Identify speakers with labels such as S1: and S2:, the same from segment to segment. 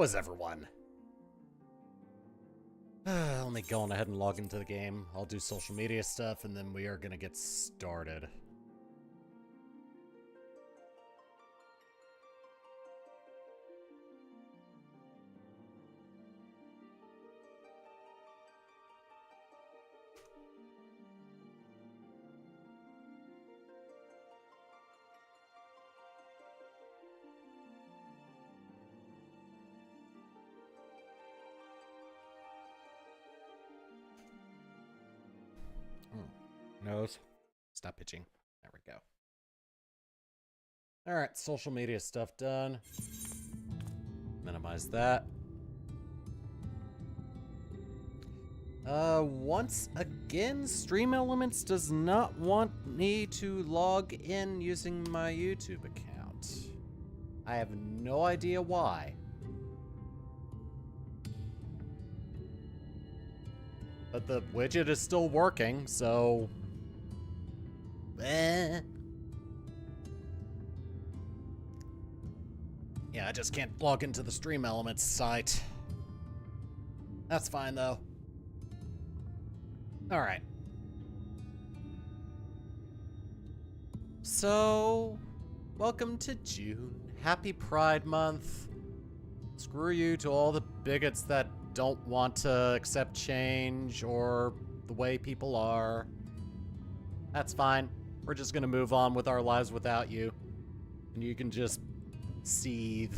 S1: is everyone? Let me go on ahead and log into the game. I'll do social media stuff, and then we are gonna get started. Nose. Stop pitching. There we go. Alright, social media stuff done. Minimize that. Once again, Stream Elements does not want me to log in using my YouTube account. I have no idea why. But the widget is still working, so... Yeah, I just can't log into the Stream Elements site. That's fine, though. Alright. So, welcome to June. Happy Pride Month. Screw you to all the bigots that don't want to accept change or the way people are. That's fine. We're just gonna move on with our lives without you. And you can just seethe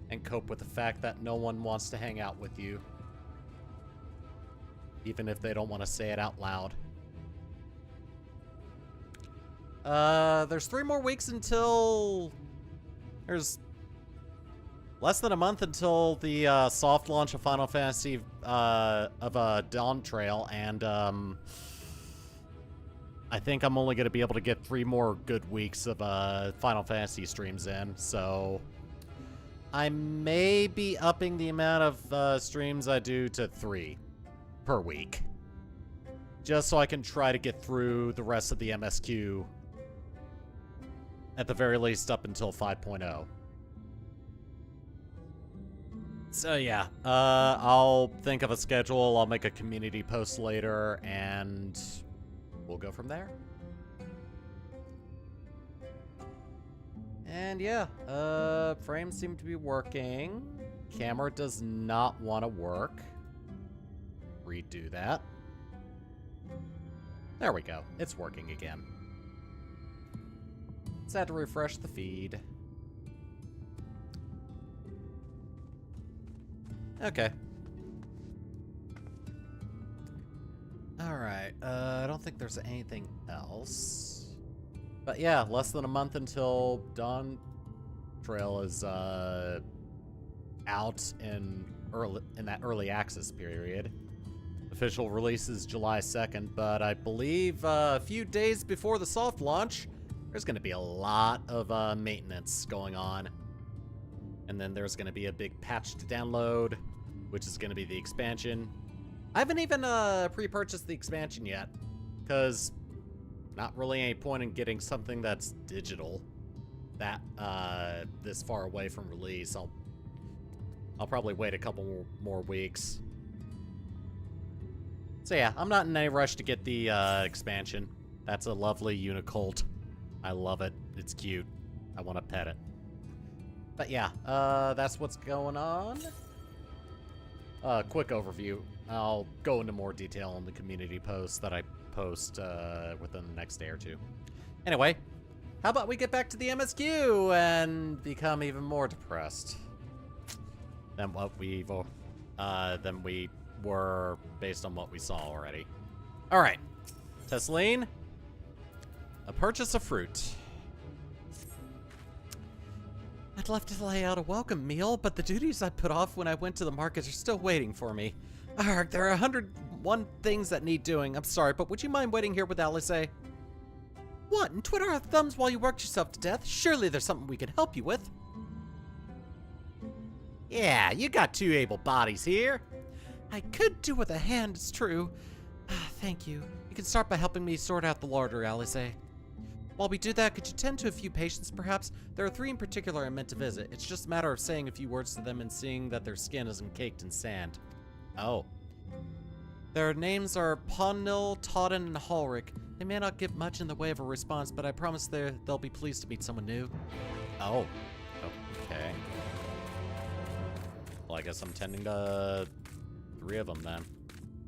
S1: and cope with the fact that no one wants to hang out with you. Even if they don't want to say it out loud. There's 3 more weeks until... There's less than a month until the soft launch of Final Fantasy of Dawn Trail, and I think I'm only going to be able to get 3 more good weeks of Final Fantasy streams in, so I may be upping the amount of streams I do to 3 per week, just so I can try to get through the rest of the MSQ, at the very least up until 5.0. So yeah, I'll think of a schedule, I'll make a community post later, and we'll go from there. And yeah, frames seem to be working. Camera does not want to work. Redo that. There we go, it's working again. Just had to refresh the feed. Okay. Alright, I don't think there's anything else. But yeah, less than a month until Dawn Trail is out in that early access period. Official release is July 2nd, but I believe a few days before the soft launch, there's going to be a lot of maintenance going on. And then there's going to be a big patch to download, which is going to be the expansion. I haven't even pre-purchased the expansion yet, because not really any point in getting something that's digital that this far away from release. I'll probably wait a couple more weeks. So yeah, I'm not in any rush to get the expansion. That's a lovely Unicult. I love it. It's cute. I want to pet it. But yeah, that's what's going on. Quick overview. I'll go into more detail in the community post that I post within the next day or two. Anyway, how about we get back to the MSQ and become even more depressed than what we were based on what we saw already. All right, Tesseline, a purchase of fruit. I'd love to lay out a welcome meal, but the duties I put off when I went to the market are still waiting for me. Arg, there are 101 things that need doing. I'm sorry, but would you mind waiting here with Alice? What, and twiddle our thumbs while you worked yourself to death? Surely there's something we can help you with. Yeah, you got 2 able bodies here. I could do with a hand, it's true. Thank you. You can start by helping me sort out the larder, Alice. While we do that, could you tend to a few patients, perhaps? There are 3 in particular I meant to visit. It's just a matter of saying a few words to them and seeing that their skin isn't caked in sand. Oh. Their names are Ponnil, Todden, and Hallrick. They may not give much in the way of a response, but I promise they'll be pleased to meet someone new. Oh. Okay. Well, I guess I'm tending to 3 of them then.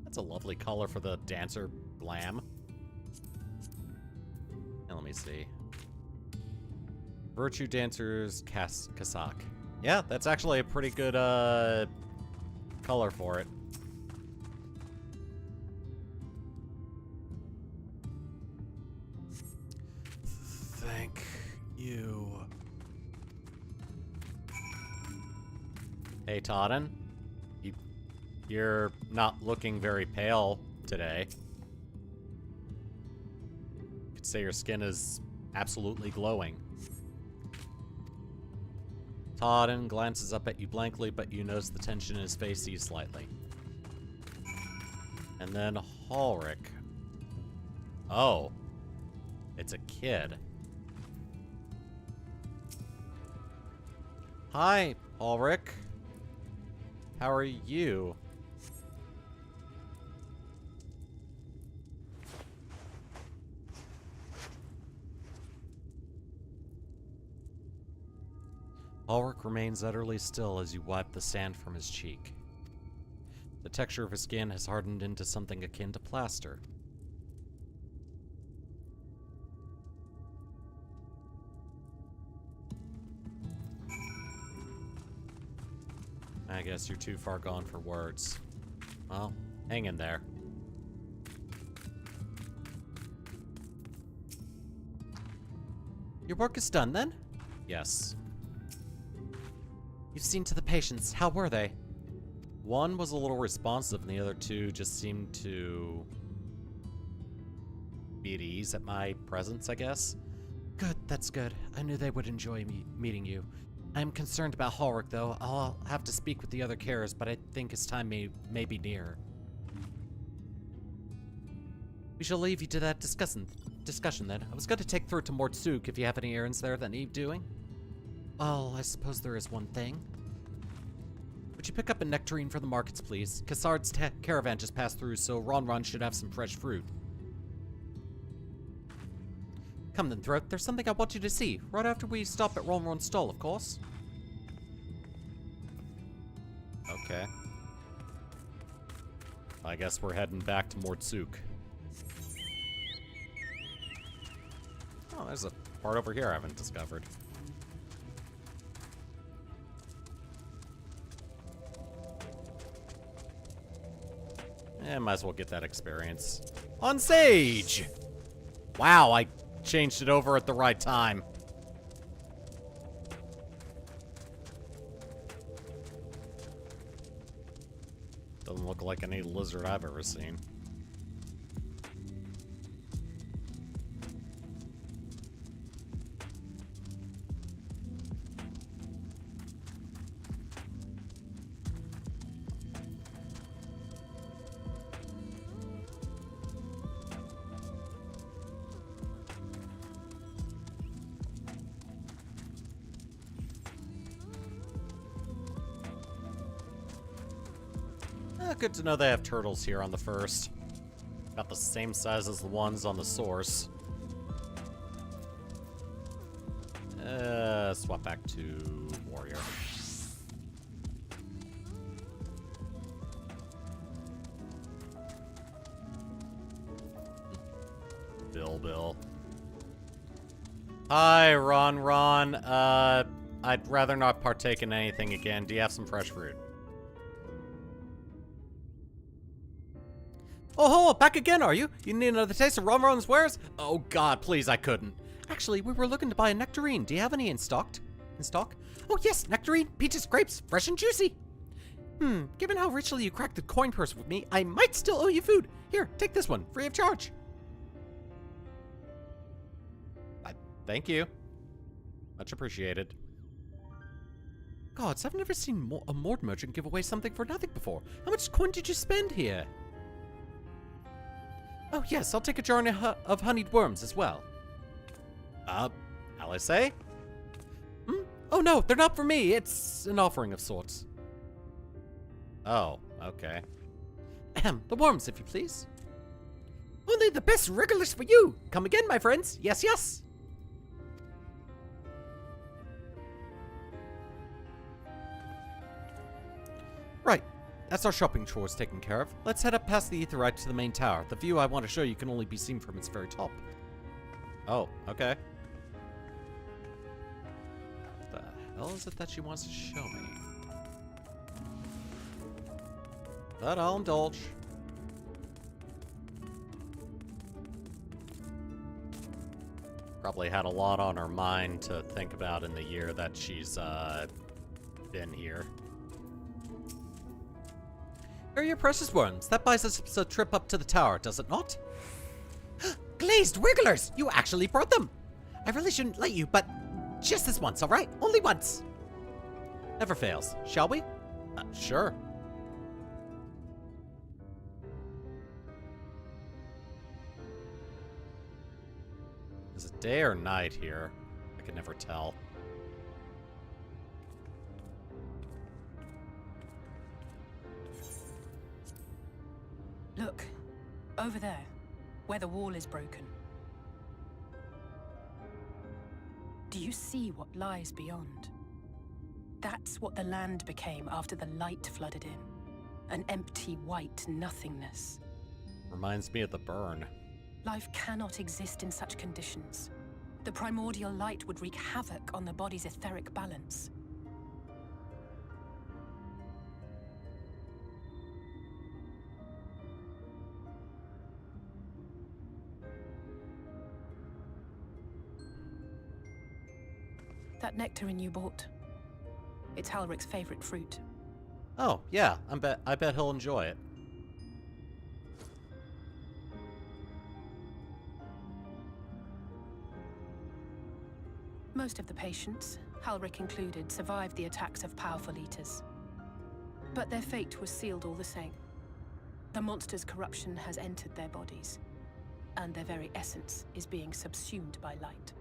S1: That's a lovely color for the dancer glam. And let me see. Virtue Dancer's Cassock. Yeah, that's actually a pretty good color for it. Thank you. Hey, Todden. You're not looking very pale today. You could say your skin is absolutely glowing. Todden glances up at you blankly, but you notice the tension in his face ease slightly. And then Hallrick. Oh. It's a kid. Hi, Hallrick. How are you? Hallrick remains utterly still as you wipe the sand from his cheek. The texture of his skin has hardened into something akin to plaster. I guess you're too far gone for words. Well, hang in there. Your work is done, then? Yes. You've seen to the patients. How were they? One was a little responsive, and the other 2 just seemed to be at ease at my presence, I guess. Good, that's good. I knew they would enjoy meeting you. I'm concerned about Hallrick, though. I'll have to speak with the other carers, but I think his time may be near. We shall leave you to that discussion then. I was going to take through to Mortsuk if you have any errands there that need doing. Well, I suppose there is one thing. Would you pick up a nectarine for the markets, please? Cassard's caravan just passed through, so Ron should have some fresh fruit. Come then, Throat. There's something I want you to see. Right after we stop at Ronron's stall, of course. Okay. I guess we're heading back to Mortsuk. Oh, there's a part over here I haven't discovered. Might as well get that experience. On Sage! Wow, I changed it over at the right time. Doesn't look like any lizard I've ever seen. Good to know they have turtles here on the first. About the same size as the ones on the source. Swap back to warrior. Bill. Hi, Ron. I'd rather not partake in anything again. Do you have some fresh fruit? Oh, back again, are you? You need another taste of Ronron's wares? Oh God, please, I couldn't. Actually, we were looking to buy a nectarine. Do you have any in stock? Oh yes, nectarine, peaches, grapes, fresh and juicy. Given how richly you cracked the coin purse with me, I might still owe you food. Here, take this one, free of charge. Thank you. Much appreciated. Gods, I've never seen a Mord merchant give away something for nothing before. How much coin did you spend here? Oh yes, I'll take a jar of honeyed worms as well. Alice? Hmm? Oh no, they're not for me. It's an offering of sorts. Oh, okay. Ahem, the worms, if you please. Only the best wrigglers for you. Come again, my friends. Yes, yes. Right. That's our shopping chores taken care of. Let's head up past the Aetherite to the main tower. The view I want to show you can only be seen from its very top. Oh, okay. What the hell is it that she wants to show me? But I'll indulge. Probably had a lot on her mind to think about in the year that she's been here. Here are your precious worms. That buys us a trip up to the tower, does it not? Glazed wigglers! You actually brought them! I really shouldn't let you, but just this once, alright? Only once! Never fails. Shall we? Sure. Is it day or night here? I can never tell.
S2: Look, over there, where the wall is broken. Do you see what lies beyond? That's what the land became after the light flooded in. An empty white nothingness.
S1: Reminds me of the burn.
S2: Life cannot exist in such conditions. The primordial light would wreak havoc on the body's etheric balance. That nectarine you bought, it's Halric's favorite fruit.
S1: Oh, yeah, I bet he'll enjoy it.
S2: Most of the patients, Halric included, survived the attacks of powerful eaters. But their fate was sealed all the same. The monster's corruption has entered their bodies, and their very essence is being subsumed by light.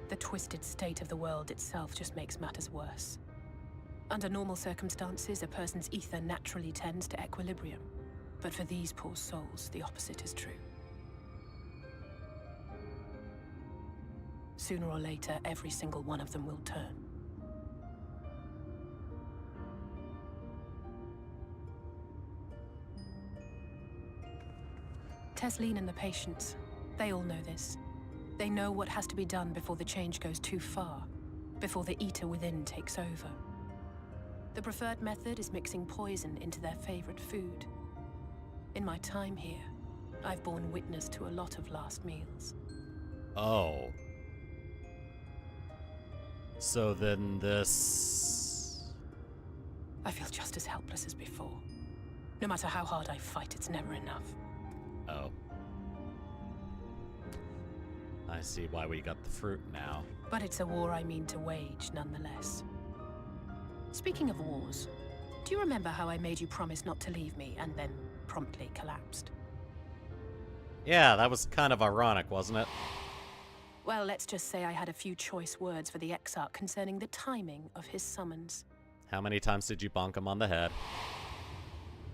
S2: The twisted state of the world itself just makes matters worse. Under normal circumstances, a person's ether naturally tends to equilibrium. But for these poor souls, the opposite is true. Sooner or later, every single one of them will turn. Tesleen and the patients, they all know this. They know what has to be done before the change goes too far, before the eater within takes over. The preferred method is mixing poison into their favorite food. In my time here, I've borne witness to a lot of last meals.
S1: Oh. So then this...
S2: I feel just as helpless as before. No matter how hard I fight, it's never enough.
S1: Oh. I see why we got the fruit now.
S2: But it's a war I mean to wage, nonetheless. Speaking of wars, do you remember how I made you promise not to leave me and then promptly collapsed?
S1: Yeah, that was kind of ironic, wasn't it?
S2: Well, let's just say I had a few choice words for the Exarch concerning the timing of his summons.
S1: How many times did you bonk him on the head?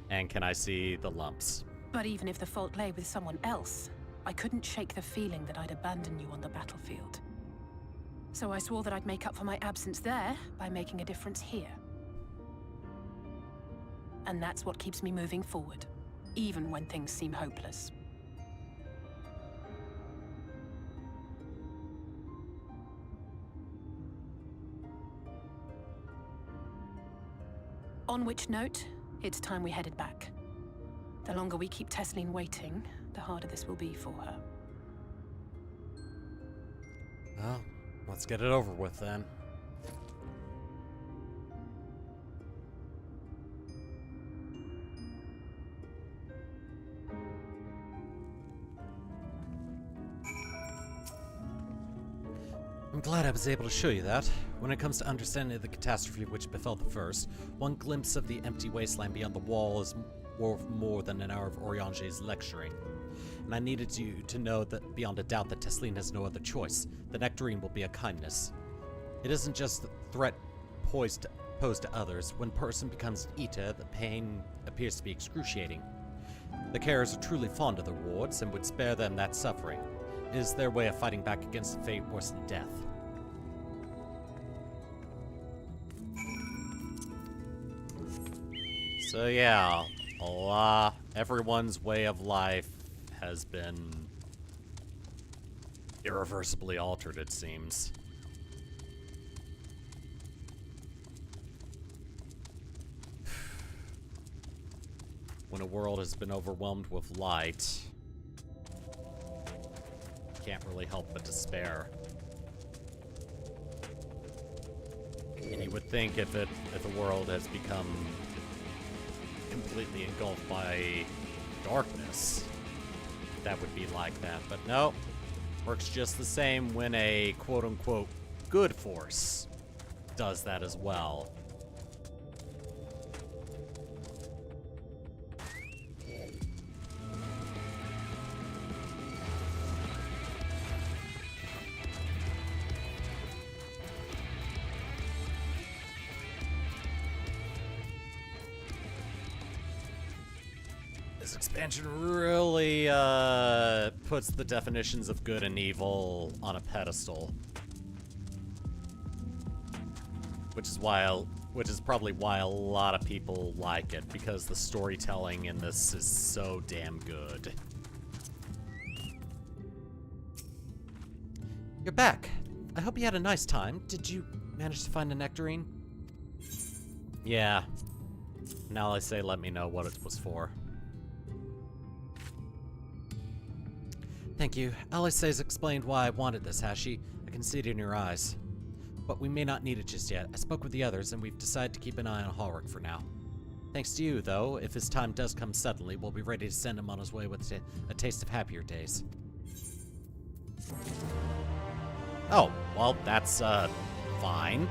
S1: And can I see the lumps?
S2: But even if the fault lay with someone else, I couldn't shake the feeling that I'd abandon you on the battlefield. So I swore that I'd make up for my absence there by making a difference here. And that's what keeps me moving forward, even when things seem hopeless. On which note, it's time we headed back. The longer we keep Tesleen waiting, the harder this will be for her.
S1: Well, let's get it over with then. I'm glad I was able to show you that. When it comes to understanding the catastrophe which befell the first, one glimpse of the empty wasteland beyond the wall is worth more than an hour of Oriange's lecturing. and I needed you to know that beyond a doubt that Tesleen has no other choice. The nectarine will be a kindness. It isn't just a threat posed to others. When a person becomes Ita, the pain appears to be excruciating. The carers are truly fond of their wards and would spare them that suffering. It is their way of fighting back against a fate worse than death. So yeah, everyone's way of life has been irreversibly altered, it seems. When a world has been overwhelmed with light, can't really help but despair. And you would think if the world has become completely engulfed by darkness, that would be like that. But no, works just the same when a quote-unquote good force does that as well. This expansion really puts the definitions of good and evil on a pedestal, which is probably why a lot of people like it, because the storytelling in this is so damn good. You're back. I hope you had a nice time. Did you manage to find a nectarine? Yeah. Now I say let me know what it was for. Thank you. Alice's explained why I wanted this, has she? I can see it in your eyes. But we may not need it just yet. I spoke with the others, and we've decided to keep an eye on Hallrick for now. Thanks to you, though, if his time does come suddenly, we'll be ready to send him on his way with a taste of happier days. Oh, well, that's, fine.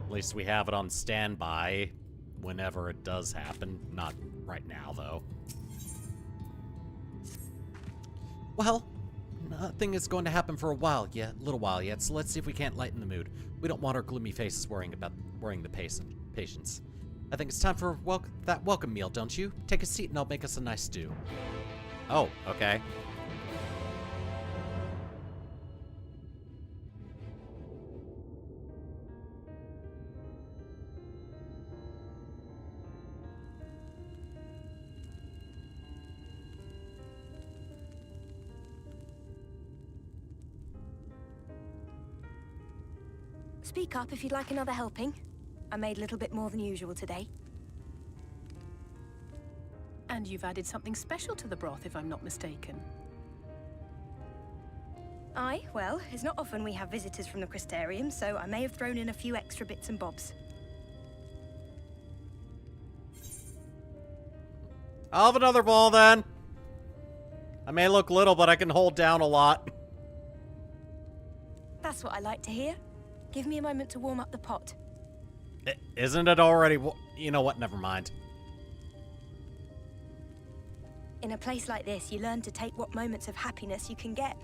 S1: At least we have it on standby whenever it does happen. Not right now, though. Well, nothing is going to happen for a little while yet, so let's see if we can't lighten the mood. We don't want our gloomy faces worrying the patients. I think it's time for that welcome meal, don't you? Take a seat and I'll make us a nice stew. Oh, okay.
S3: Speak up if you'd like another helping. I made a little bit more than usual today.
S2: And you've added something special to the broth, if I'm not mistaken.
S3: Aye, well, it's not often we have visitors from the Crystarium, so I may have thrown in a few extra bits and bobs.
S1: I'll have another bowl then. I may look little, but I can hold down a lot.
S3: That's what I like to hear. Give me a moment to warm up the pot.
S1: Isn't it already? You know what? Never mind.
S3: In a place like this, you learn to take what moments of happiness you can get.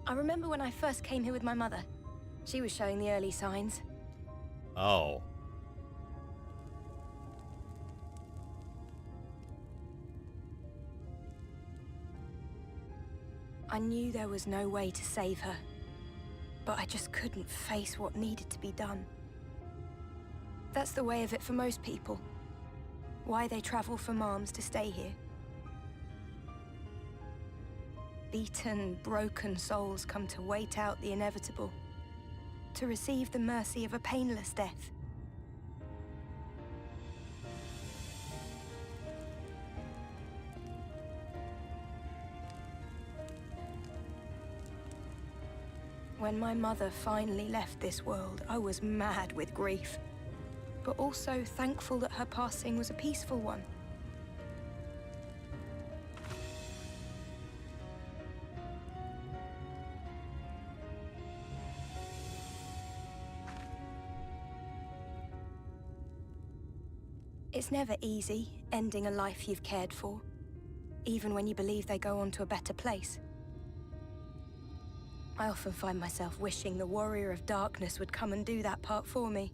S3: I remember when I first came here with my mother. She was showing the early signs.
S1: Oh.
S3: I knew there was no way to save her, but I just couldn't face what needed to be done. That's the way of it for most people. Why they travel from arms to stay here. Beaten, broken souls come to wait out the inevitable, to receive the mercy of a painless death. When my mother finally left this world, I was mad with grief, but also thankful that her passing was a peaceful one. It's never easy, ending a life you've cared for, even when you believe they go on to a better place. I often find myself wishing the Warrior of Darkness would come and do that part for me.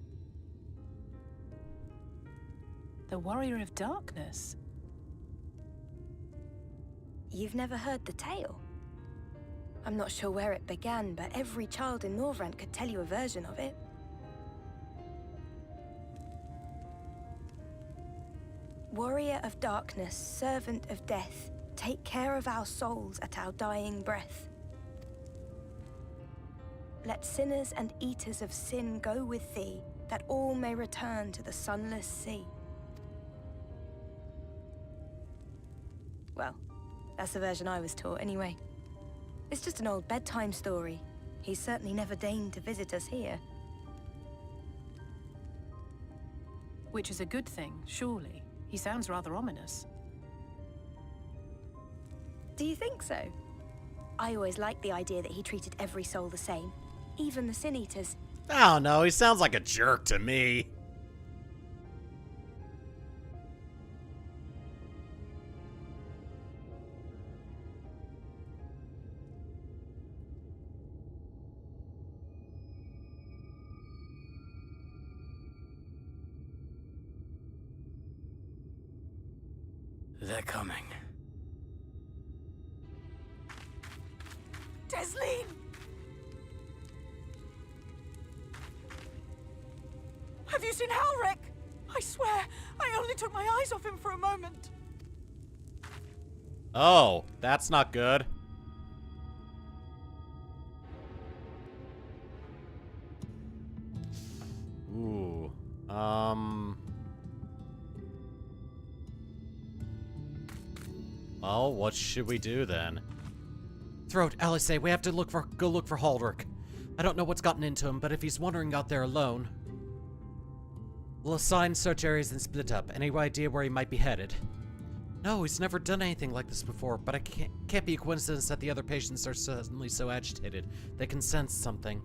S2: The Warrior of Darkness?
S3: You've never heard the tale? I'm not sure where it began, but every child in Norvrent could tell you a version of it. Warrior of Darkness, servant of death, take care of our souls at our dying breath. Let sinners and eaters of sin go with thee, that all may return to the sunless sea. Well, that's the version I was taught anyway. It's just an old bedtime story. He's certainly never deigned to visit us here.
S2: Which is a good thing, surely. He sounds rather ominous.
S3: Do you think so? I always liked the idea that he treated every soul the same, even the Sin Eaters.
S1: I don't know, he sounds like a jerk to me.
S4: They're coming.
S5: Desleen! Have you seen Halric? I swear, I only took my eyes off him for a moment.
S1: Oh, that's not good. Ooh. Well, what should we do then? Throat, Alice, we have to go look for Halric. I don't know what's gotten into him, but if he's wandering out there alone, we'll assign search areas and split up. Any idea where he might be headed? No, he's never done anything like this before, but it can't be a coincidence that the other patients are suddenly so agitated. They can sense something.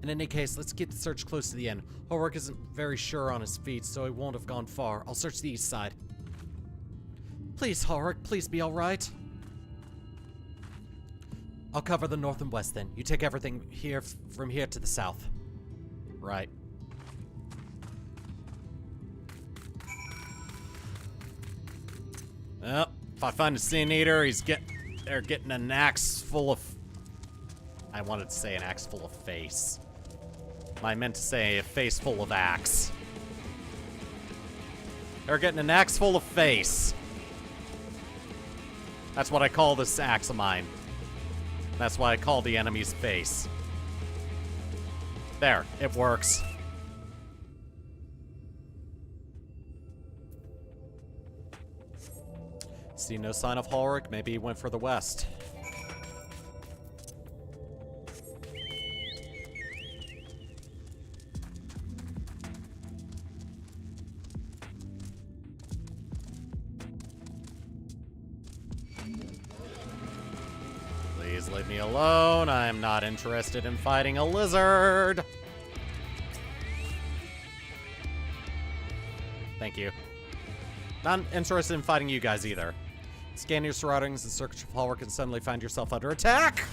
S1: In any case, let's keep the search close to the end. Halric isn't very sure on his feet, so he won't have gone far. I'll search the east side. Please, Halric, please be alright. I'll cover the north and west then. You take everything here from here to the south. Right. Well, if I find a Sin Eater, they're getting an axe full of... I wanted to say an axe full of face. I meant to say a face full of axe. They're getting an axe full of face. That's what I call this axe of mine. That's why I call the enemy's face. There, it works. See no sign of Halric. Maybe he went further west. Please leave me alone. I'm not interested in fighting a lizard. Thank you. Not interested in fighting you guys either. Scan your surroundings and search for Halric and suddenly find yourself under attack.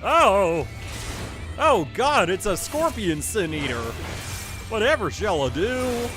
S1: Oh! Oh god, it's a scorpion Sin Eater. Whatever shall I do?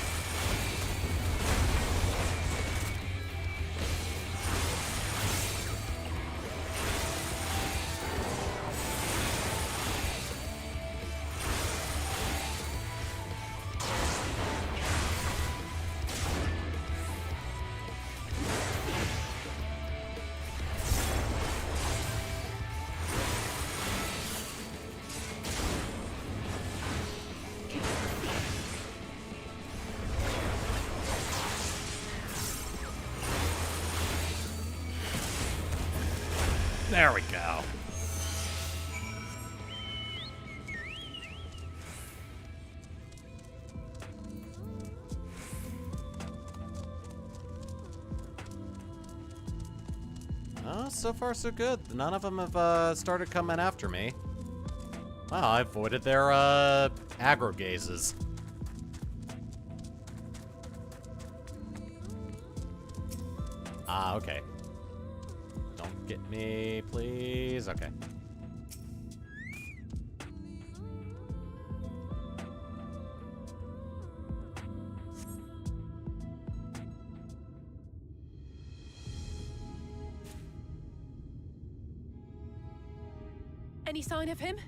S1: There we go. Oh, so far so good. None of them have started coming after me. Wow, I avoided their aggro gazes. Ah, okay. Don't get me, please. Okay.
S2: Any sign of him?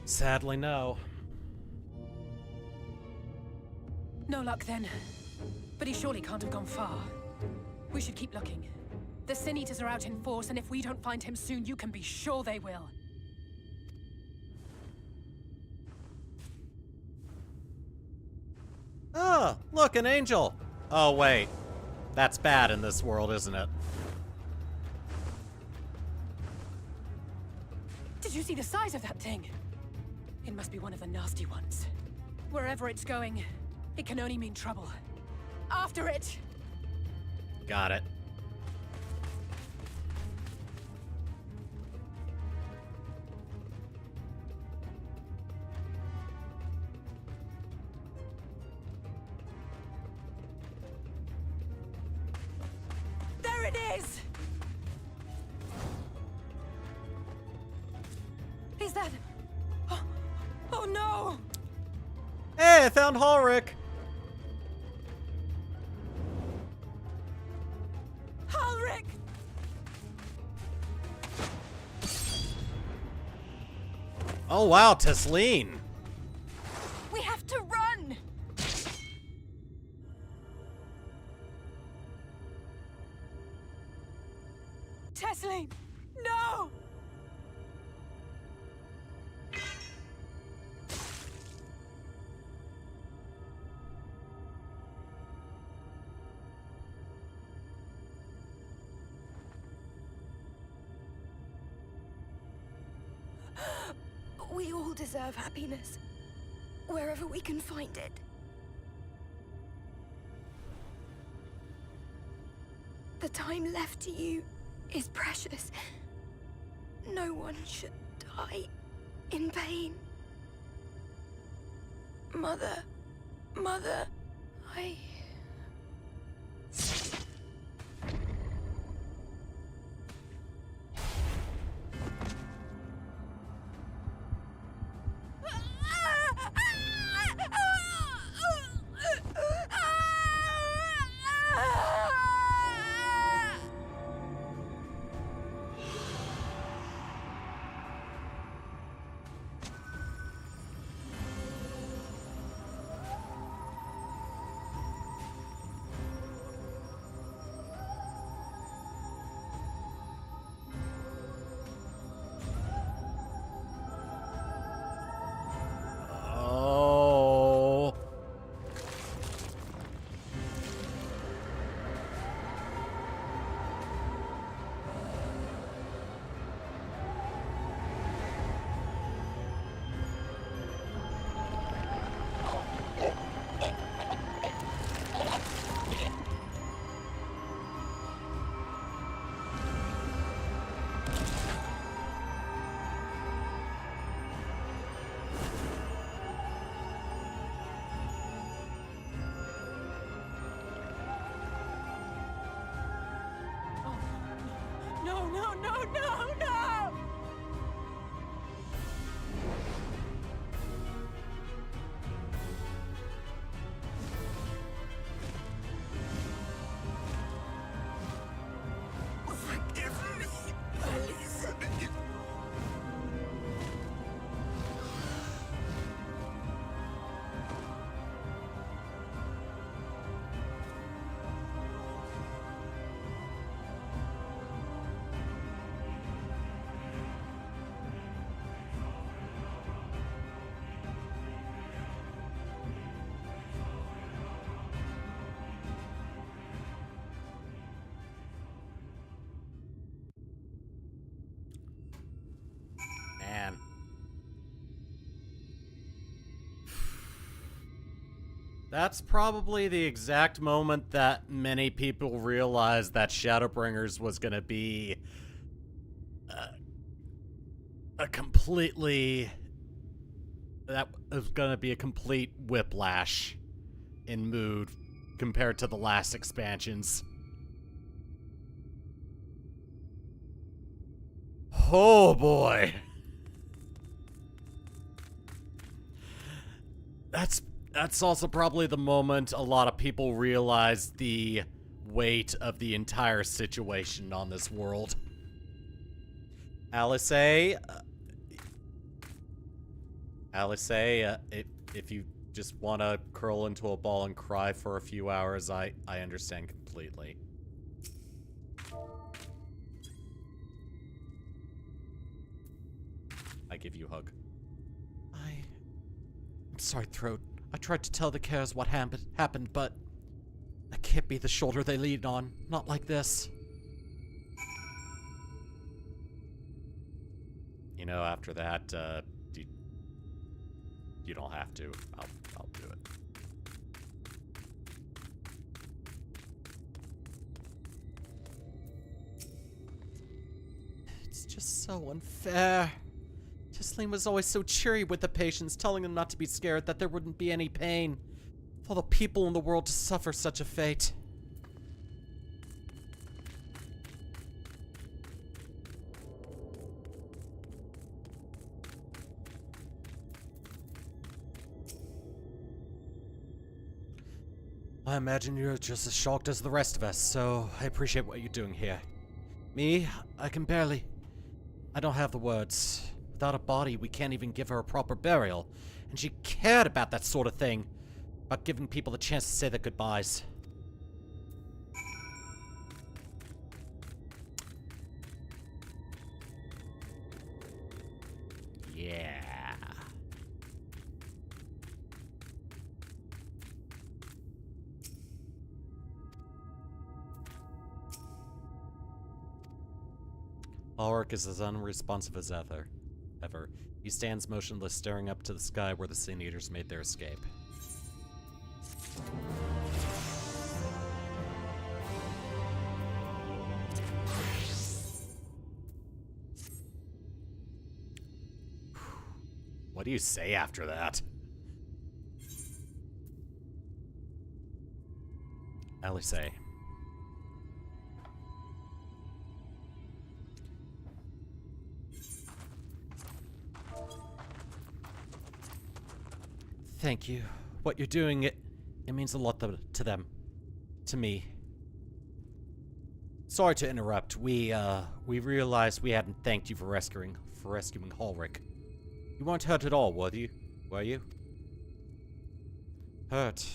S1: Sadly, no.
S2: No luck then. But he surely can't have gone far. We should keep looking. The Sin Eaters are out in force, and if we don't find him soon, you can be sure they will.
S1: Oh, look, an angel. Oh, wait. That's bad in this world, isn't it?
S2: Did you see the size of that thing? It must be one of the nasty ones. Wherever it's going, it can only mean trouble. After it!
S1: Got it.
S2: There it is! Is that... Oh no!
S1: Hey, I found Ulrich!
S2: Ulrich!
S1: Oh, wow, Tesleen.
S3: We have to run!
S2: Tesleen! No!
S3: We all deserve happiness, wherever we can find it. The time left to you is precious. No one should die in pain. Mother, I...
S1: Oh.
S2: No, no, no, no, no!
S5: Forgive me, please.
S1: Man. That's probably the exact moment that many people realized that Shadowbringers was going to be a completely... That was going to be a complete whiplash in mood compared to the last expansions. Oh boy. That's also probably the moment a lot of people realize the weight of the entire situation on this world. Alice, if you just want to curl into a ball and cry for a few hours, I understand completely. I give you a hug. I'm sorry, Throat. I tried to tell the Cares what happened, but I can't be the shoulder they lean on. Not like this. You know, after that, you don't have to. I'll do it. It's just so unfair. Tisleen was always so cheery with the patients, telling them not to be scared, that there wouldn't be any pain. For the people in the world to suffer such a fate. I imagine you're just as shocked as the rest of us, so I appreciate what you're doing here. Me, I don't have the words. Without a body, we can't even give her a proper burial. And she cared about that sort of thing. About giving people the chance to say their goodbyes. Yeah. Ulrich is as unresponsive as ever. He stands motionless, staring up to the sky where the Sin Eaters made their escape. What do you say after that? Alice. Thank you. What you're doing, it means a lot to them. To me. Sorry to interrupt. We realized we hadn't thanked you for rescuing Ulrich. You weren't hurt at all, were you? Hurt?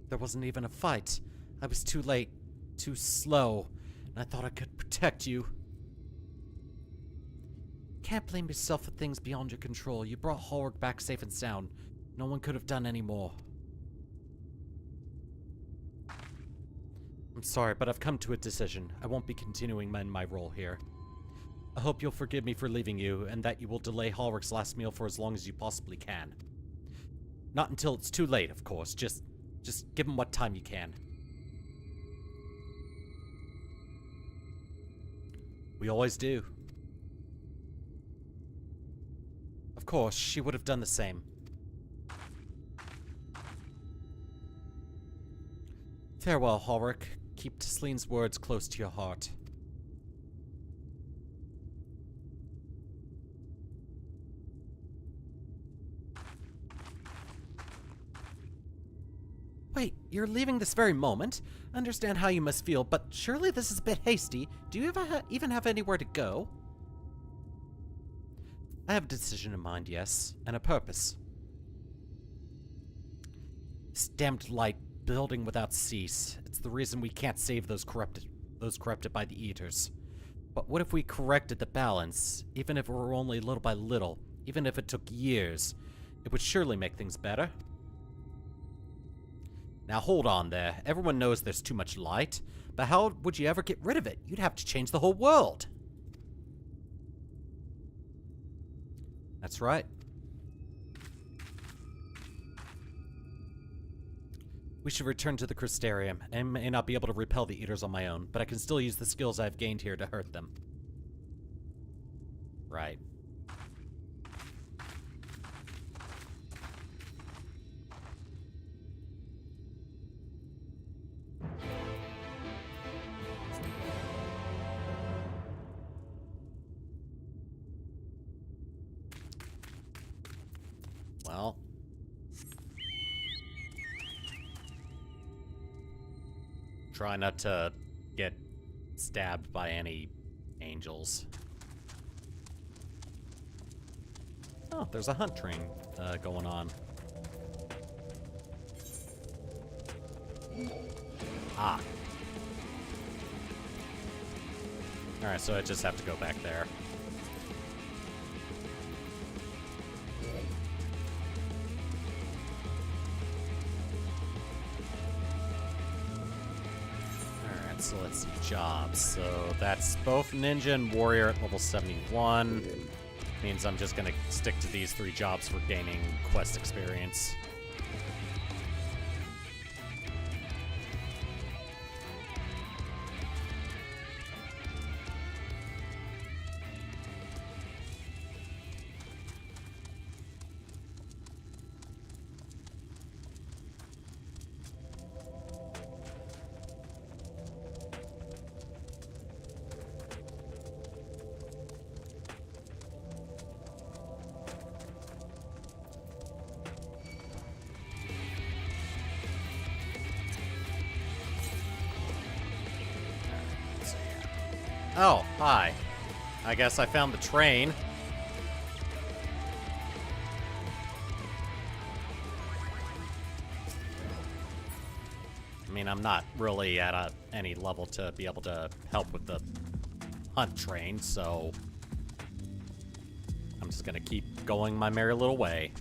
S1: There wasn't even a fight. I was too late, too slow, and I thought I could protect you. Can't blame yourself for things beyond your control. You brought Ulrich back safe and sound. No one could have done any more. I'm sorry, but I've come to a decision. I won't be continuing in my role here. I hope you'll forgive me for leaving you, and that you will delay Ulrich's last meal for as long as you possibly can. Not until it's too late, of course. Just give him what time you can. We always do. Of course, she would have done the same. Farewell, Ulrich. Keep Tisleen's words close to your heart. Wait, you're leaving this very moment? I understand how you must feel, but surely this is a bit hasty. Do you even have anywhere to go? I have a decision in mind, yes, and a purpose. This damned light building without cease. It's the reason we can't save those corrupted by the Eaters. But what if we corrected the balance, even if it were only little by little, even if it took years? It would surely make things better. Now hold on there. Everyone knows there's too much light, but how would you ever get rid of it? You'd have to change the whole world. That's right. We should return to the Crystarium. I may not be able to repel the Eaters on my own, but I can still use the skills I've gained here to hurt them. Right. try not to get stabbed by any angels. Oh, there's a hunt train going on. Ah. Alright, so I just have to go back there. Alright, so let's see. Jobs. So that's both ninja and warrior at level 71. Means I'm just gonna stick to these 3 jobs for gaining quest experience. Oh, hi. I guess I found the train. I mean, I'm not really at any level to be able to help with the hunt train, so I'm just gonna keep going my merry little way.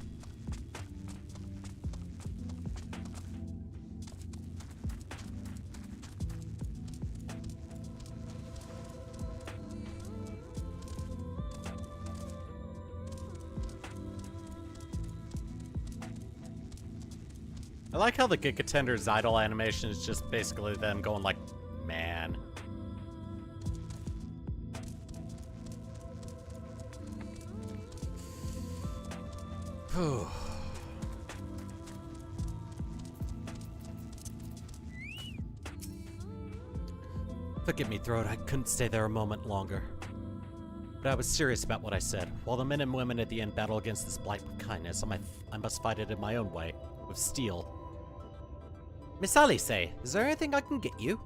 S1: I like how the Giga Tender's idle animation is just basically them going like, man. Whew. Forgive me, Throat. I couldn't stay there a moment longer. But I was serious about what I said. While the men and women at the end battle against this blight with kindness, I must fight it in my own way, with steel. Miss Alice, is there anything I can get you?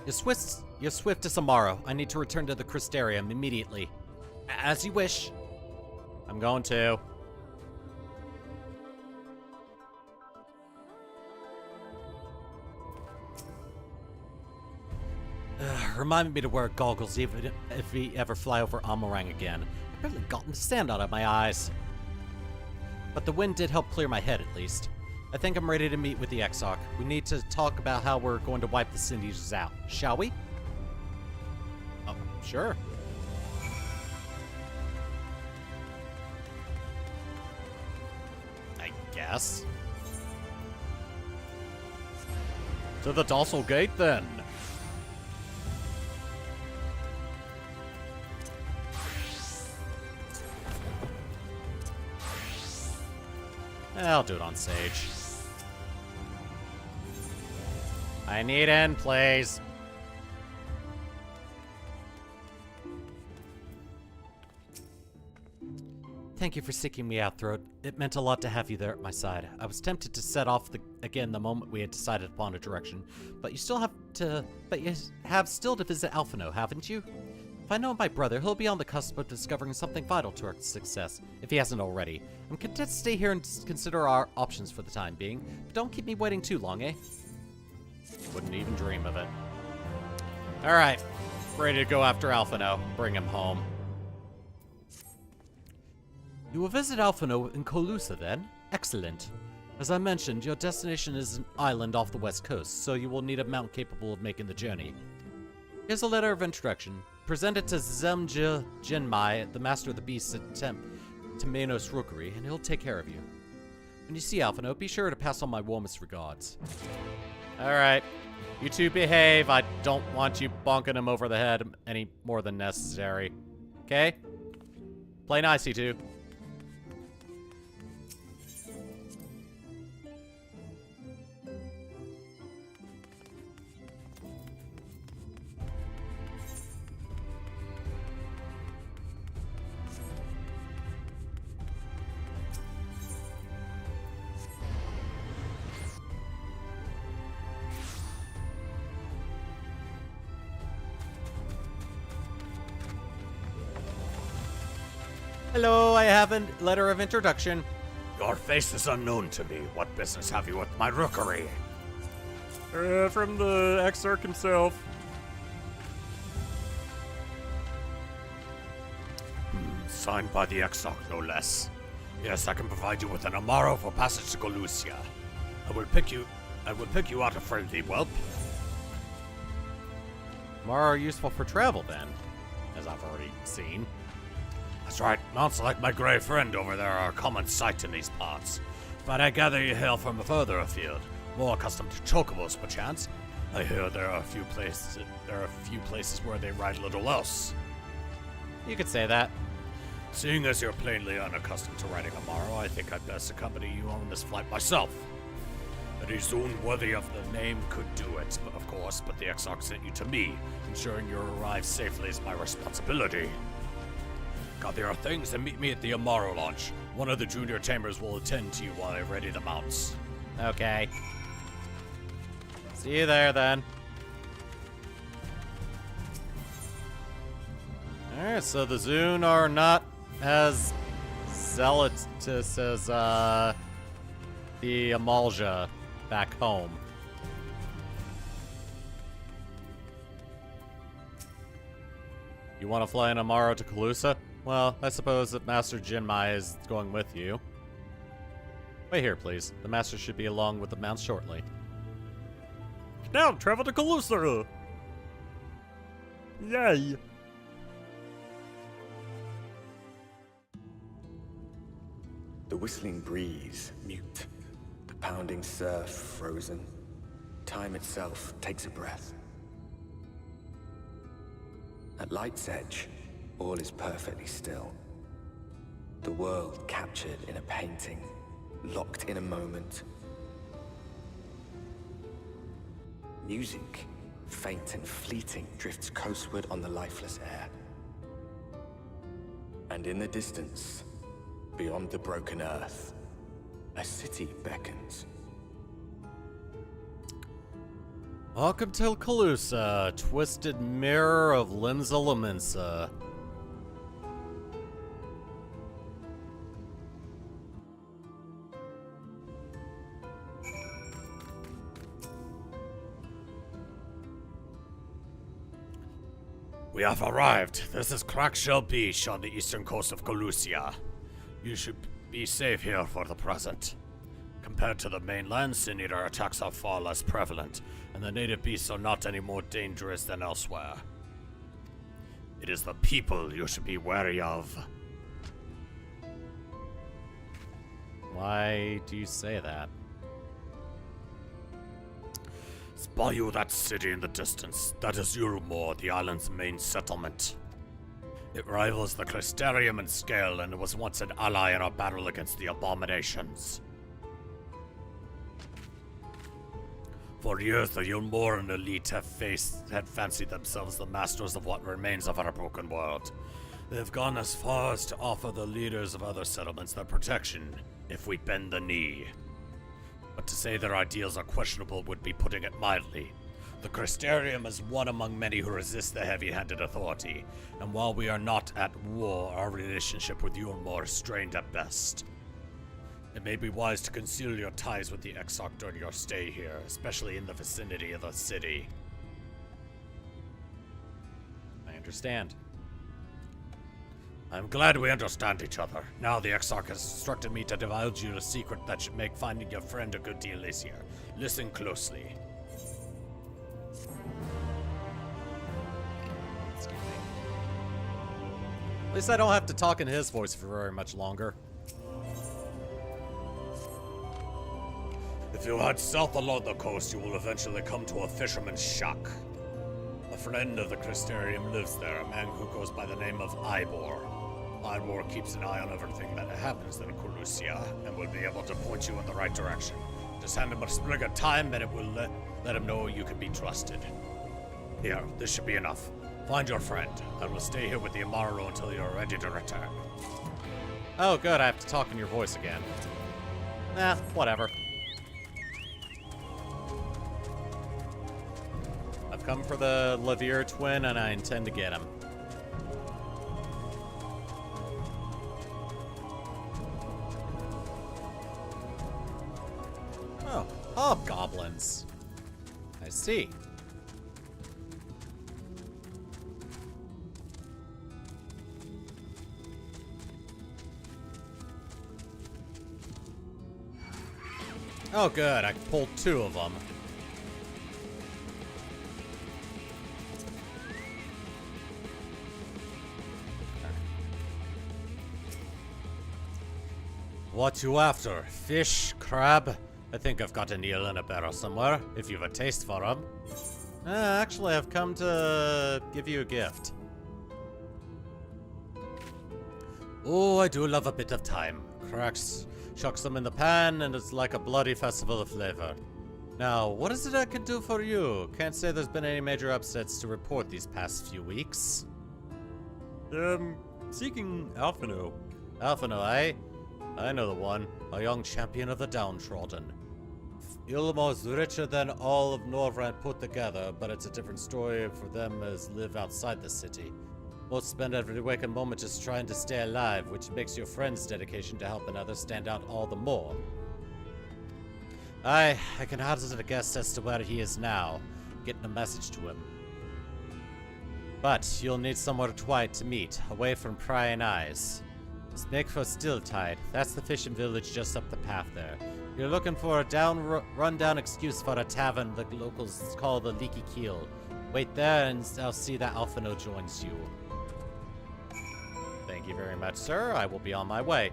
S1: You're swift as a morrow. I need to return to the Crystarium immediately. As you wish. I'm going to. Remind me to wear goggles even if we ever fly over Amarang again. I've barely gotten the sand out of my eyes. But the wind did help clear my head, at least. I think I'm ready to meet with the XIV. We need to talk about how we're going to wipe the Syndiers out, shall we? Oh, sure. I guess. To the Docile Gate, then. I'll do it on Sage. I need end, please. Thank you for seeking me out, Throat. It meant a lot to have you there at my side. I was tempted to set off again the moment we had decided upon a direction, but you have still to visit Alphino, haven't you? If I know my brother, he'll be on the cusp of discovering something vital to our success, if he hasn't already. I'm content to stay here and consider our options for the time being, but don't keep me waiting too long, eh? Wouldn't even dream of it. Alright, ready to go after Alphino. Bring him home. You will visit Alphino in Colusa, then? Excellent. As I mentioned, your destination is an island off the west coast, so you will need a mount capable of making the journey. Here's a letter of introduction. Present it to Zemja Jinmai, the master of the beasts at Temenos Rookery, and he'll take care of you. When you see Alphino, be sure to pass on my warmest regards. Alright. You two behave. I don't want you bonking him over the head any more than necessary. Okay? Play nice, you two. Hello, I have a letter of introduction.
S6: Your face is unknown to me. What business have you with my rookery?
S7: From the exarch himself.
S6: Signed by the Exarch, no less. Yes, I can provide you with an Amaro for passage to Colusia. I will pick you out a friendly whelp.
S1: Mara are useful for travel then, as I've already seen.
S6: That's right, mounts like my grey friend over there are a common sight in these parts. But I gather you hail from further afield, more accustomed to chocobos, perchance. I hear there are a few places where they ride little else.
S1: You could say that.
S6: Seeing as you're plainly unaccustomed to riding Amaro, I think I'd best accompany you on this flight myself. Any Zune worthy of the name could do it, but of course, the Exarch sent you to me. Ensuring you arrive safely is my responsibility. Gather your things and meet me at the Amaro launch. One of the junior tamers will attend to you while I ready the mounts.
S1: Okay. See you there then. Alright, so the Zune are not as zealotous as the Amalja back home. You want to fly an Amaro to Colusa? Well, I suppose that Master Jinmai is going with you. Wait here, please. The Master should be along with the mounts shortly.
S7: Now, travel to Colusa! Yay!
S8: The whistling breeze, mute. The pounding surf, frozen. Time itself takes a breath. At light's edge, all is perfectly still. The world captured in a painting, locked in a moment. Music, faint and fleeting, drifts coastward on the lifeless air. And in the distance, beyond the broken earth, a city beckons.
S1: Welcome to Colusa, twisted mirror of Limsa Laminsa.
S6: We have arrived. This is Crackshell Beach on the eastern coast of Colusia. You should be safe here for the present. Compared to the mainland, Sin-Eater attacks are far less prevalent, and the native beasts are not any more dangerous than elsewhere. It is the people you should be wary of.
S1: Why do you say that?
S6: Spy you that city in the distance. That is Yulmore, the island's main settlement. It rivals the Crystarium in scale, and it was once an ally in our battle against the abominations. For years, the Yulmoran elite had fancied themselves the masters of what remains of our broken world. They have gone as far as to offer the leaders of other settlements their protection, if we bend the knee. But to say their ideals are questionable would be putting it mildly. The Crystarium is one among many who resist the heavy-handed authority, and while we are not at war, our relationship with Yulmore is strained at best. It may be wise to conceal your ties with the Exarch during your stay here, especially in the vicinity of the city.
S1: I understand.
S6: I'm glad we understand each other. Now the Exarch has instructed me to divulge you a secret that should make finding your friend a good deal easier. Listen closely.
S1: At least I don't have to talk in his voice for very much longer.
S6: If you head south along the coast, you will eventually come to a fisherman's shack. A friend of the Crystarium lives there, a man who goes by the name of Ivor. Ivor keeps an eye on everything that happens in Colusia, and will be able to point you in the right direction. Just hand him a sprig of time, and it will let him know you can be trusted. Here, this should be enough. Find your friend. I will stay here with the Amaro until you are ready to return.
S1: Oh, good, I have to talk in your voice again. Nah, whatever. I've come for the Lavir twin, and I intend to get him. friends. I see. Oh good, I pulled 2 of them. What you after? Fish? Crab? I think I've got an eel in a barrel somewhere, if you've a taste for them. Actually, I've come to give you a gift. Oh, I do love a bit of thyme. Cracks, chucks them in the pan, and it's like a bloody festival of flavor. Now, what is it I can do for you? Can't say there's been any major upsets to report these past few weeks.
S7: Seeking Alphino.
S1: Alphino, eh? I know the one. A young champion of the downtrodden. Ilmo's richer than all of Norvrand put together, but it's a different story for them as live outside the city. Most spend every waking moment just trying to stay alive, which makes your friend's dedication to helping others stand out all the more. I can hazard a guess as to where he is now, getting a message to him. But you'll need somewhere quiet to meet, away from prying eyes. Just make for Stilltide. That's the fishing village just up the path there. You're looking for a run-down excuse for a tavern the locals call the Leaky Keel. Wait there and I'll see that Alphino joins you. Thank you very much, sir. I will be on my way.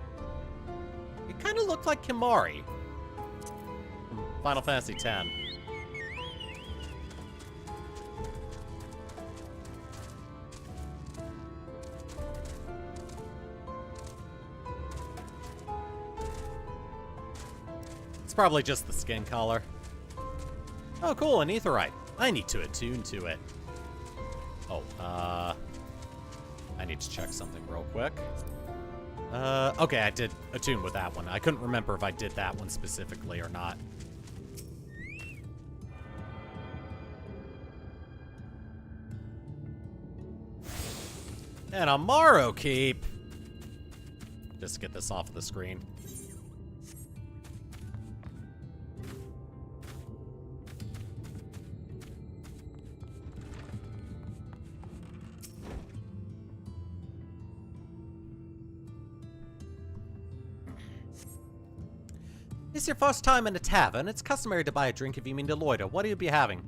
S1: You kind of look like Kimari from Final Fantasy X. It's probably just the skin color. Oh, cool, an aetherite. I need to attune to it. Oh, I need to check something real quick. Okay, I did attune with that one. I couldn't remember if I did that one specifically or not. And a Morrow Keep. Just get this off of the screen. It's your first time in a tavern. It's customary to buy a drink if you mean to loiter. What do you be having?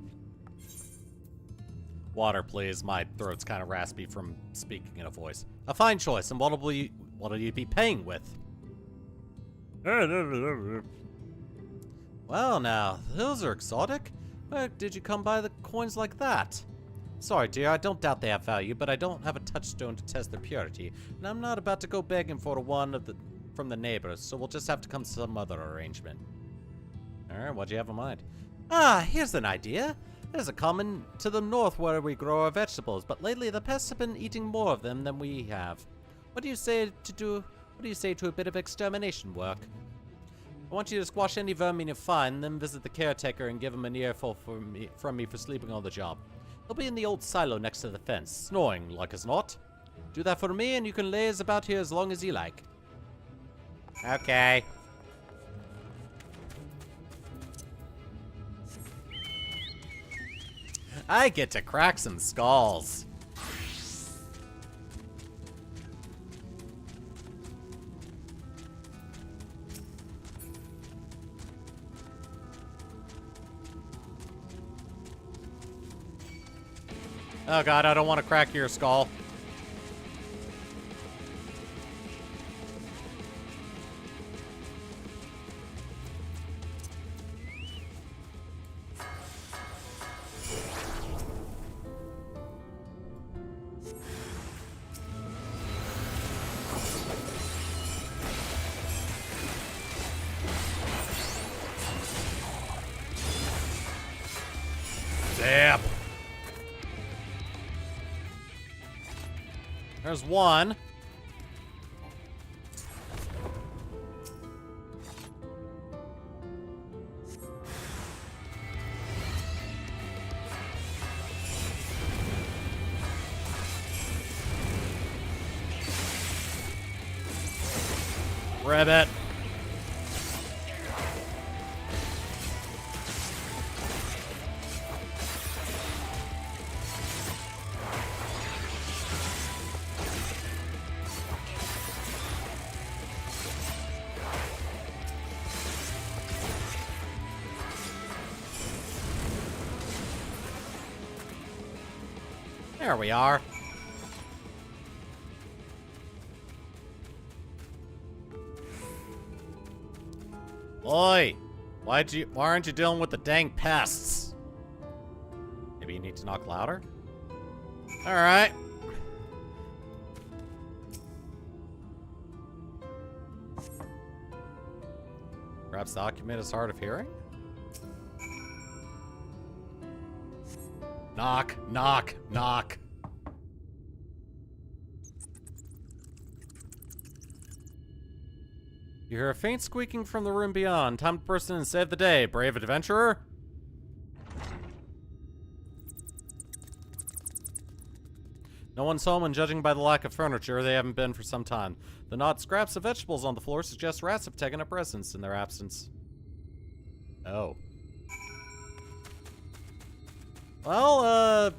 S1: Water, please. My throat's kind of raspy from speaking in a voice. A fine choice. And what'll you be paying with? Well, now, those are exotic. Where did you come by the coins like that? Sorry, dear, I don't doubt they have value, but I don't have a touchstone to test their purity, and I'm not about to go begging for one from the neighbors, so we'll just have to come to some other arrangement. Alright, what do you have in mind? Ah, here's an idea. There's a common to the north where we grow our vegetables, but lately the pests have been eating more of them than we have. What do you say to a bit of extermination work? I want you to squash any vermin you find, then visit the caretaker and give him an earful from me for sleeping on the job. He'll be in the old silo next to the fence, snoring like as not. Do that for me and you can laze about here as long as you like. Okay. I get to crack some skulls. Oh god, I don't want to crack your skull. Zap. There's one. Ribbit. There we are. Oi! Why aren't you dealing with the dang pests? Maybe you need to knock louder? Alright. Perhaps the occupant is hard of hearing? Knock, knock, knock. You hear a faint squeaking from the room beyond. Time to burst in and save the day, brave adventurer. No one's home, and judging by the lack of furniture, they haven't been for some time. The odd scraps of vegetables on the floor suggest rats have taken up residence in their absence. Oh. Well,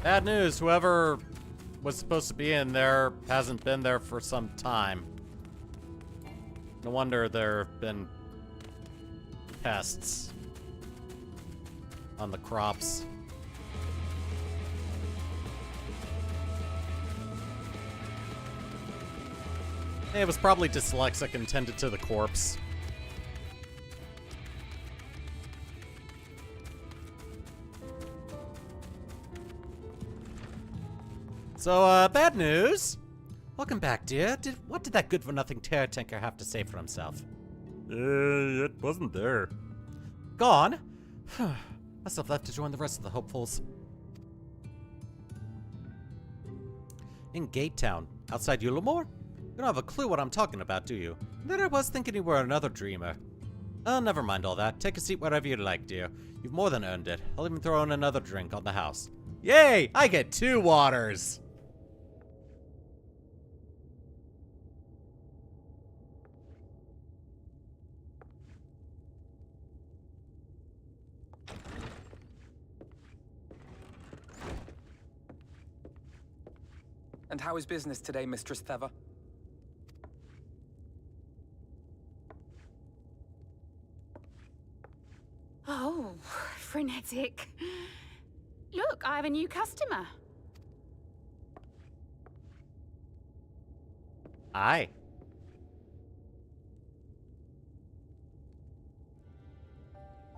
S1: bad news. Whoever was supposed to be in there hasn't been there for some time. No wonder there have been pests on the crops. It was probably dyslexic and tended to the corpse. So, bad news. Welcome back, dear. What did that good-for-nothing terror tanker have to say for himself?
S7: It wasn't there.
S1: Gone? Must have left to join the rest of the hopefuls. In Gate Town, outside Yulamore? You don't have a clue what I'm talking about, do you? Then I was thinking you were another dreamer. Oh, never mind all that. Take a seat wherever you'd like, dear. You've more than earned it. I'll even throw in another drink on the house. Yay! I get 2 waters!
S8: And how is business today, Mistress Theva?
S9: Oh, frenetic. Look, I have a new customer.
S1: Aye.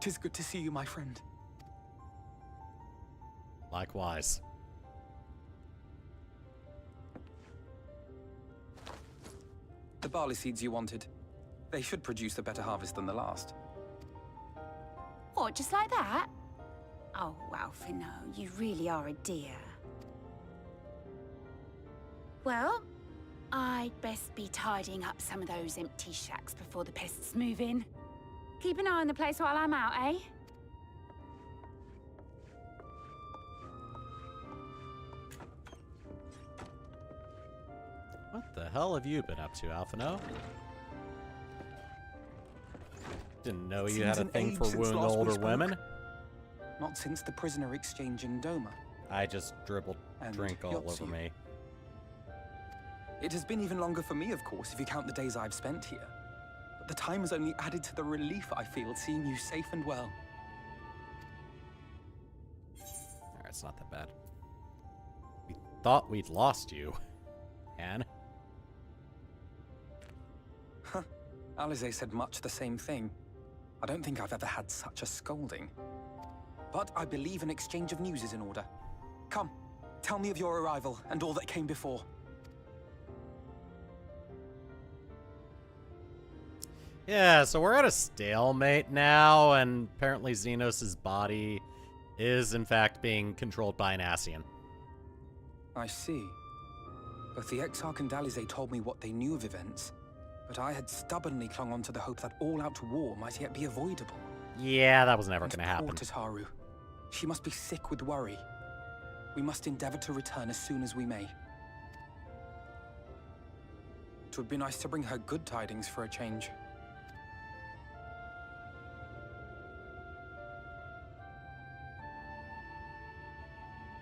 S8: Tis good to see you, my friend.
S1: Likewise.
S8: The barley seeds you wanted. They should produce a better harvest than the last.
S9: What, just like that? Oh, Alphino, you really are a dear. Well, I'd best be tidying up some of those empty shacks before the pests move in. Keep an eye on the place while I'm out, eh?
S1: What the hell have you been up to, Alphino? Didn't know you had a thing for wounded older women.
S8: Not since the prisoner exchange in Doma.
S1: I just dribbled drink all over me.
S8: It has been even longer for me, of course, if you count the days I've spent here. But the time has only added to the relief I feel seeing you safe and well.
S1: Alright, it's not that bad. We thought we'd lost you, Anne.
S8: Huh. Alize said much the same thing. I don't think I've ever had such a scolding. But I believe an exchange of news is in order. Come, tell me of your arrival and all that came before.
S1: Yeah, so we're at a stalemate now, and apparently Xenos' body is in fact being controlled by an Ascian.
S8: I see. Both the Exarch and Alize told me what they knew of events, but I had stubbornly clung on to the hope that all-out war might yet be avoidable.
S1: Yeah, that was never going to happen.
S8: Poor Tataru. She must be sick with worry. We must endeavor to return as soon as we may. It would be nice to bring her good tidings for a change.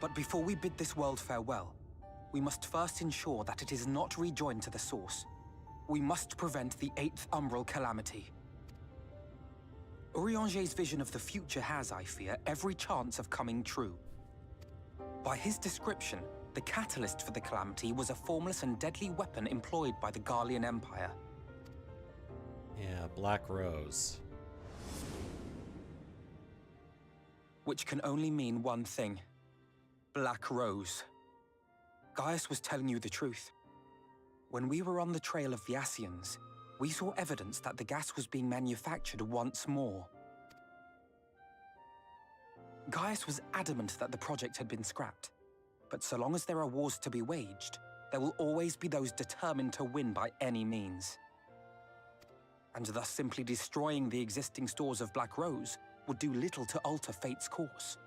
S8: But before we bid this world farewell, we must first ensure that it is not rejoined to the source. We must prevent the 8th Umbral calamity. Urianger's vision of the future has, I fear, every chance of coming true. By his description, the catalyst for the calamity was a formless and deadly weapon employed by the Garlean Empire.
S1: Yeah, Black Rose.
S8: Which can only mean one thing. Black Rose. Gaius was telling you the truth. When we were on the trail of the Ascians, we saw evidence that the gas was being manufactured once more. Gaius was adamant that the project had been scrapped. But so long as there are wars to be waged, there will always be those determined to win by any means. And thus simply destroying the existing stores of Black Rose would do little to alter fate's course.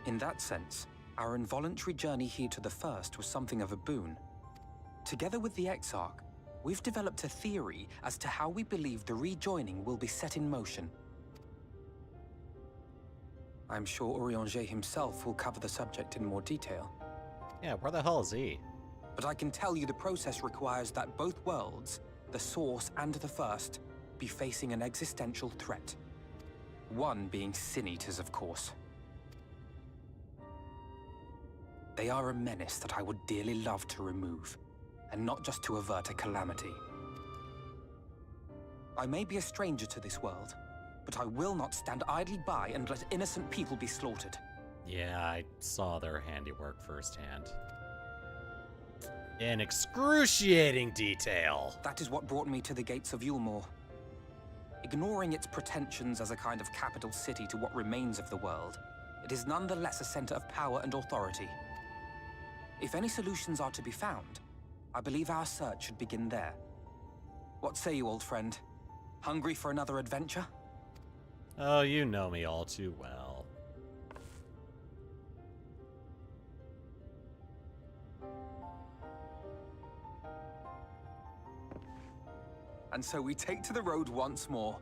S8: In that sense, our involuntary journey here to the First was something of a boon. Together with the Exarch, we've developed a theory as to how we believe the rejoining will be set in motion. I'm sure Urianger himself will cover the subject in more detail.
S1: Yeah, where the hell is he?
S8: But I can tell you the process requires that both worlds, the Source and the First, be facing an existential threat. One being Sin-Eaters, of course. They are a menace that I would dearly love to remove, and not just to avert a calamity. I may be a stranger to this world, but I will not stand idly by and let innocent people be slaughtered.
S1: Yeah, I saw their handiwork firsthand. In excruciating detail.
S8: That is what brought me to the gates of Yulmore. Ignoring its pretensions as a kind of capital city to what remains of the world, it is nonetheless a center of power and authority. If any solutions are to be found, I believe our search should begin there. What say you, old friend? Hungry for another adventure?
S1: Oh, you know me all too well.
S8: And so we take to the road once more.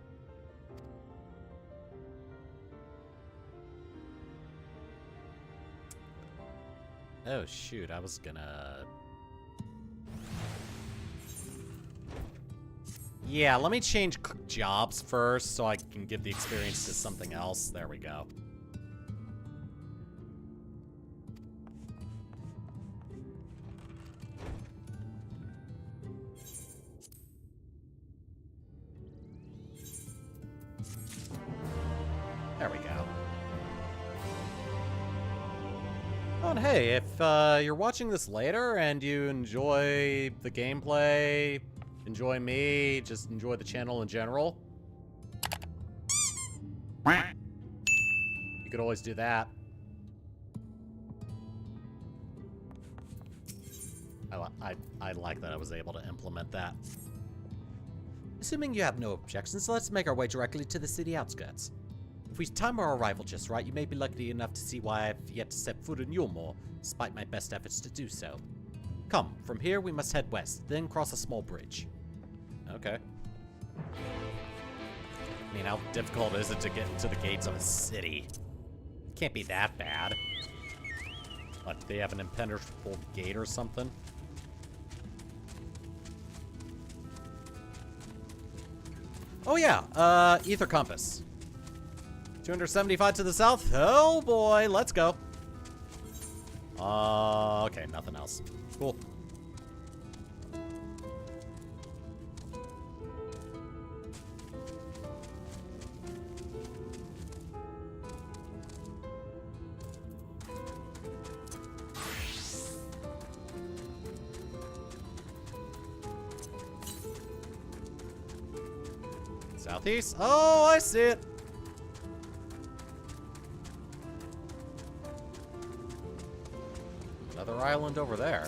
S1: Oh shoot, I was gonna... Yeah, let me change jobs first so I can give the experience to something else. There we go. There we go. Oh, and hey, if you're watching this later and you enjoy the gameplay, enjoy me, just enjoy the channel in general, you could always do that. I like that I was able to implement that. Assuming you have no objections, let's make our way directly to the city outskirts. If we time our arrival just right, you may be lucky enough to see why I've yet to set foot in Yulmore, despite my best efforts to do so. Come, from here we must head west, then cross a small bridge. Okay. I mean, how difficult is it to get to the gates of a city? Can't be that bad. What, do they have an impenetrable gate or something? Oh yeah, ether compass. 275 to the south. Oh boy, let's go. Okay, nothing else. Cool. Southeast. Oh, I see it. Another island over there.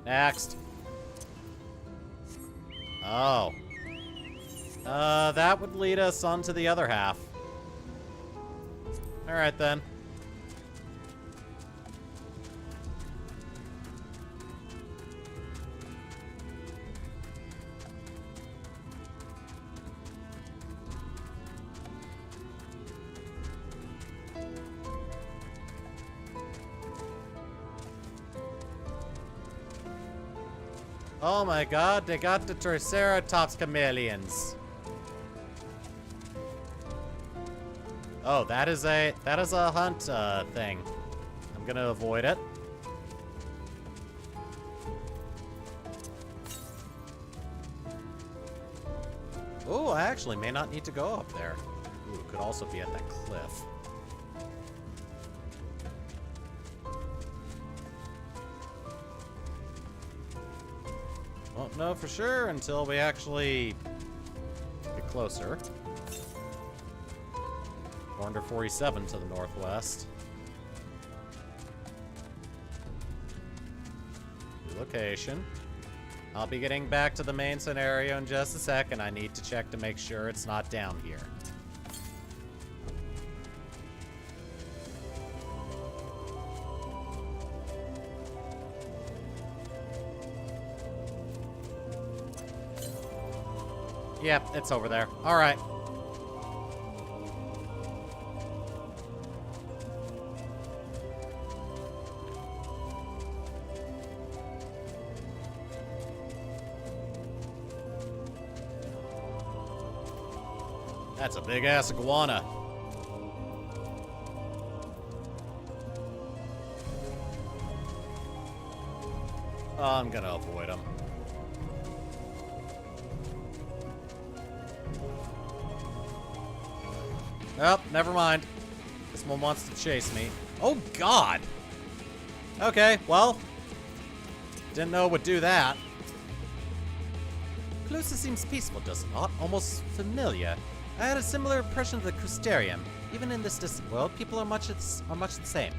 S1: Next. Oh. That would lead us on to the other half. All right, then. Oh my god, they got the Triceratops chameleons. Oh, that is a hunt thing. I'm gonna avoid it. Oh, I actually may not need to go up there. Ooh, could also be at that cliff. Won't know for sure until we actually get closer. 447 to the northwest. New location. I'll be getting back to the main scenario in just a second. I need to check to make sure it's not down here. Yep, it's over there. All right. That's a big-ass iguana. Oh, I'm gonna avoid him. Oh, never mind. This one wants to chase me. Oh, God! Okay, well. Didn't know it would do that. Calusa seems peaceful, does it not? Almost familiar. I had a similar impression of the Crystarium. Even in this distant world, people are much the same.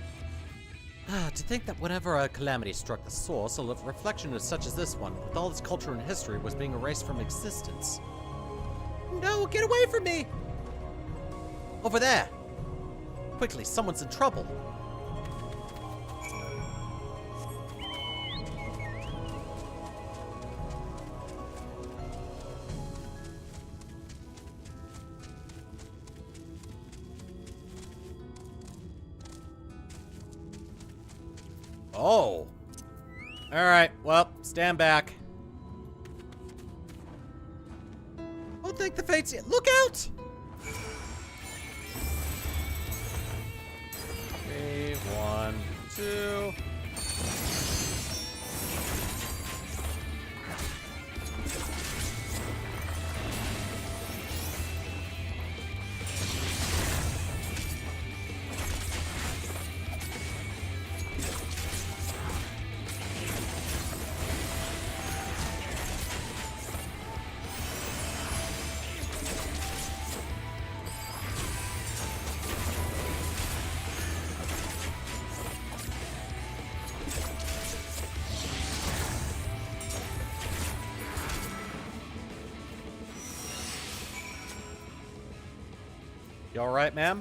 S1: To think that whenever a calamity struck the source, a reflection such as this one, with all its culture and history, was being erased from existence. No, get away from me! Over there! Quickly, someone's in trouble. Oh. Alright, well, stand back. Don't think the fates yet. Look out! 3, 1, 2. You alright, ma'am?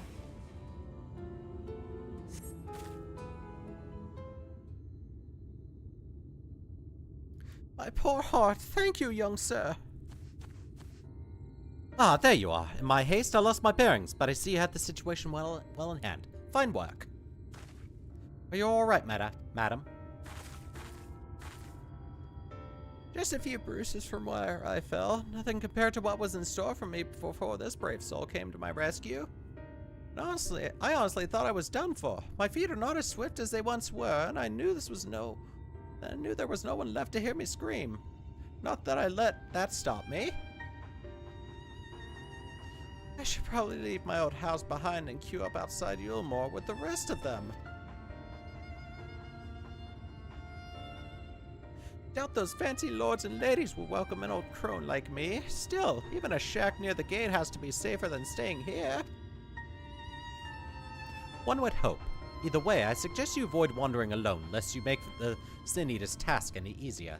S1: My poor heart. Thank you, young sir. Ah, there you are. In my haste, I lost my bearings, but I see you had the situation well in hand. Fine work. Are you alright, madam? Just a few bruises from where I fell. Nothing compared to what was in store for me before this brave soul came to my rescue. And honestly, I honestly thought I was done for. My feet are not as swift as they once were, and I knew there was no one left to hear me scream. Not that I let that stop me. I should probably leave my old house behind and queue up outside Yulmore with the rest of them. Doubt those fancy lords and ladies will welcome an old crone like me. Still, even a shack near the gate has to be safer than staying here. One would hope. Either way, I suggest you avoid wandering alone, lest you make the Sin Eater's task any easier.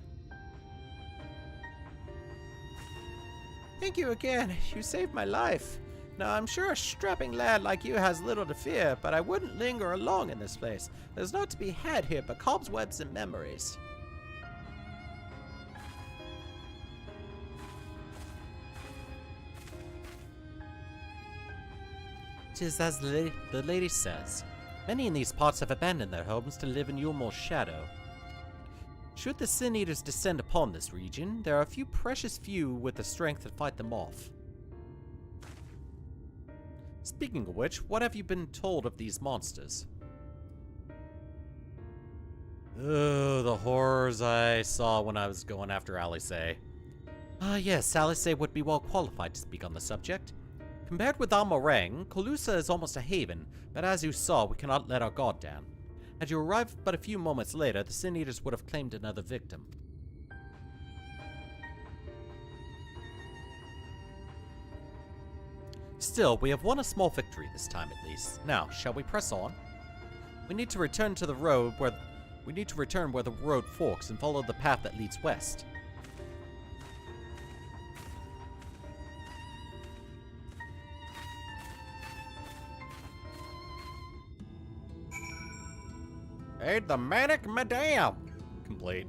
S1: Thank you again. You saved my life. Now, I'm sure a strapping lad like you has little to fear, but I wouldn't linger long in this place. There's not to be had here but cobwebs and memories. 'Tis as the lady says. Many in these parts have abandoned their homes to live in Yulmore's shadow. Should the Sin Eaters descend upon this region, there are a few precious few with the strength to fight them off. Speaking of which, what have you been told of these monsters? Oh, the horrors I saw when I was going after Alice. Yes, Alice would be well qualified to speak on the subject. Compared with Almorang, Colusa is almost a haven, but as you saw, we cannot let our guard down. Had you arrived but a few moments later, the Sin Eaters would have claimed another victim. Still, we have won a small victory this time at least. Now, shall we press on? We need to return to the road where the road forks and follow the path that leads west. Aid the Manic Madame! Complete.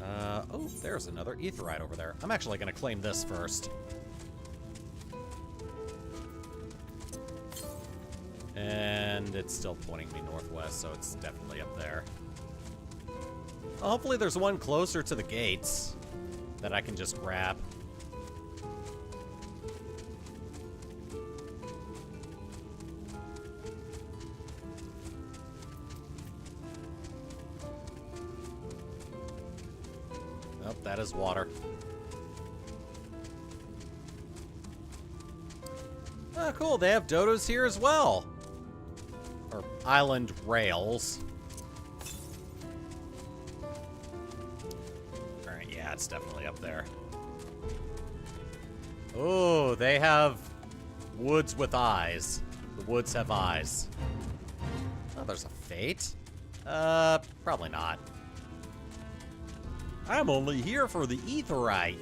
S1: Alright, oh, there's another aetheryte over there. I'm actually gonna claim this first. And it's still pointing me northwest, so it's definitely up there. Well, hopefully there's one closer to the gates that I can just grab. Oh, that is water. Oh, cool. They have dodos here as well. Or island rails. Alright, yeah, it's definitely up there. Oh, they have woods with eyes. The woods have eyes. Oh, there's a fate? Probably not. I'm only here for the aetheryte.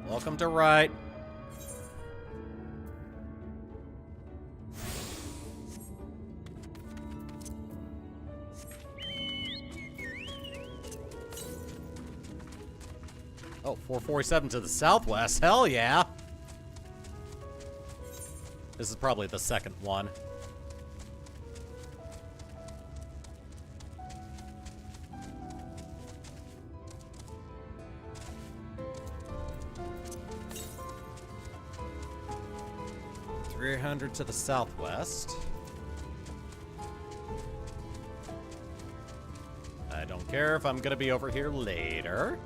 S1: Welcome to right. Oh, 447 to the southwest. Hell yeah. This is probably the second one. $300 to the southwest. I don't care if I'm gonna be over here later.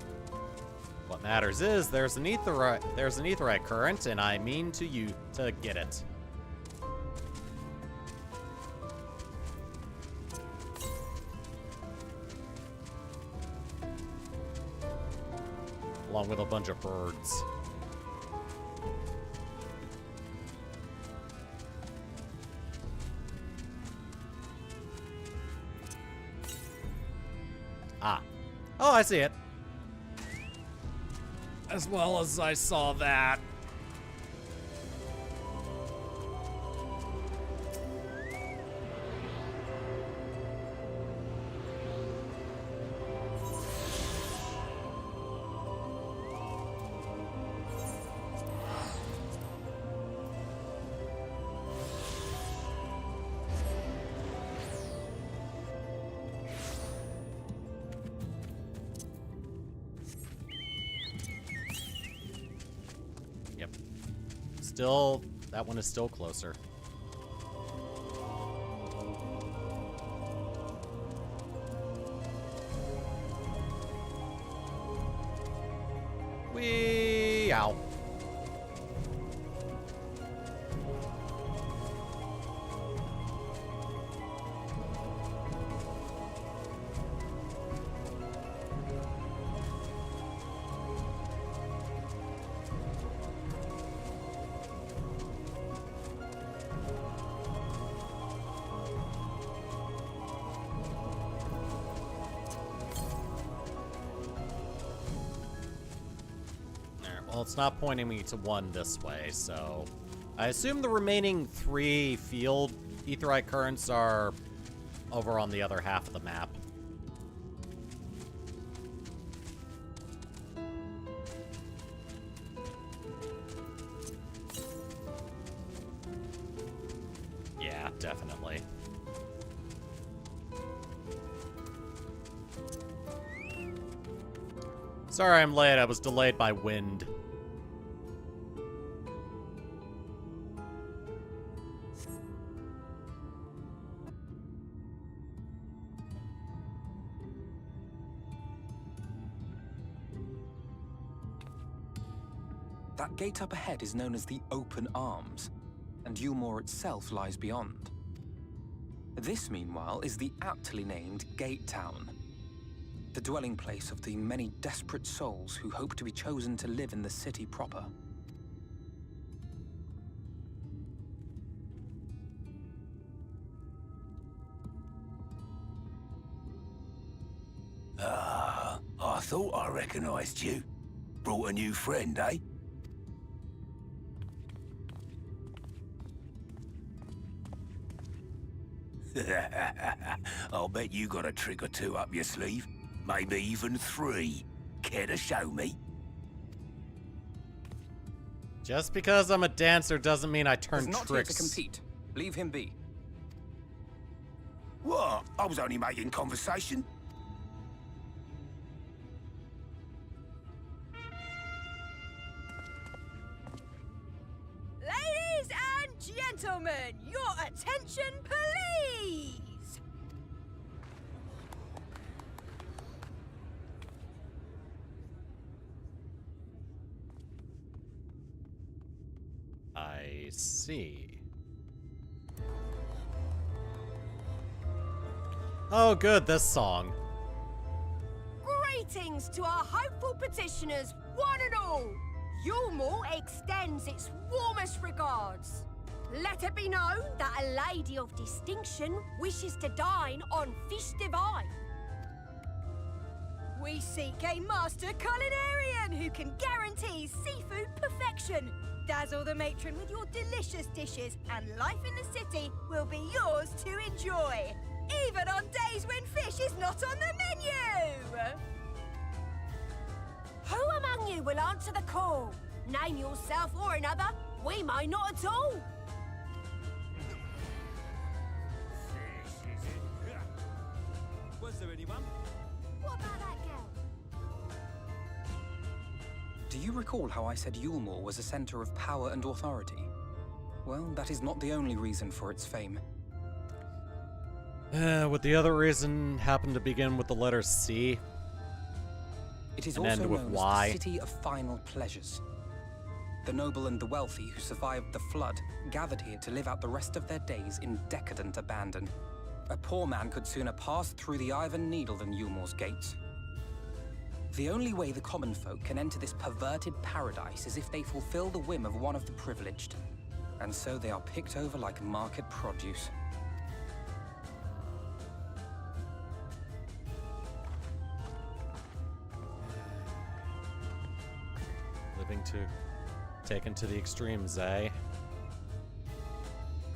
S1: What matters is there's an aetheryte current, and I mean to get it. Along with a bunch of birds. Ah. Oh, I see it. As well as I saw that. Still, that one is still closer. Wee out. Well, it's not pointing me to one this way, so I assume the remaining 3 field aetheryte currents are over on the other half of the map. definitely. Sorry I'm late, I was delayed by wind.
S8: That gate up ahead is known as the Open Arms, and Yulmore itself lies beyond. This, meanwhile, is the aptly named Gate Town, the dwelling place of the many desperate souls who hope to be chosen to live in the city proper.
S10: Ah, I thought I recognized you. Brought a new friend, eh? I'll bet you got a trick or two up your sleeve. Maybe even 3. Care to show me?
S1: Just because I'm a dancer doesn't mean I turn
S8: He's not
S1: tricks.
S8: here to compete. Leave him be.
S10: What? I was only making conversation.
S3: Ladies and gentlemen, your attention, please!
S1: I see. Oh good, this song.
S3: Greetings to our hopeful petitioners, one and all. Yulmore extends its warmest regards. Let it be known that a lady of distinction wishes to dine on fish divine. We seek a master culinarian who can guarantee seafood perfection. Dazzle the matron with your delicious dishes, and life in the city will be yours to enjoy, even on days when fish is not on the menu! Who among you will answer the call? Name yourself or another. We may not at all.
S4: Was there anyone?
S3: What about that girl?
S8: Do you recall how I said Yulmore was a center of power and authority? Well, that is not the only reason for its fame.
S1: Would the other reason happen to begin with the letter C?
S8: It is
S1: And
S8: also
S1: end with
S8: known
S1: Y.
S8: as the City of Final Pleasures. The noble and the wealthy who survived the flood gathered here to live out the rest of their days in decadent abandon. A poor man could sooner pass through the Iron Needle than Yulmore's gates. The only way the common folk can enter this perverted paradise is if they fulfill the whim of one of the privileged. And so they are picked over like market produce.
S1: Taken to the extremes, eh?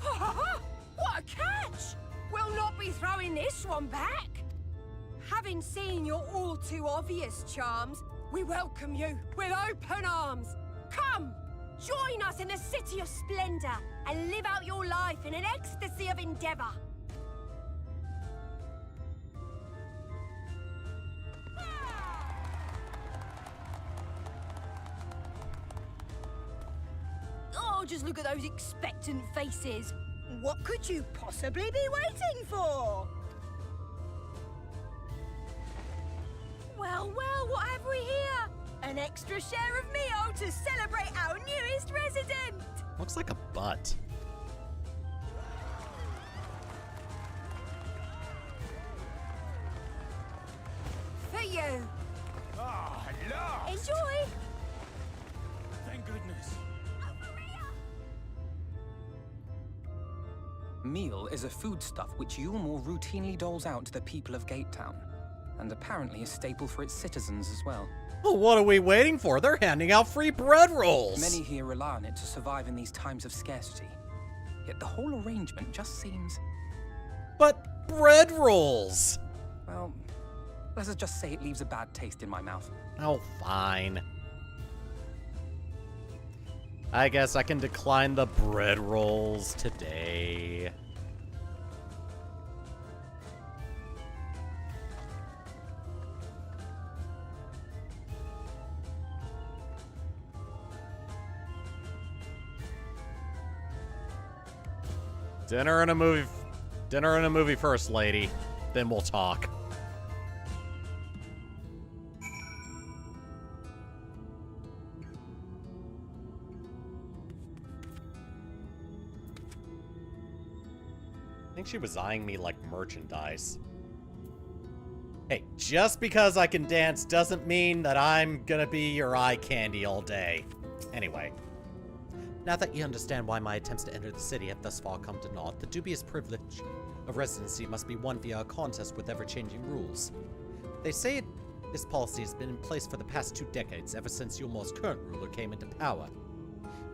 S3: What a catch! We'll not be throwing this one back. Having seen your all too obvious charms, we welcome you with open arms. Come, join us in the city of splendor and live out your life in an ecstasy of endeavor. Oh, just look at those expectant faces. What could you possibly be waiting for? Well, what have we here? An extra share of meal to celebrate our newest resident.
S1: Looks like a butt.
S3: For you.
S10: Ah, look!
S3: Enjoy.
S4: Thank goodness.
S8: Meal is a foodstuff which Yulmore routinely doles out to the people of Gate Town, and apparently a staple for its citizens as well.
S1: Well, what are we waiting for? They're handing out free bread rolls!
S8: Many here rely on it to survive in these times of scarcity. Yet the whole arrangement just seems...
S1: But bread rolls!
S8: well, let us just say it leaves a bad taste in my mouth.
S1: Oh, fine. I guess I can decline the bread rolls today. Dinner and a movie first, lady. Then we'll talk. I think she was eyeing me like merchandise. Hey, just because I can dance doesn't mean that I'm gonna be your eye candy all day. Anyway. Now that you understand why my attempts to enter the city have thus far come to naught, the dubious privilege of residency must be won via a contest with ever-changing rules. They say this policy has been in place for the past 2 decades, ever since Yulmor's current ruler came into power.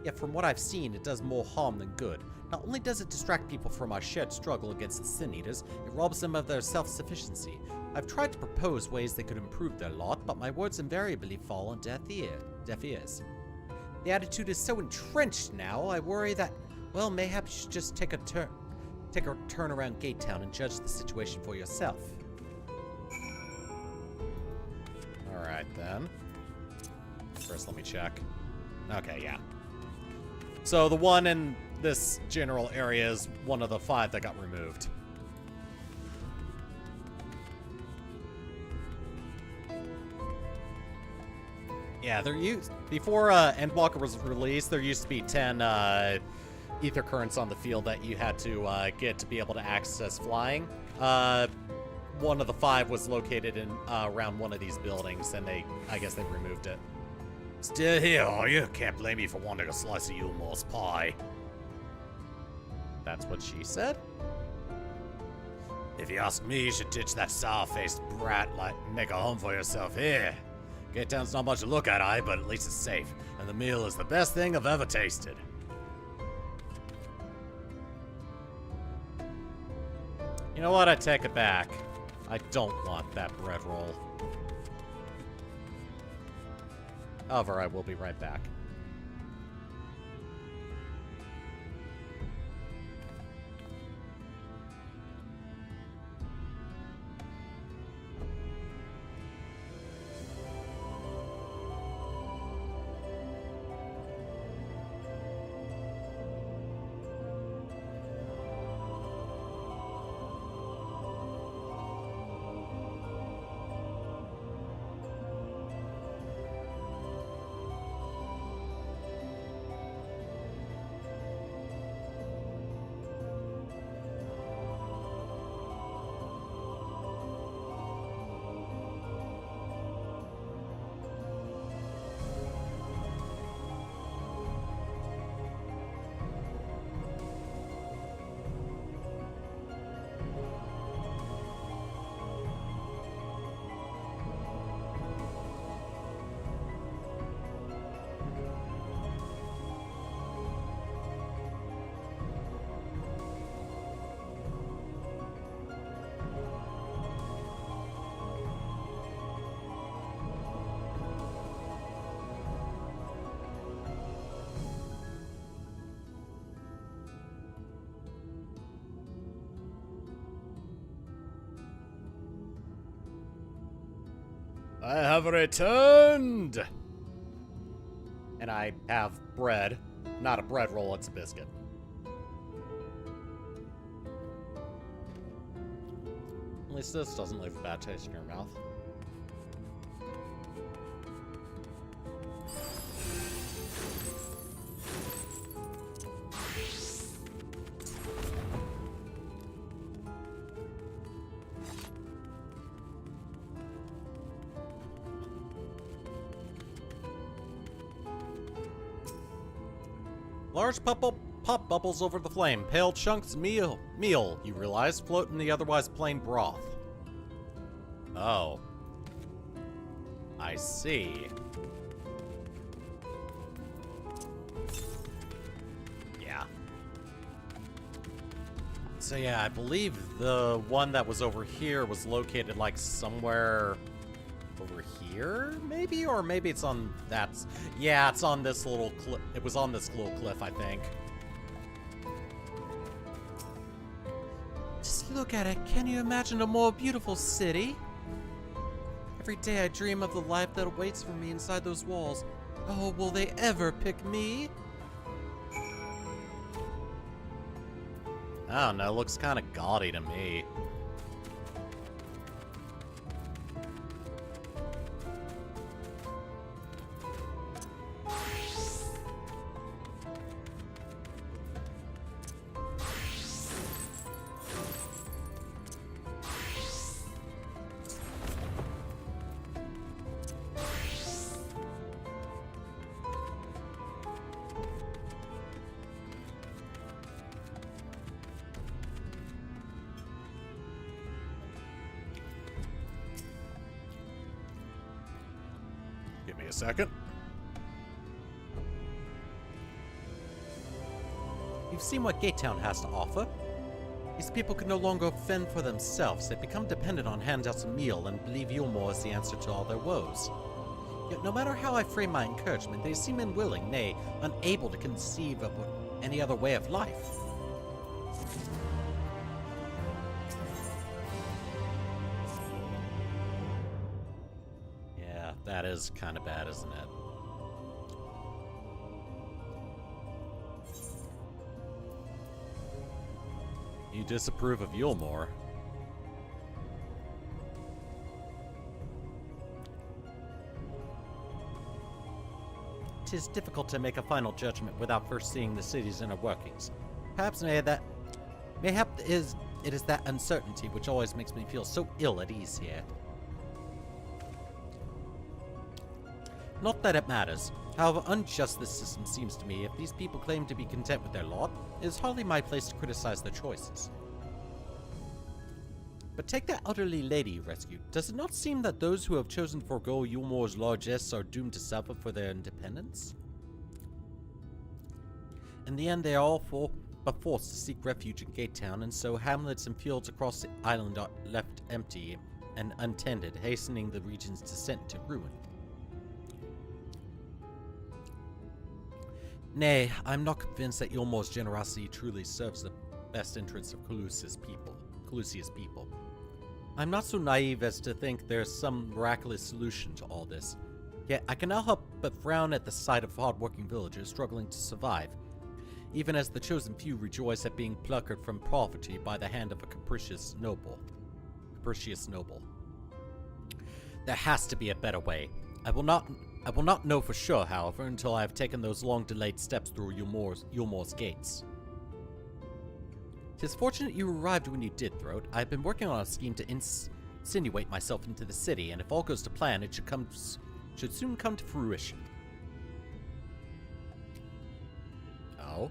S1: Yet from what I've seen, it does more harm than good. Not only does it distract people from our shared struggle against the Sin Eaters, it robs them of their self-sufficiency. I've tried to propose ways they could improve their lot, but my words invariably fall on deaf ears. The attitude is so entrenched now, I worry that, well, mayhaps you should just take a turn around Gate Town and judge the situation for yourself. Alright then. First, let me check. Okay, yeah. So the one in this general area is one of the 5 that got removed. Yeah, before Endwalker was released, there used to be 10 ether currents on the field that you had to get to be able to access flying. One of the 5 was located in around one of these buildings, and I guess they removed it.
S6: Still here, are you? Can't blame you for wanting a slice of Yulmor's pie.
S1: That's what she said?
S6: If you ask me, you should ditch that sour-faced brat, make a home for yourself here. Gate Town's not much to look at, but at least it's safe, and the meal is the best thing I've ever tasted.
S1: You know what? I take it back. I don't want that bread roll. However, I will be right back.
S6: I have returned!
S1: And I have bread. Not a bread roll, it's a biscuit. At least this doesn't leave a bad taste in your mouth. Large pop bubbles over the flame. Pale chunks meal, you realize, float in the otherwise plain broth. Oh. I see. Yeah. So yeah, I believe the one that was over here was located like somewhere over here, maybe? Or maybe it's on that. Yeah, it's on this little cliff. It was on this little cliff, I think. Just look at it. Can you imagine a more beautiful city? Every day I dream of the life that awaits for me inside those walls. Oh, will they ever pick me? I don't know, looks kind of gaudy to me. Give me a second. You've seen what Gatetown has to offer. These people can no longer fend for themselves. They become dependent on handouts of meal and believe Yulmore is the answer to all their woes. Yet no matter how I frame my encouragement, they seem unwilling, nay, unable to conceive of any other way of life. Yeah, that is kind of bad, isn't it? You disapprove of Yulmore? It is difficult to make a final judgment without first seeing the city's inner workings. Perhaps it is that uncertainty which always makes me feel so ill at ease here. Not that it matters. However unjust this system seems to me, if these people claim to be content with their lot, it is hardly my place to criticize their choices. But take that elderly lady you rescued. Does it not seem that those who have chosen to forego Yulmore's largesse are doomed to suffer for their independence? In the end, they are all but forced to seek refuge in Gatetown, and so hamlets and fields across the island are left empty and untended, hastening the region's descent to ruin. Nay, I'm not convinced that Yulmore's generosity truly serves the best interests of Calusia's people. I'm not so naive as to think there's some miraculous solution to all this. Yet I cannot help but frown at the sight of hard-working villagers struggling to survive, even as the chosen few rejoice at being plucked from poverty by the hand of a capricious noble. There has to be a better way. I will not know for sure, however, until I have taken those long-delayed steps through Yulmore's gates. 'Tis fortunate you arrived when you did, Throat. I have been working on a scheme to insinuate myself into the city, and if all goes to plan, it should soon come to fruition. Oh?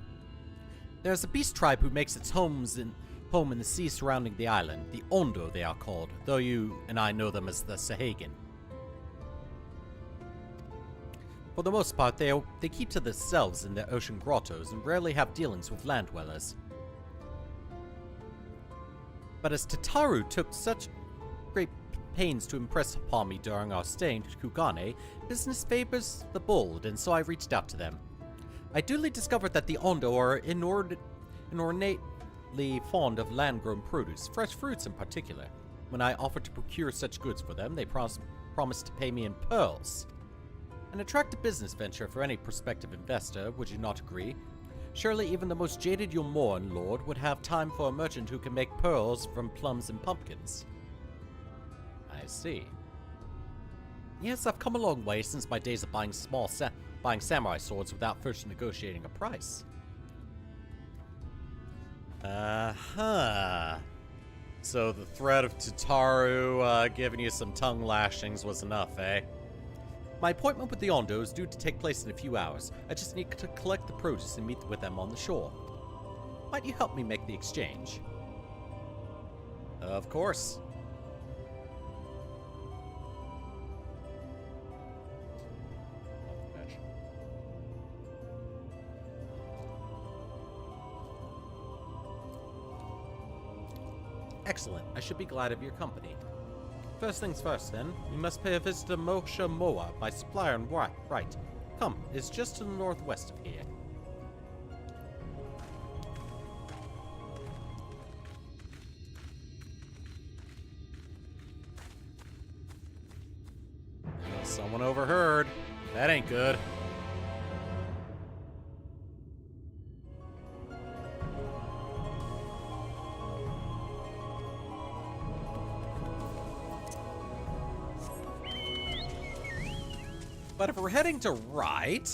S1: There's a beast tribe who makes its home in the sea surrounding the island. The Ondo, they are called, though you and I know them as the Sahagin. For the most part, they keep to themselves in their ocean grottos and rarely have dealings with land dwellers. But as Tataru took such great pains to impress upon me during our stay in Kugane, business favors the bold, and so I reached out to them. I duly discovered that the Ondo are inordinately fond of land-grown produce, fresh fruits in particular. When I offered to procure such goods for them, they promised to pay me in pearls. An attractive business venture for any prospective investor, would you not agree? Surely even the most jaded Yulmoran lord would have time for a merchant who can make pearls from plums and pumpkins. I see. Yes, I've come a long way since my days of buying samurai swords without first negotiating a price. So the threat of Tataru giving you some tongue lashings was enough, eh? My appointment with the Ondo is due to take place in a few hours. I just need to collect the produce and meet with them on the shore. Might you help me make the exchange? Of course. Excellent. I should be glad of your company. First things first, then. We must pay a visit to Mosha Moa, my supplier on right. Come, it's just to the northwest of here. Someone overheard. That ain't good. But if we're heading to right,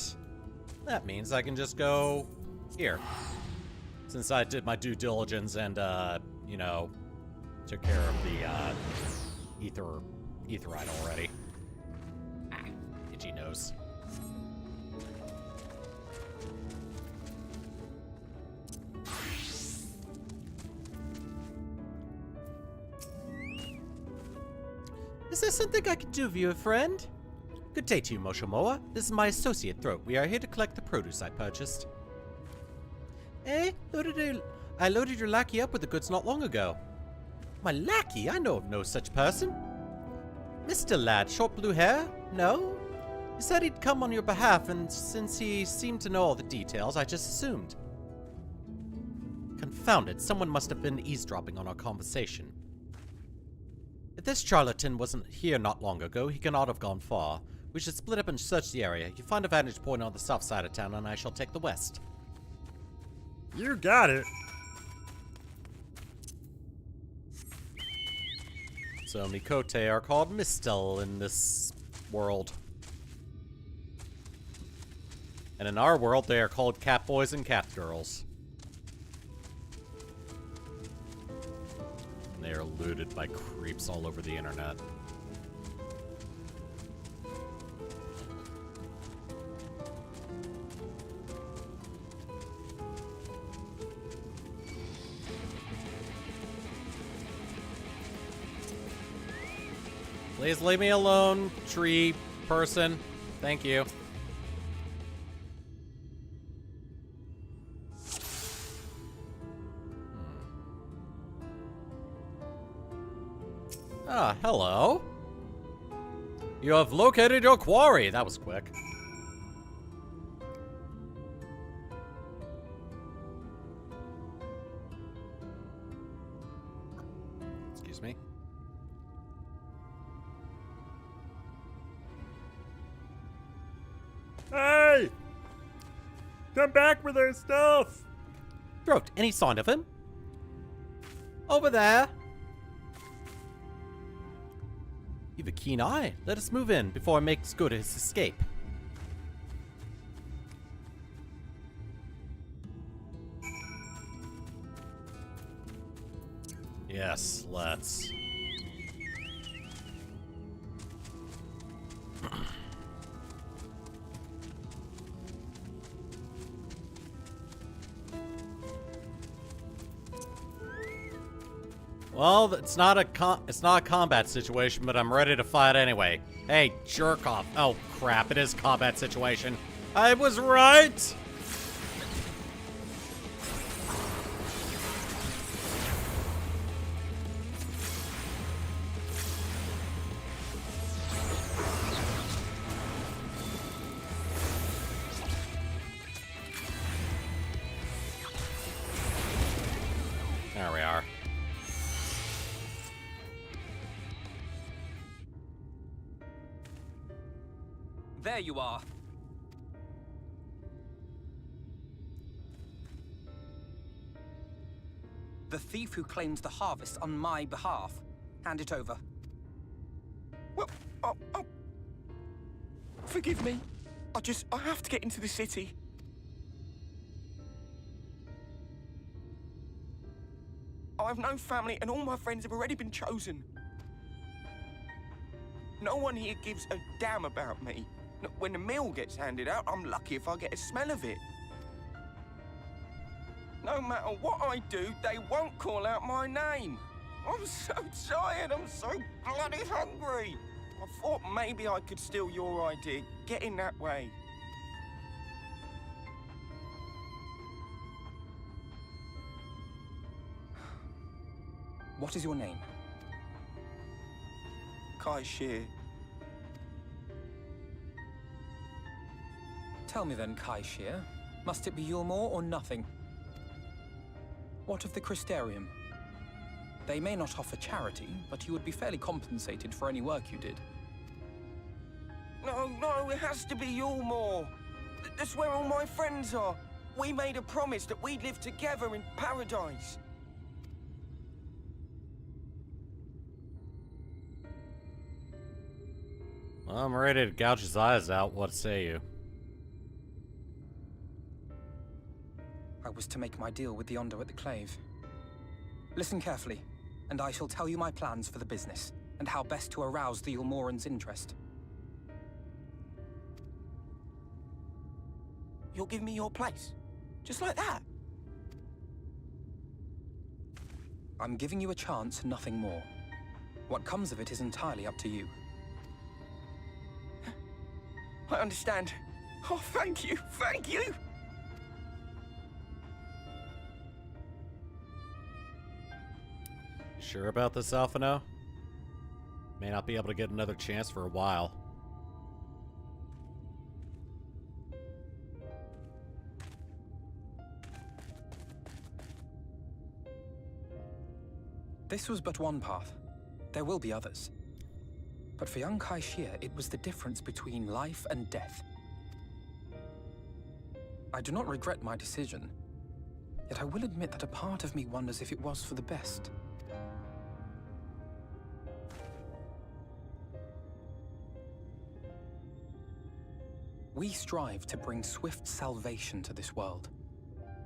S1: that means I can just go here. Since I did my due diligence and, you know, took care of the etherite already. Ah, itchy nose. Is there something I can do for you, a friend? Good day to you, Moshomoa. This is my associate, Throat. We are here to collect the produce I purchased. Eh? I loaded your lackey up with the goods not long ago. My lackey? I know of no such person. Mr. Lad, short blue hair? No? He said he'd come on your behalf, and since he seemed to know all the details, I just assumed. Confound it, someone must have been eavesdropping on our conversation. If this charlatan wasn't here not long ago, he cannot have gone far. We should split up and search the area. You find a vantage point on the south side of town, and I shall take the west.
S7: You got it.
S1: So Mikote are called Mistel in this world. And in our world, they are called cat boys and cat girls. And they are looted by creeps all over the internet. Please leave me alone, tree person. Thank you. Ah, hello. You have located your quarry. That was quick. Excuse me.
S7: Hey! Come back with our stuff!
S1: Throat, any sign of him? Over there. You've a keen eye. Let us move in before he makes good his escape. Yes, let's. Well, it's not a combat situation, but I'm ready to fight anyway. Hey, jerk off. Oh, crap, it is a combat situation. I was right! There we are.
S8: There you are. The thief who claims the harvest on my behalf. Hand it over.
S10: Well, forgive me. I have to get into the city. I have no family and all my friends have already been chosen. No one here gives a damn about me. When the meal gets handed out, I'm lucky if I get a smell of it. No matter what I do, they won't call out my name. I'm so tired, I'm so bloody hungry. I thought maybe I could steal your idea, get in that way.
S8: What is your name?
S10: Kai Shear.
S8: Tell me then, Kai Shear, must it be Yulmore or nothing? What of the Crystarium? They may not offer charity, but you would be fairly compensated for any work you did.
S10: No, it has to be Yulmore. That's where all my friends are. We made a promise that we'd live together in paradise.
S1: I'm ready to gouge his eyes out. What say you?
S8: I was to make my deal with the Ondo at the Clave. Listen carefully, and I shall tell you my plans for the business, and how best to arouse the Ulmoran's interest.
S10: You'll give me your place? Just like that?
S8: I'm giving you a chance, nothing more. What comes of it is entirely up to you.
S10: I understand. Oh, thank you, thank you!
S1: Sure about this, Alphino? May not be able to get another chance for a while.
S8: This was but one path. There will be others. But for young Kai Shia, it was the difference between life and death. I do not regret my decision, yet I will admit that a part of me wonders if it was for the best. We strive to bring swift salvation to this world,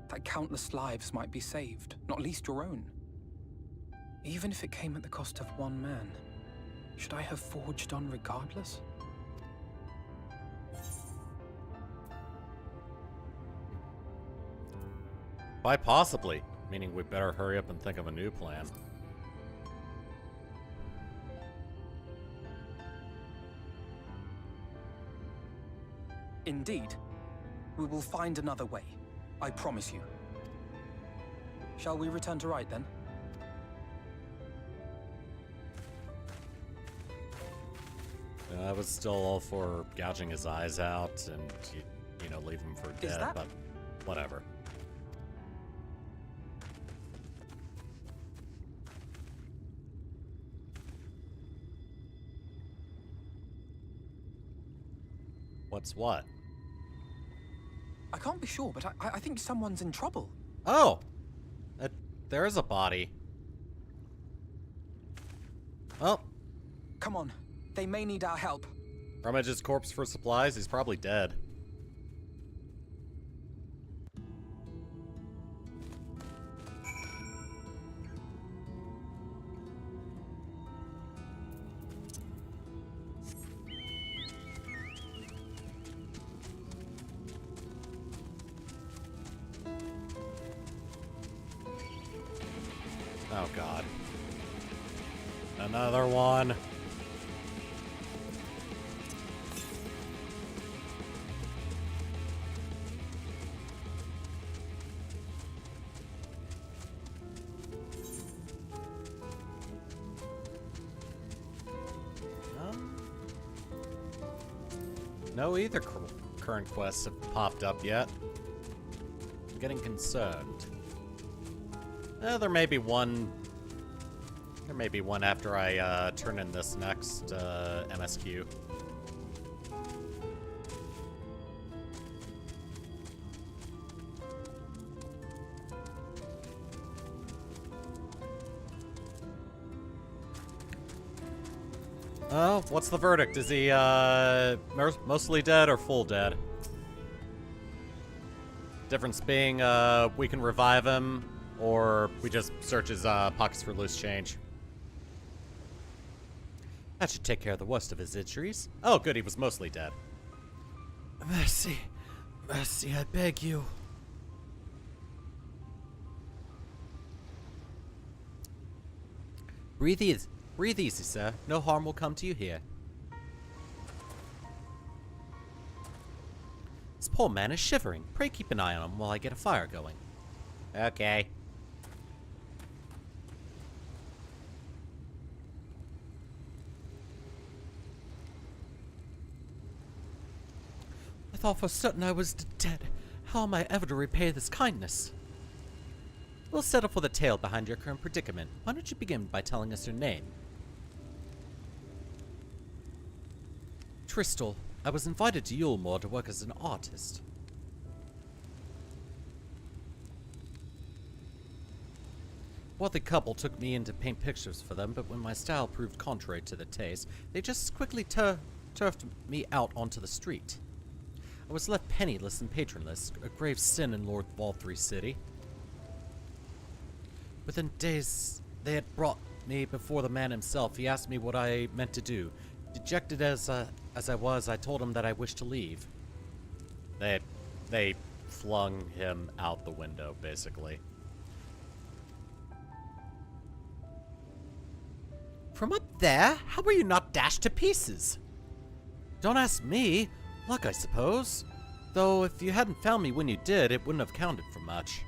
S8: that countless lives might be saved, not least your own. Even if it came at the cost of one man, should I have forged on regardless?
S1: Why possibly? Meaning we better hurry up and think of a new plan.
S8: Indeed. We will find another way. I promise you. Shall we return to Rite then?
S1: I was still all for gouging his eyes out and, you know, leave him for dead, but whatever. What's what?
S8: I can't be sure, but I think someone's in trouble.
S1: Oh! There is a body. Oh.
S8: Come on. They may need our help.
S1: Rummage his corpse for supplies? He's probably dead. Oh god. Another one. No either current quests have popped up yet. I'm getting concerned. There may be one. There may be one after I turn in this next MSQ. Oh, what's the verdict? Is he mostly dead or full dead? Difference being we can revive him, or we just search his pockets for loose change. That should take care of the worst of his injuries. Oh, good, he was mostly dead.
S6: Mercy. Mercy, I beg you.
S1: Breathe easy, sir. No harm will come to you here. This poor man is shivering. Pray keep an eye on him while I get a fire going. Okay. I thought for certain I was dead. How am I ever to repay this kindness? We'll settle for the tale behind your current predicament. Why don't you begin by telling us your name? Tristal. I was invited to Yulmore to work as an artist. Wealthy couple took me in to paint pictures for them, but when my style proved contrary to their taste, they just quickly turfed me out onto the street. I was left penniless and patronless, a grave sin in Lord Valthrie's city. Within days, they had brought me before the man himself. He asked me what I meant to do. Dejected as I was, I told him that I wished to leave. They flung him out the window, basically. From up there? How were you not dashed to pieces? Don't ask me. Luck, I suppose. Though, if you hadn't found me when you did, it wouldn't have counted for much.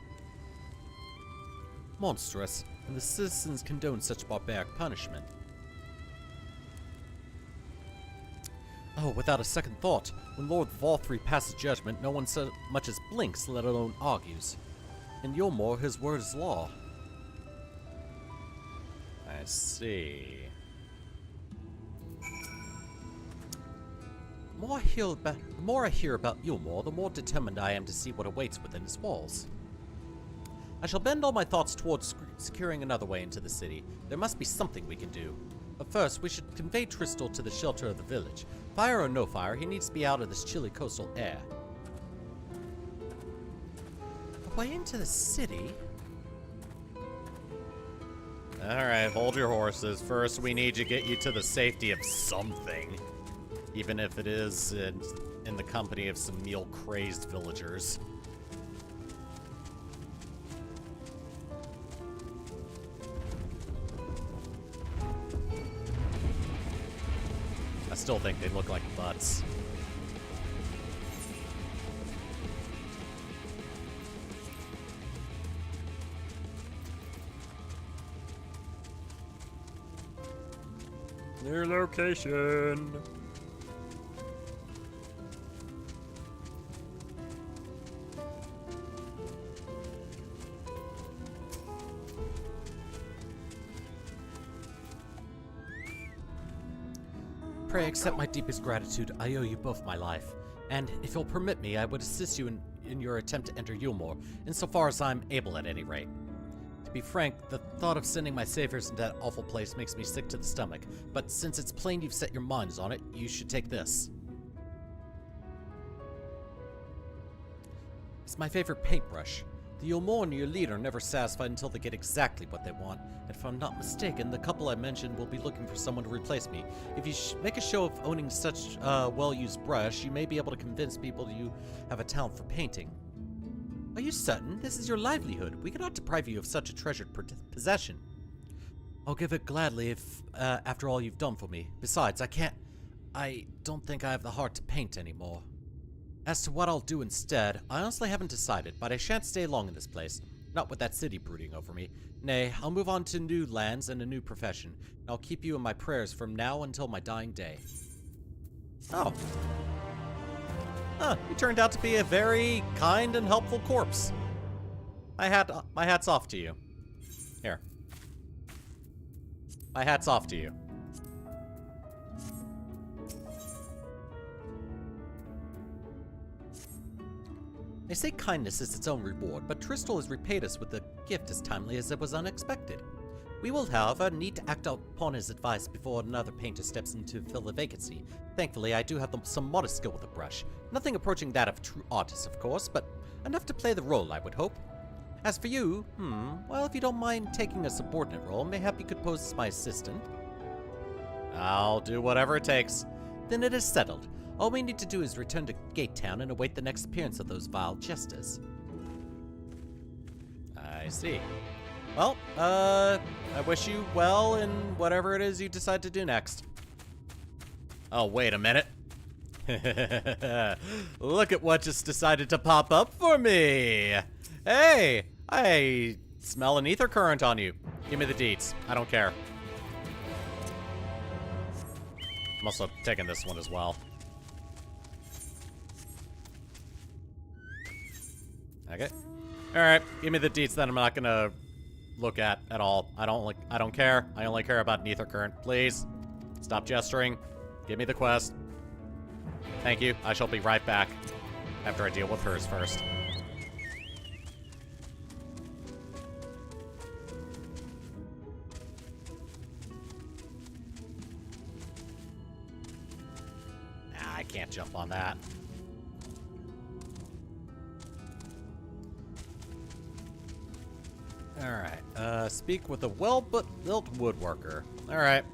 S1: Monstrous, and the citizens condone such barbaric punishment. Oh, without a second thought, when Lord Valthree passes judgment, no one so much as blinks, let alone argues. In Yulmore, his word is law. I see. The more I hear about Yulmore, the more determined I am to see what awaits within its walls. I shall bend all my thoughts towards securing another way into the city. There must be something we can do. But first, we should convey Tristal to the shelter of the village. Fire or no fire, he needs to be out of this chilly coastal air. A way into the city? Alright, hold your horses. First, we need to get you to the safety of something. Even if it is in the company of some meal-crazed villagers. I still think they look like butts.
S7: New location.
S1: Pray accept my deepest gratitude. I owe you both my life. And if you'll permit me, I would assist you in your attempt to enter Yulmore, insofar as I'm able at any rate. To be frank, the thought of sending my saviors into that awful place makes me sick to the stomach, but since it's plain you've set your minds on it, you should take this. It's my favorite paintbrush. The Yulmore and your leader are never satisfied until they get exactly what they want, and if I'm not mistaken, the couple I mentioned will be looking for someone to replace me. If you make a show of owning such a well-used brush, you may be able to convince people you have a talent for painting. Are you certain? This is your livelihood. We cannot deprive you of such a treasured possession. I'll give it gladly if, after all you've done for me. Besides, I don't think I have the heart to paint anymore. As to what I'll do instead, I honestly haven't decided, but I shan't stay long in this place. Not with that city brooding over me. Nay, I'll move on to new lands and a new profession. And I'll keep you in my prayers from now until my dying day. Oh. Huh, you turned out to be a very kind and helpful corpse. My hat's off to you. Here. My hat's off to you. They say kindness is its own reward, but Tristal has repaid us with a gift as timely as it was unexpected. We will, however, need to act upon his advice before another painter steps in to fill the vacancy. Thankfully, I do have some modest skill with a brush. Nothing approaching that of a true artist, of course, but enough to play the role, I would hope. As for you, well, if you don't mind taking a subordinate role, mayhap you could pose as my assistant. I'll do whatever it takes. Then it is settled. All we need to do is return to Gate Town and await the next appearance of those vile jesters. I see. Well, I wish you well in whatever it is you decide to do next. Oh, wait a minute. Look at what just decided to pop up for me. Hey, I smell an ether current on you. Give me the deeds. I don't care. I'm also taking this one as well. Okay. Alright, give me the deeds that I'm not gonna look at all. I don't care. I only care about an ether current. Please. Stop gesturing. Give me the quest. Thank you. I shall be right back after I deal with hers first. can't jump on that. Alright, speak with a well-built woodworker. Alright.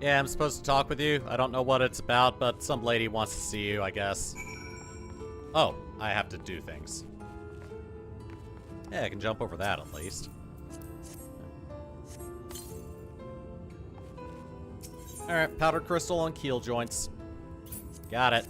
S1: Yeah, I'm supposed to talk with you. I don't know what it's about, but some lady wants to see you, I guess. Oh, I have to do things. Yeah, I can jump over that at least. Alright, powdered crystal and keel joints. Got it.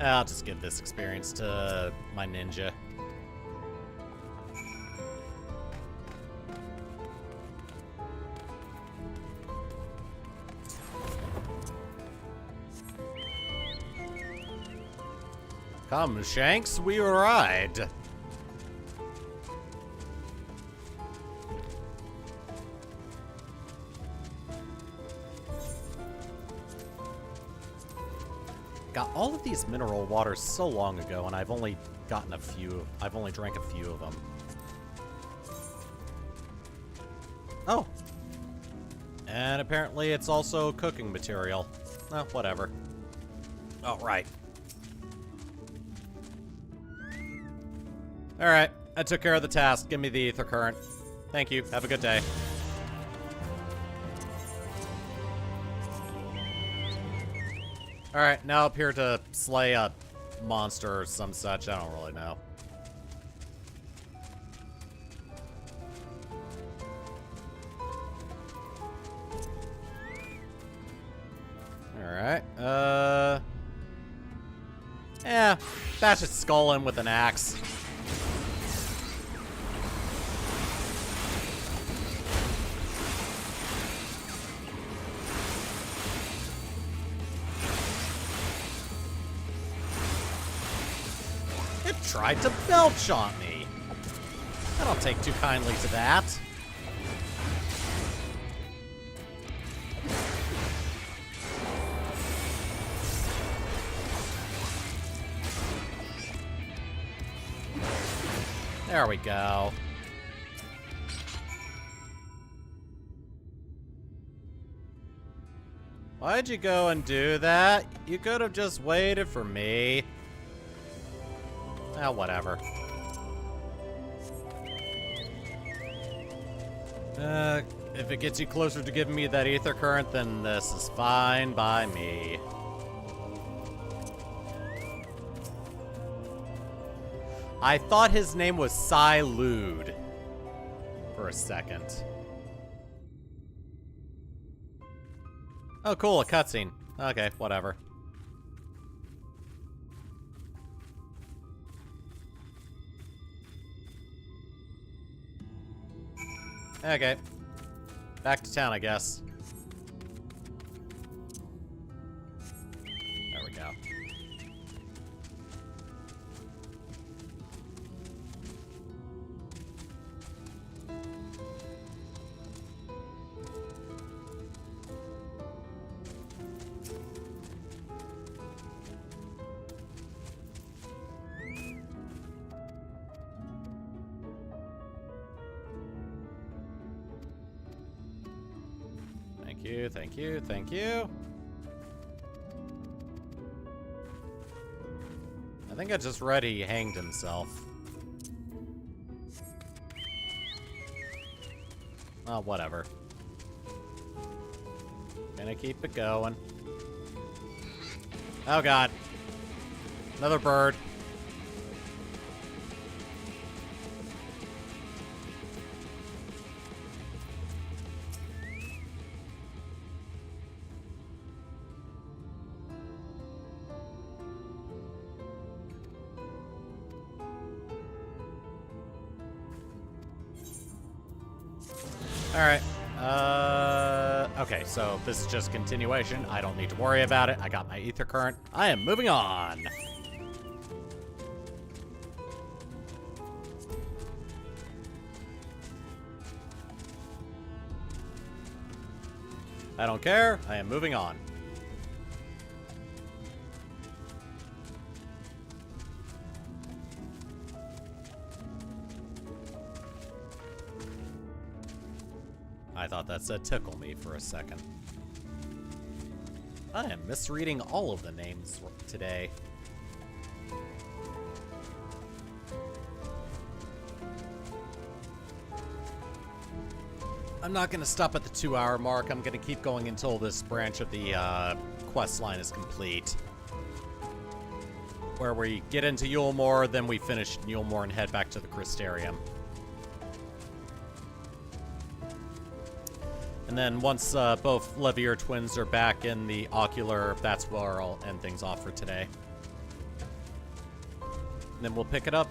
S1: I'll just give this experience to my ninja. Come, Shanks, we ride. Got all of these mineral waters so long ago, and I've only gotten a few. I've only drank a few of them. Oh. And apparently it's also cooking material. Oh, whatever. Oh, right. Alright, I took care of the task. Give me the ether current. Thank you. Have a good day. Alright, now up here to slay a monster or some such. I don't really know. Alright, yeah, bash its skull in with an axe. It tried to belch on me. I don't take too kindly to that. There we go. Why'd you go and do that? You could have just waited for me. Ah, whatever. If it gets you closer to giving me that ether current, then this is fine by me. I thought his name was Silude for a second. Oh, cool, a cutscene. Okay, whatever. Okay. Back to town, I guess. There we go. Thank you, thank you, thank you. I think I just read he hanged himself. Oh, whatever. Gonna keep it going. Oh god. Another bird. Alright. Okay, so this is just continuation. I don't need to worry about it. I got my ether current. I am moving on. I don't care. I am moving on. I thought that said tickle me for a second. I am misreading all of the names today. I'm not going to stop at the 2-hour mark. I'm going to keep going until this branch of the quest line is complete. Where we get into Yulemoor, then we finish Yulemoor and head back to the Crystarium. And then once both Levier twins are back in the Ocular, that's where I'll end things off for today. And then we'll pick it up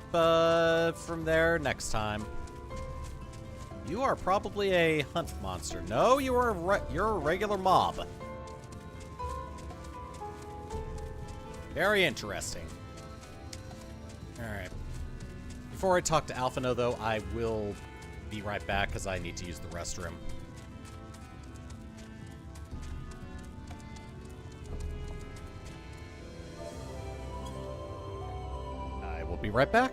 S1: from there next time. You are probably a hunt monster. No, you're a regular mob. Very interesting. Alright. Before I talk to Alphino, though, I will be right back because I need to use the restroom. I will be right back.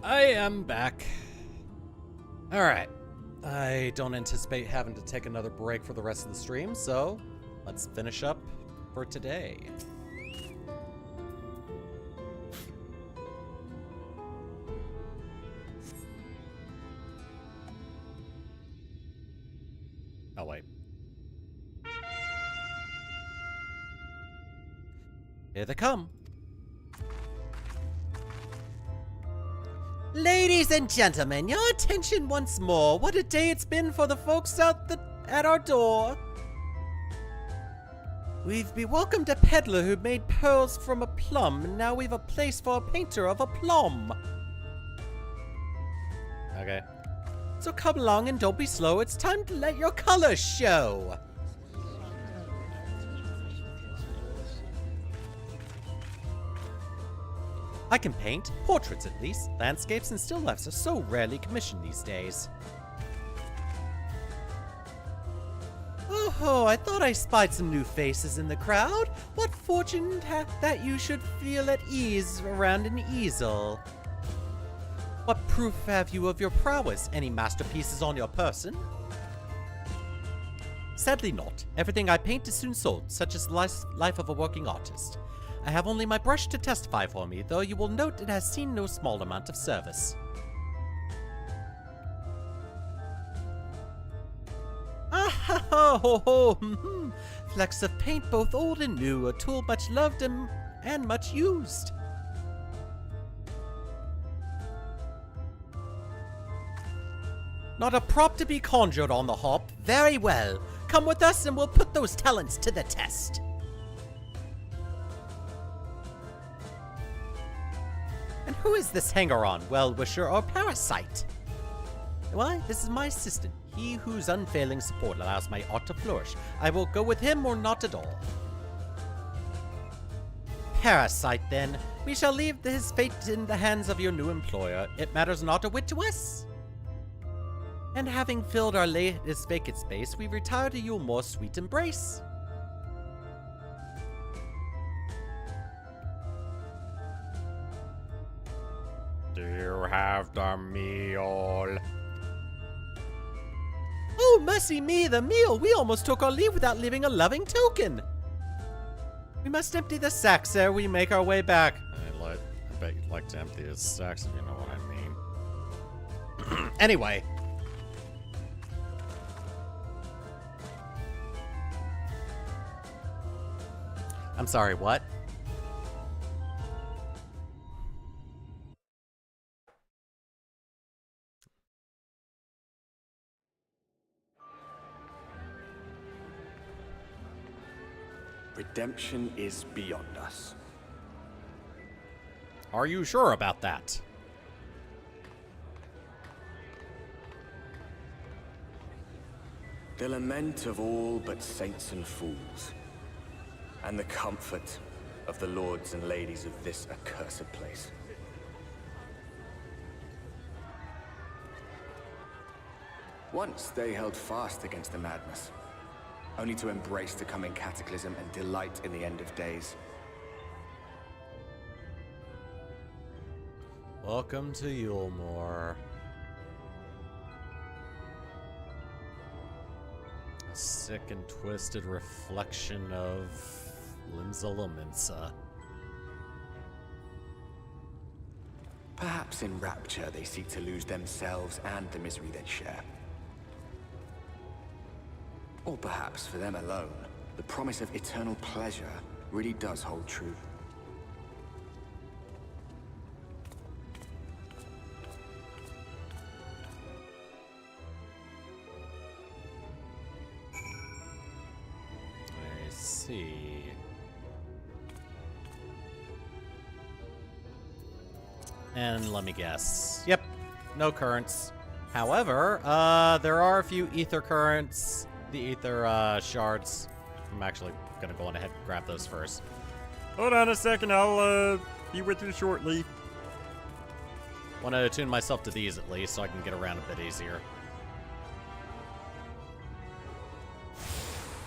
S1: I am back. Alright. I don't anticipate having to take another break for the rest of the stream, so let's finish up for today. Oh, wait. Here they come. Ladies and gentlemen, your attention once more. What a day it's been for the folks out at our door. We've welcomed a peddler who made pearls from a plum, and now we've a place for a painter of a plum. Okay. So come along and don't be slow. It's time to let your colors show. I can paint, portraits at least. Landscapes and still lifes are so rarely commissioned these days. Oh, I thought I spied some new faces in the crowd. What fortune that you should feel at ease around an easel. What proof have you of your prowess? Any masterpieces on your person? Sadly not. Everything I paint is soon sold, such as the life of a working artist. I have only my brush to testify for me, though you will note it has seen no small amount of service. Oh, ho, ho. Flecks of paint, both old and new, a tool much loved and much used. Not a prop to be conjured on the hop. Very well. Come with us and we'll put those talents to the test. And who is this hanger-on, well-wisher, or parasite? Why, this is my assistant, he whose unfailing support allows my art to flourish. I will go with him or not at all. Parasite, then. We shall leave his fate in the hands of your new employer. It matters not a whit to us. And having filled our latest vacant space, we retire to your more sweet embrace.
S6: Do you have the meal?
S1: Oh, mercy me, the meal! We almost took our leave without leaving a loving token. We must empty the sacks ere we make our way back. I bet you'd like to empty his sacks if you know what I mean. Anyway. I'm sorry, what?
S11: Redemption is beyond us.
S1: Are you sure about that?
S11: The lament of all but saints and fools, and the comfort of the lords and ladies of this accursed place. Once they held fast against the madness, only to embrace the coming cataclysm and delight in the end of days.
S1: Welcome to Yulemore. A sick and twisted reflection of Limsa Lominsa.
S11: Perhaps in rapture they seek to lose themselves and the misery they share. Or perhaps for them alone, the promise of eternal pleasure really does hold true.
S1: I see. And let me guess. Yep, no currents. However, there are a few ether currents. The ether shards. I'm actually gonna go on ahead and grab those first.
S7: Hold on a second, I'll be with you shortly.
S1: Want to attune myself to these at least so I can get around a bit easier.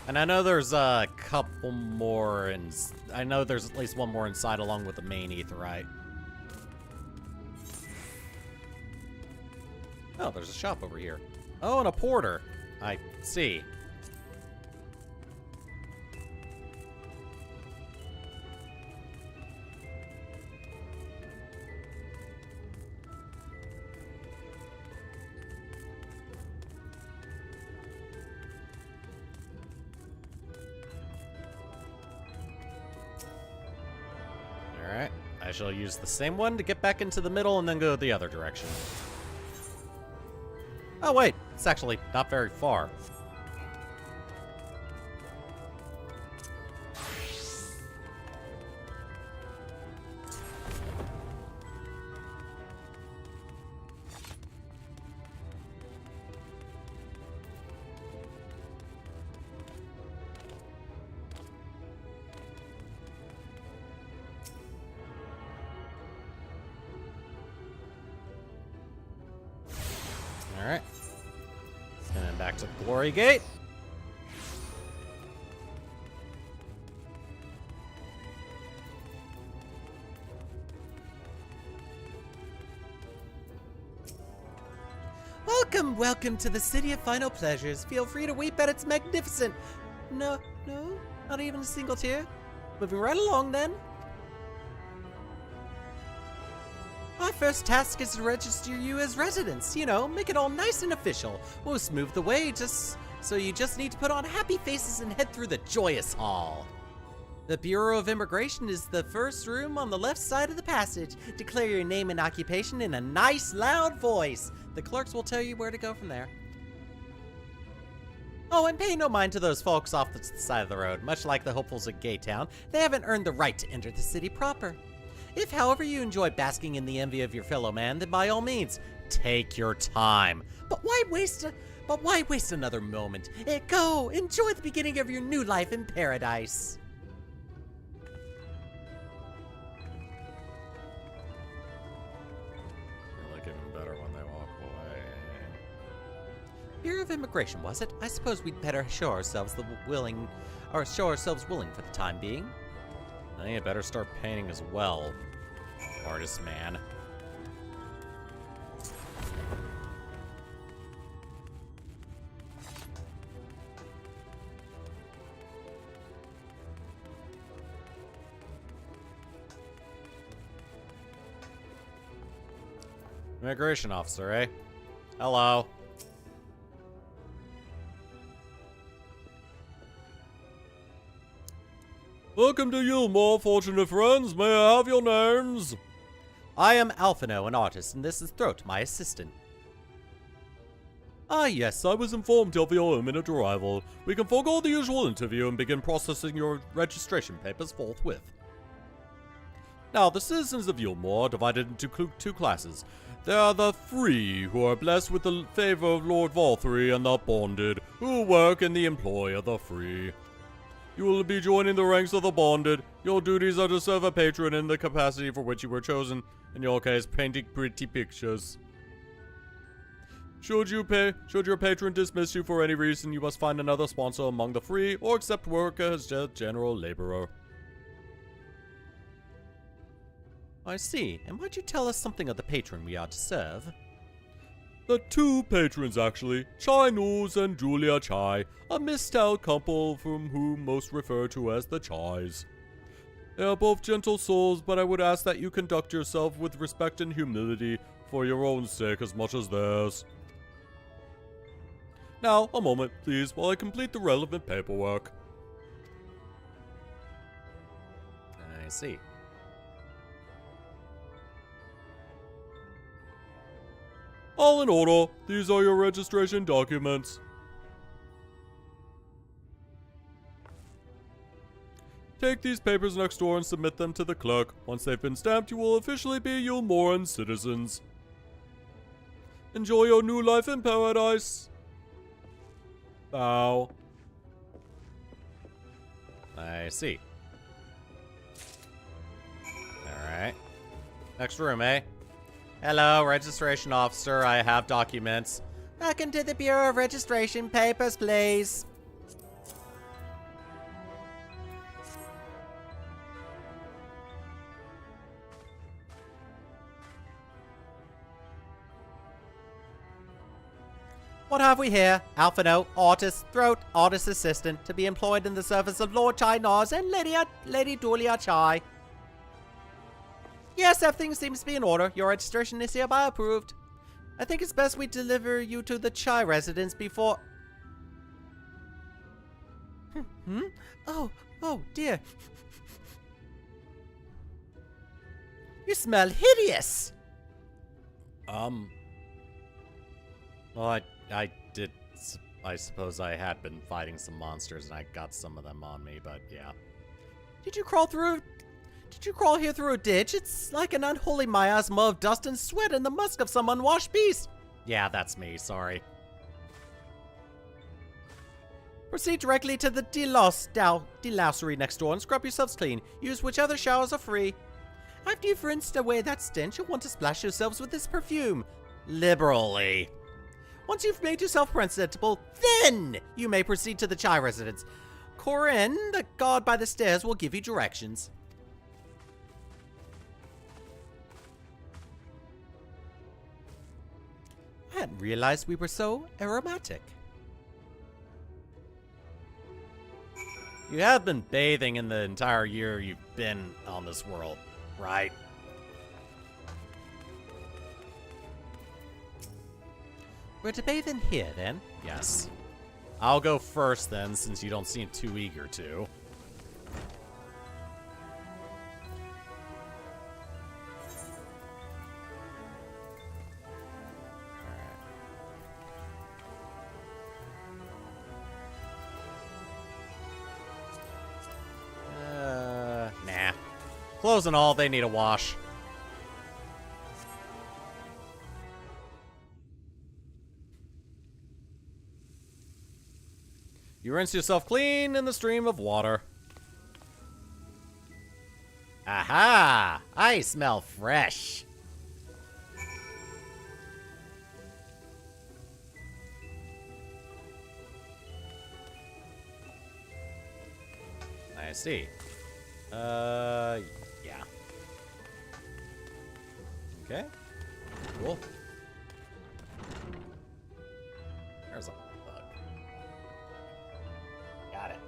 S1: And I know there's a couple more, and I know there's at least one more inside along with the main aetherite. Oh, there's a shop over here. Oh, and a porter. I see. Alright, I shall use the same one to get back into the middle and then go the other direction. Oh wait, it's actually not very far. Alright. And then back to the Glory Gate. Welcome, welcome to the City of Final Pleasures. Feel free to weep at its magnificent... No, not even a single tear. Moving right along then. Our first task is to register you as residents. You know, make it all nice and official. We'll smooth the way, just So you just need to put on happy faces and head through the joyous hall. The Bureau of Immigration is the first room on the left side of the passage. Declare your name and occupation in a nice, loud voice. The clerks will tell you where to go from there. Oh, and pay no mind to those folks off the side of the road. Much like the hopefuls at Gaytown, they haven't earned the right to enter the city proper. If, however, you enjoy basking in the envy of your fellow man, then by all means, take your time. But why waste another moment? Go, enjoy the beginning of your new life in paradise. Bureau of Immigration, was it? I suppose we'd better show ourselves willing for the time being. I think I better start painting as well, artist man. Immigration officer, eh? Hello.
S7: Welcome to Yulmore, fortunate friends. May I have your names?
S1: I am Alphino, an artist, and this is Throat, my assistant.
S7: Ah, yes, I was informed of your imminent arrival. We can forego the usual interview and begin processing your registration papers forthwith. Now, the citizens of Yulmore are divided into two classes. There are the free, who are blessed with the favor of Lord Valthree, and the bonded, who work in the employ of the free. You will be joining the ranks of the bonded. Your duties are to serve a patron in the capacity for which you were chosen. In your case, painting pretty pictures. Should your patron dismiss you for any reason, you must find another sponsor among the free, or accept work as a general laborer.
S1: I see. And might you tell us something of the patron we are to serve?
S7: The two patrons, actually, Chai Noos and Julia Chai, a misstyled couple from whom most refer to as the Chais. They are both gentle souls, but I would ask that you conduct yourself with respect and humility for your own sake as much as theirs. Now, a moment, please, while I complete the relevant paperwork.
S1: I see.
S7: All in order. These are your registration documents. Take these papers next door and submit them to the clerk. Once they've been stamped, you will officially be Yulmoran citizens. Enjoy your new life in paradise. Bow.
S1: I see. Alright. Next room, eh? Hello, registration officer. I have documents. Welcome to the Bureau of Registration. Papers, please. What have we here? Alphino, artist, Throat, artist assistant, to be employed in the service of Lord Chai Nars and Lady Julia Chai. Yes, everything seems to be in order. Your registration is hereby approved. I think it's best we deliver you to the Chai residence before... Oh dear. You smell hideous! Well, I suppose I had been fighting some monsters and I got some of them on me, but yeah. Did you crawl here through a ditch? It's like an unholy miasma of dust and sweat and the musk of some unwashed beast. Yeah, that's me, sorry. Proceed directly to the delousery next door and scrub yourselves clean. Use whichever showers are free. After you've rinsed away that stench, you'll want to splash yourselves with this perfume. Liberally. Once you've made yourself presentable, then you may proceed to the Chai residence. Corinne, the guard by the stairs, will give you directions. I hadn't realized we were so aromatic. You have been bathing in the entire year you've been on this world, right? We're to bathe in here, then? Yes. I'll go first then, since you don't seem too eager to. Nah. Clothes and all, they need a wash. You rinse yourself clean in the stream of water. Aha! I smell fresh. I see. Yeah. Okay. Cool. There's a bug. Got it.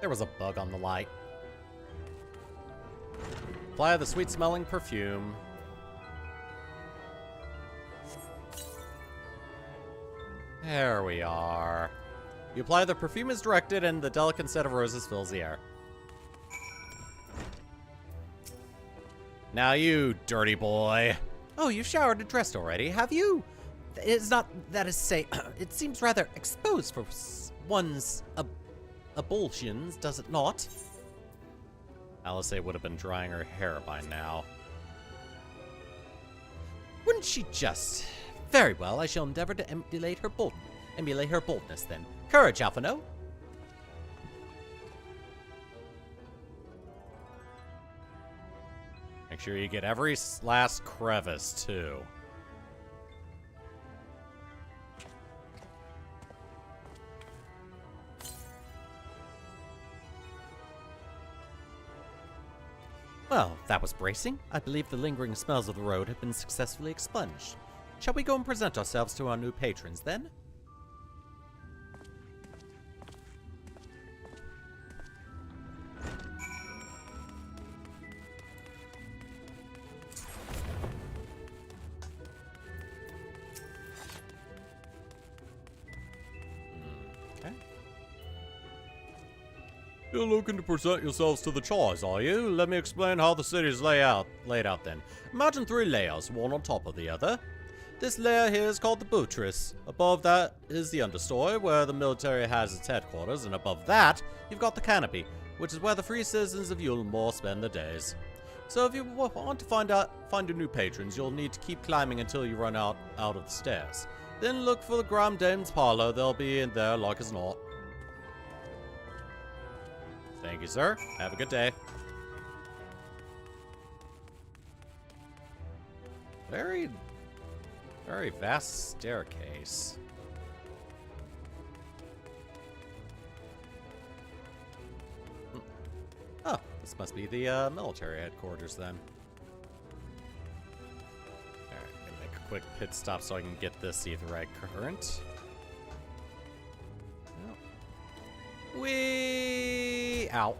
S1: There was a bug on the light. Apply the sweet-smelling perfume. There we are. You apply the perfume as directed, and the delicate scent of roses fills the air. Now you dirty boy. Oh, you've showered and dressed already, have you? It's not, that is to say, it seems rather exposed for one's ablutions, does it not? Alice would have been drying her hair by now. Wouldn't she just? Very well, I shall endeavor to emulate her boldness then. Courage, Alphino. Make sure you get every last crevice, too. Well, that was bracing. I believe the lingering smells of the road have been successfully expunged. Shall we go and present ourselves to our new patrons, then? Okay.
S7: You're looking to present yourselves to the Chars, are you? Let me explain how the city is laid out then. Imagine 3 layers, one on top of the other. This layer here is called the buttress. Above that is the understory, where the military has its headquarters, and above that, you've got the canopy, which is where the free citizens of Yulmore spend their days. So if you want to find your new patrons, you'll need to keep climbing until you run out of the stairs. Then look for the Grand Dame's parlor. They'll be in there like as not. Thank you, sir. Have a good day. Very vast staircase. Oh, this must be the military headquarters then. Alright, gonna make a quick pit stop so I can get this aetherite current. Whee! Ow.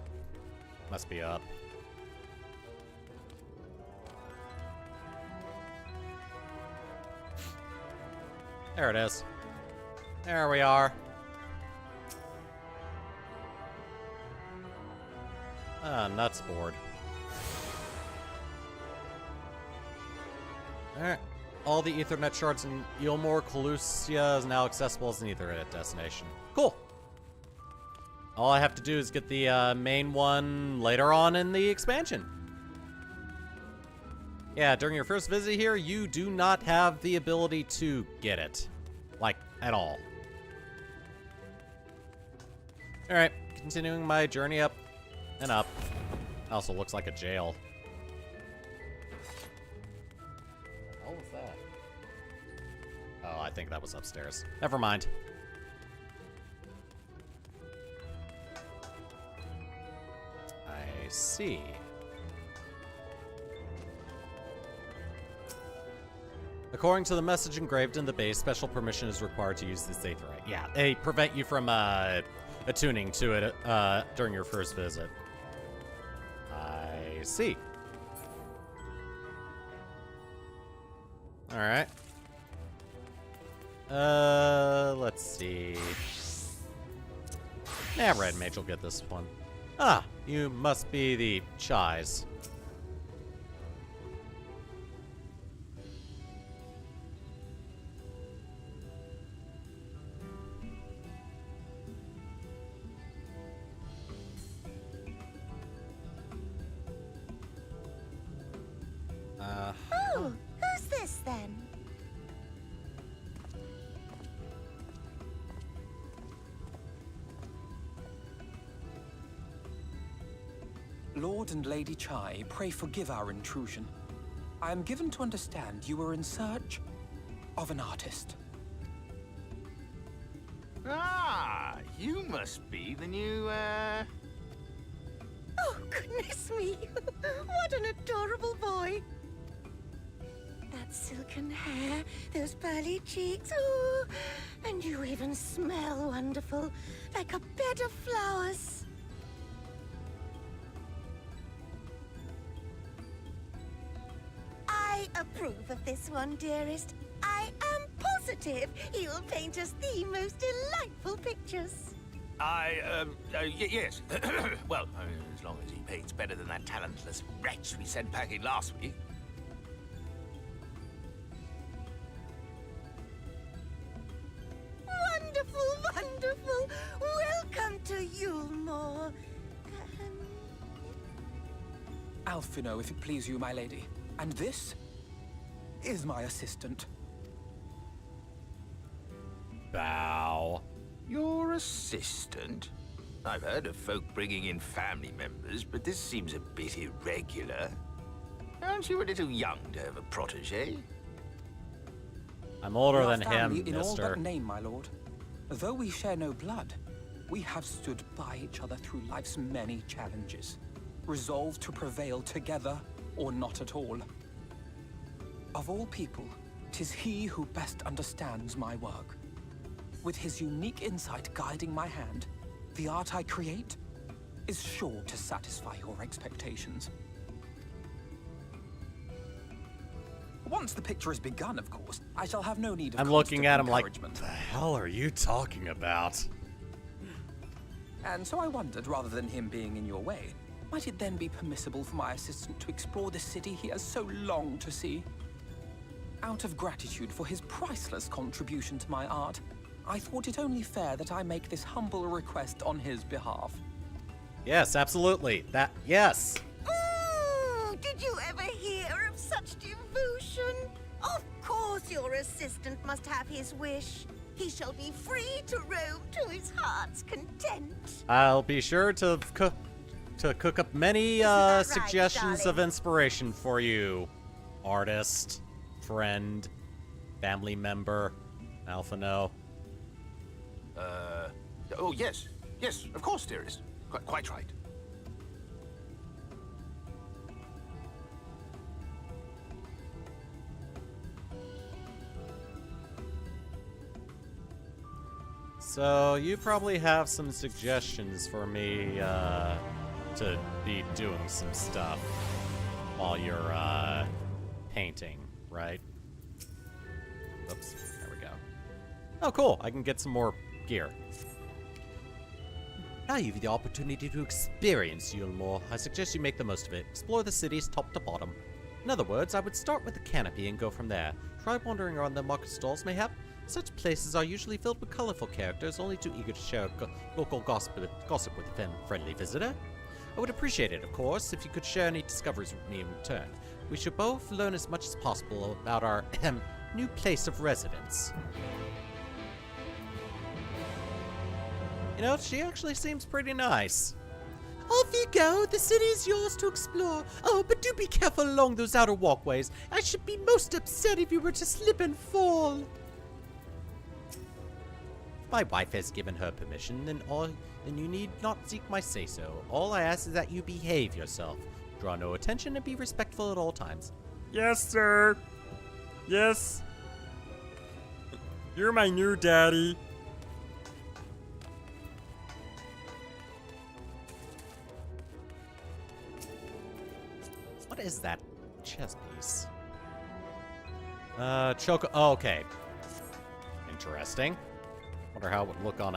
S7: Must be up. There it is. There we are. Nuts board. Alright. All the Ethernet shards in Yulmore, Calusia is now accessible as an Ethernet destination. Cool. All I have to do is get the main one later on in the expansion. Yeah, during your first visit here, you do not have the ability to get it. Like, at all. Alright, continuing my journey up and up. Also looks like a jail. What was that? Oh, I think that was upstairs. Never mind. I see. According to the message engraved in the base, special permission is required to use this aetherite. Yeah, they prevent you from attuning to it during your first visit. I see. Alright.
S1: Let's see. Yeah, Red Mage will get this one. Ah, you must be the Chais.
S12: Oh, who's this then?
S8: Lord and Lady Chai, pray forgive our intrusion. I am given to understand you were in search of an artist.
S13: Ah, you must be the new,
S12: Oh, goodness me! What an adorable boy! That silken hair, those pearly cheeks, oh, and you even smell wonderful, like a bed of flowers. I approve of this one, dearest. I am positive he'll paint us the most delightful pictures.
S13: Yes. Well, as long as he paints better than that talentless wretch we sent packing last week.
S12: Wonderful, wonderful. Welcome to Yulmore.
S8: Alphino, if it please you, my lady. And this is my assistant.
S1: Bow.
S13: Your assistant? I've heard of folk bringing in family members, but this seems a bit irregular. Aren't you a little young to have a protege?
S1: I'm older
S8: We are
S1: than
S8: family
S1: him,
S8: in all
S1: mister.
S8: but name, my lord. Though we share no blood, we have stood by each other through life's many challenges, resolved to prevail together or not at all. Of all people, 'tis he who best understands my work. With his unique insight guiding my hand, the art I create is sure to satisfy your expectations. Once the picture is begun, of course, I shall have no need of
S1: I'm looking
S8: constant
S1: at him like,
S8: encouragement.
S1: the hell are you talking about?
S8: And so I wondered, rather than him being in your way, might it then be permissible for my assistant to explore the city he has so longed to see? Out of gratitude for his priceless contribution to my art, I thought it only fair that I make this humble request on his behalf.
S1: Yes, absolutely. Yes.
S12: Oh, did you ever hear of such devotion? Of course your assistant must have his wish. He shall be free to roam to his heart's content.
S1: I'll be sure to cook up many
S12: Isn't that right,
S1: suggestions of
S12: darling?
S1: inspiration for you. Artist, friend, family member, Alphino.
S13: Oh, yes. Yes, of course, dearest. Quite right.
S1: So you probably have some suggestions for me to be doing some stuff while you're painting, right? Oops, there we go. Oh, cool. I can get some more gear. Now you've the opportunity to experience Yulmore. I suggest you make the most of it. Explore the cities top to bottom. In other words, I would start with the canopy and go from there. Try wandering around the market stalls, mayhap. Such places are usually filled with colorful characters, only too eager to share local gossip with a friendly visitor. I would appreciate it, of course, if you could share any discoveries with me in return. We should both learn as much as possible about our new place of residence. You know, she actually seems pretty nice. Off you go. The city is yours to explore. Oh, but do be careful along those outer walkways. I should be most upset if you were to slip and fall. My wife has given her permission, then you need not seek my say-so. All I ask is that you behave yourself. Draw no attention and be respectful at all times.
S7: Yes, sir. Yes. You're my new daddy.
S1: What is that chess piece? Choco. Oh, okay. And interesting. Wonder how it would look on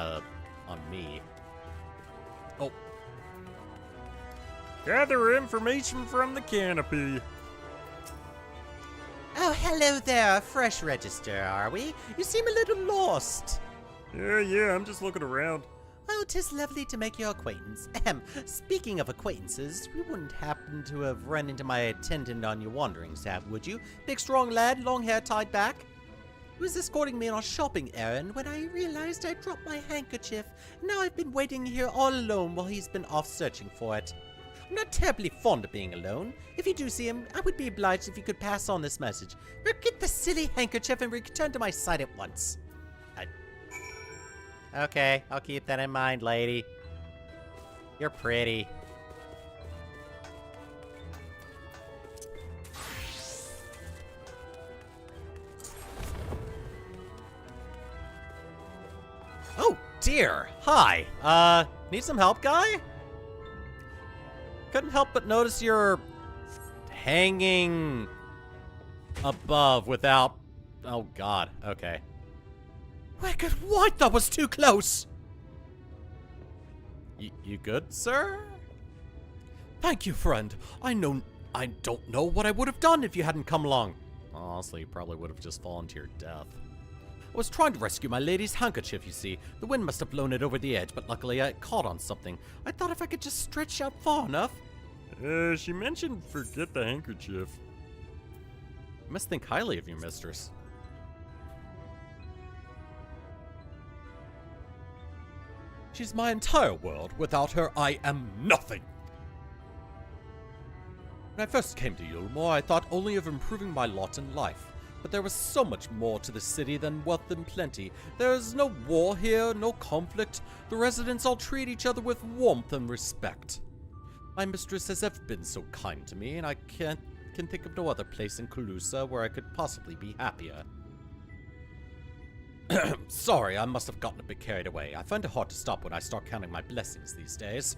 S1: me. Oh.
S7: Gather information from the canopy.
S14: Oh, hello there. Fresh register, are we? You seem a little lost.
S7: Yeah, I'm just looking around.
S14: Well, 'tis lovely to make your acquaintance. Speaking of acquaintances, you wouldn't happen to have run into my attendant on your wanderings, would you? Big, strong lad, long hair tied back? He was escorting me on a shopping errand when I realized I dropped my handkerchief. Now I've been waiting here all alone while he's been off searching for it. I'm not terribly fond of being alone. If you do see him, I would be obliged if you could pass on this message. Get the silly handkerchief and return to my side at once.
S1: Okay, I'll keep that in mind, lady. You're pretty. Oh, dear. Hi. Need some help, guy? Couldn't help but notice you're hanging above without... Oh, God. Okay.
S14: Wicked white, that was too close!
S1: You good, sir?
S14: Thank you, friend. I don't know what I would have done if you hadn't come along.
S1: Honestly, you probably would have just fallen to your death.
S14: I was trying to rescue my lady's handkerchief, you see. The wind must have blown it over the edge, but luckily I caught on something. I thought if I could just stretch out far enough.
S7: She mentioned forget the handkerchief.
S1: You must think highly of your mistress.
S14: She's my entire world. Without her, I am nothing. When I first came to Yulmore, I thought only of improving my lot in life. But there was so much more to the city than wealth and plenty. There is no war here, no conflict. The residents all treat each other with warmth and respect. My mistress has ever been so kind to me, and I can think of no other place in Colusa where I could possibly be happier. Sorry, I must have gotten a bit carried away. I find it hard to stop when I start counting my blessings these days.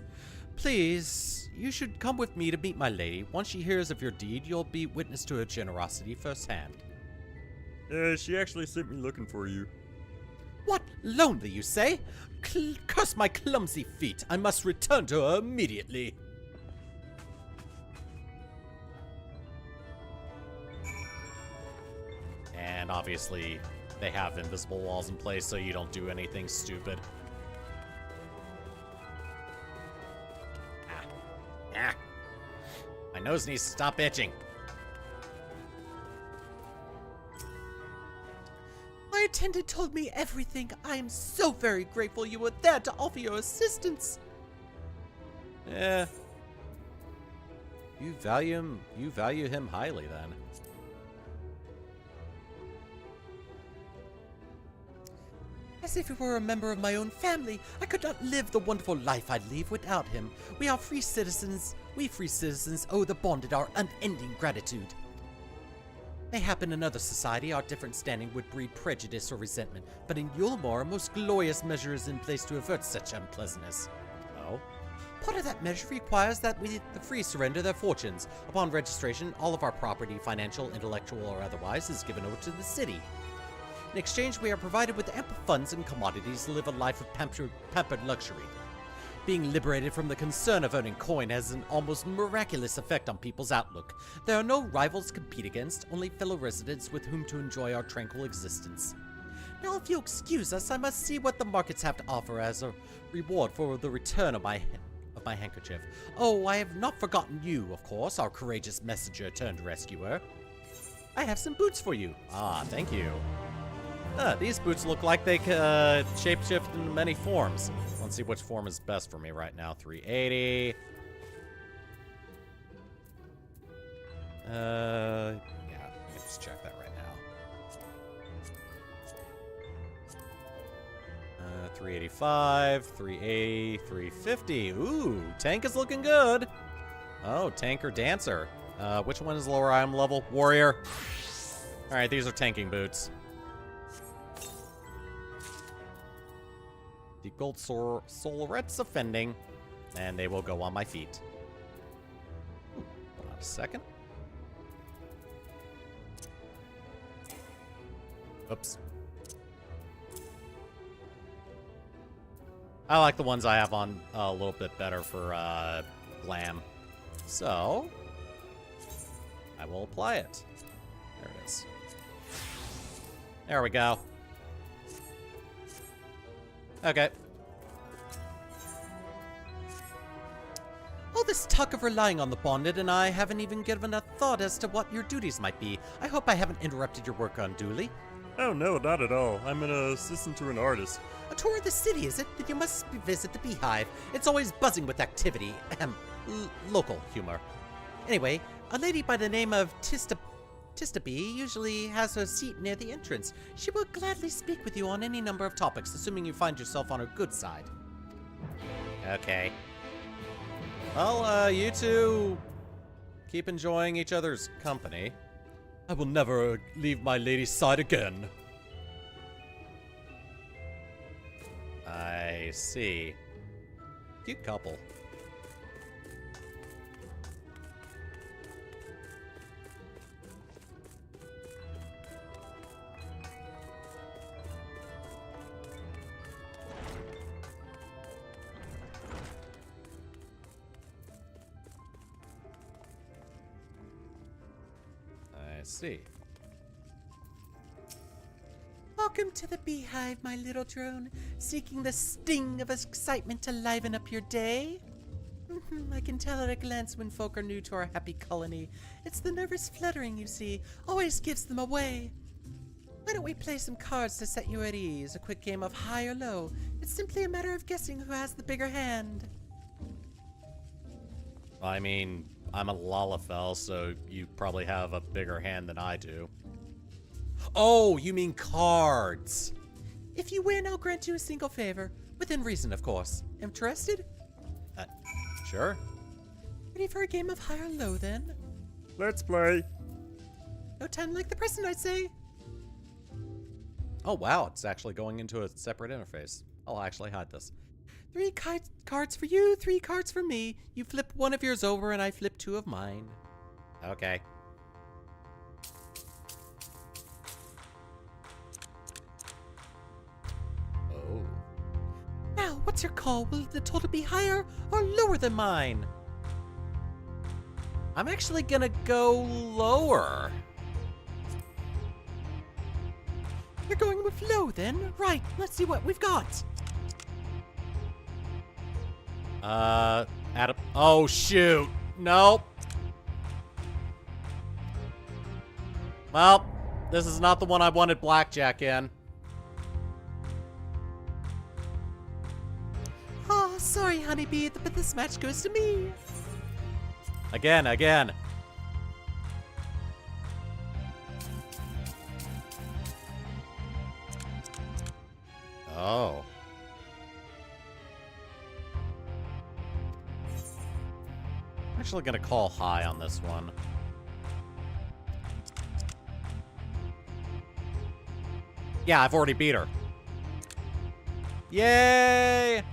S14: Please, you should come with me to meet my lady. Once she hears of your deed, you'll be witness to her generosity firsthand.
S7: She actually sent me looking for you.
S14: What? Lonely, you say? Curse my clumsy feet. I must return to her immediately.
S1: And obviously, they have invisible walls in place so you don't do anything stupid. My nose needs to stop itching.
S14: My attendant told me everything. I am so very grateful you were there to offer your assistance.
S1: Yeah. You value him highly then.
S14: As if he were a member of my own family, I could not live the wonderful life I'd lead without him. We are free citizens. We free citizens owe the bonded our unending gratitude. Mayhap in another society, our different standing would breed prejudice or resentment, but in Yulmore, a most glorious measure is in place to avert such unpleasantness.
S1: Oh?
S14: Part of that measure requires that we, the free, surrender their fortunes. Upon registration, all of our property, financial, intellectual, or otherwise, is given over to the city. In exchange, we are provided with ample funds and commodities to live a life of pampered luxury. Being liberated from the concern of earning coin has an almost miraculous effect on people's outlook. There are no rivals to compete against, only fellow residents with whom to enjoy our tranquil existence. Now, if you'll excuse us, I must see what the markets have to offer as a reward for the return of my handkerchief. Oh, I have not forgotten you, of course, our courageous messenger turned rescuer. I have some boots for you.
S1: Ah, thank you. These boots look like they shapeshift into many forms. Let's see which form is best for me right now. 380. Yeah, let's check that right now. 385, 380, 350. Ooh, tank is looking good. Oh, tank or dancer. Which one is lower item level? Warrior. All right, these are tanking boots. The gold solarets offending, and they will go on my feet. Hold on a second. Oops. I like the ones I have on a little bit better for glam. So, I will apply it. There it is. There we go. Okay.
S14: All this talk of relying on the bonded, and I haven't even given a thought as to what your duties might be. I hope I haven't interrupted your work unduly.
S7: Oh no, not at all. I'm an assistant to an artist.
S14: A tour of the city, is it? Then you must visit the Beehive. It's always buzzing with activity. Local humor. Anyway, a lady by the name of Tistabee usually has her seat near the entrance. She will gladly speak with you on any number of topics, assuming you find yourself on her good side.
S1: Okay. Well, you two keep enjoying each other's company.
S7: I will never leave my lady's side again.
S1: I see. Cute couple. I see.
S14: Welcome to the Beehive, my little drone. Seeking the sting of excitement to liven up your day? I can tell at a glance when folk are new to our happy colony. It's the nervous fluttering, you see, always gives them away. Why don't we play some cards to set you at ease? A quick game of high or low. It's simply a matter of guessing who has the bigger hand.
S1: I mean, I'm a Lalafell, so you probably have a bigger hand than I do. Oh, you mean cards.
S14: If you win, I'll grant you a single favor. Within reason, of course. Interested?
S1: Sure.
S14: Ready for a game of high or low, then?
S7: Let's play.
S14: No time like the present, I'd say.
S1: Oh, wow, it's actually going into a separate interface. I'll actually hide this.
S14: 3 cards for you, 3 cards for me. You flip one of yours over, and I flip 2 of mine.
S1: Okay. Oh.
S14: Now, what's your call? Will the total be higher or lower than mine?
S1: I'm actually gonna go lower.
S14: You're going with low, then? Right, let's see what we've got.
S1: Oh, shoot. Nope. Well, this is not the one I wanted blackjack in.
S14: Oh, sorry, honeybee, but this match goes to me.
S1: Again. Oh. I'm actually gonna call high on this one. Yeah, I've already beat her. Yay!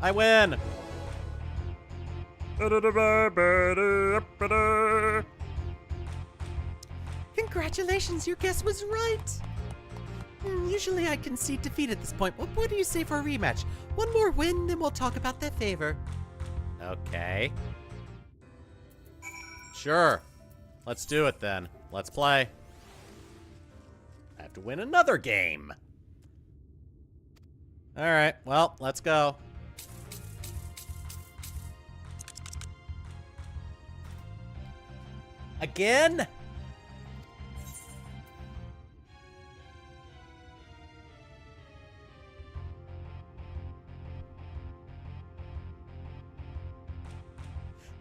S1: I win!
S14: Congratulations, your guess was right. Usually I concede defeat at this point. What do you say for a rematch? One more win, then we'll talk about that favor.
S1: Okay. Sure. Let's do it then. Let's play. I have to win another game. Alright, well, let's go. Again?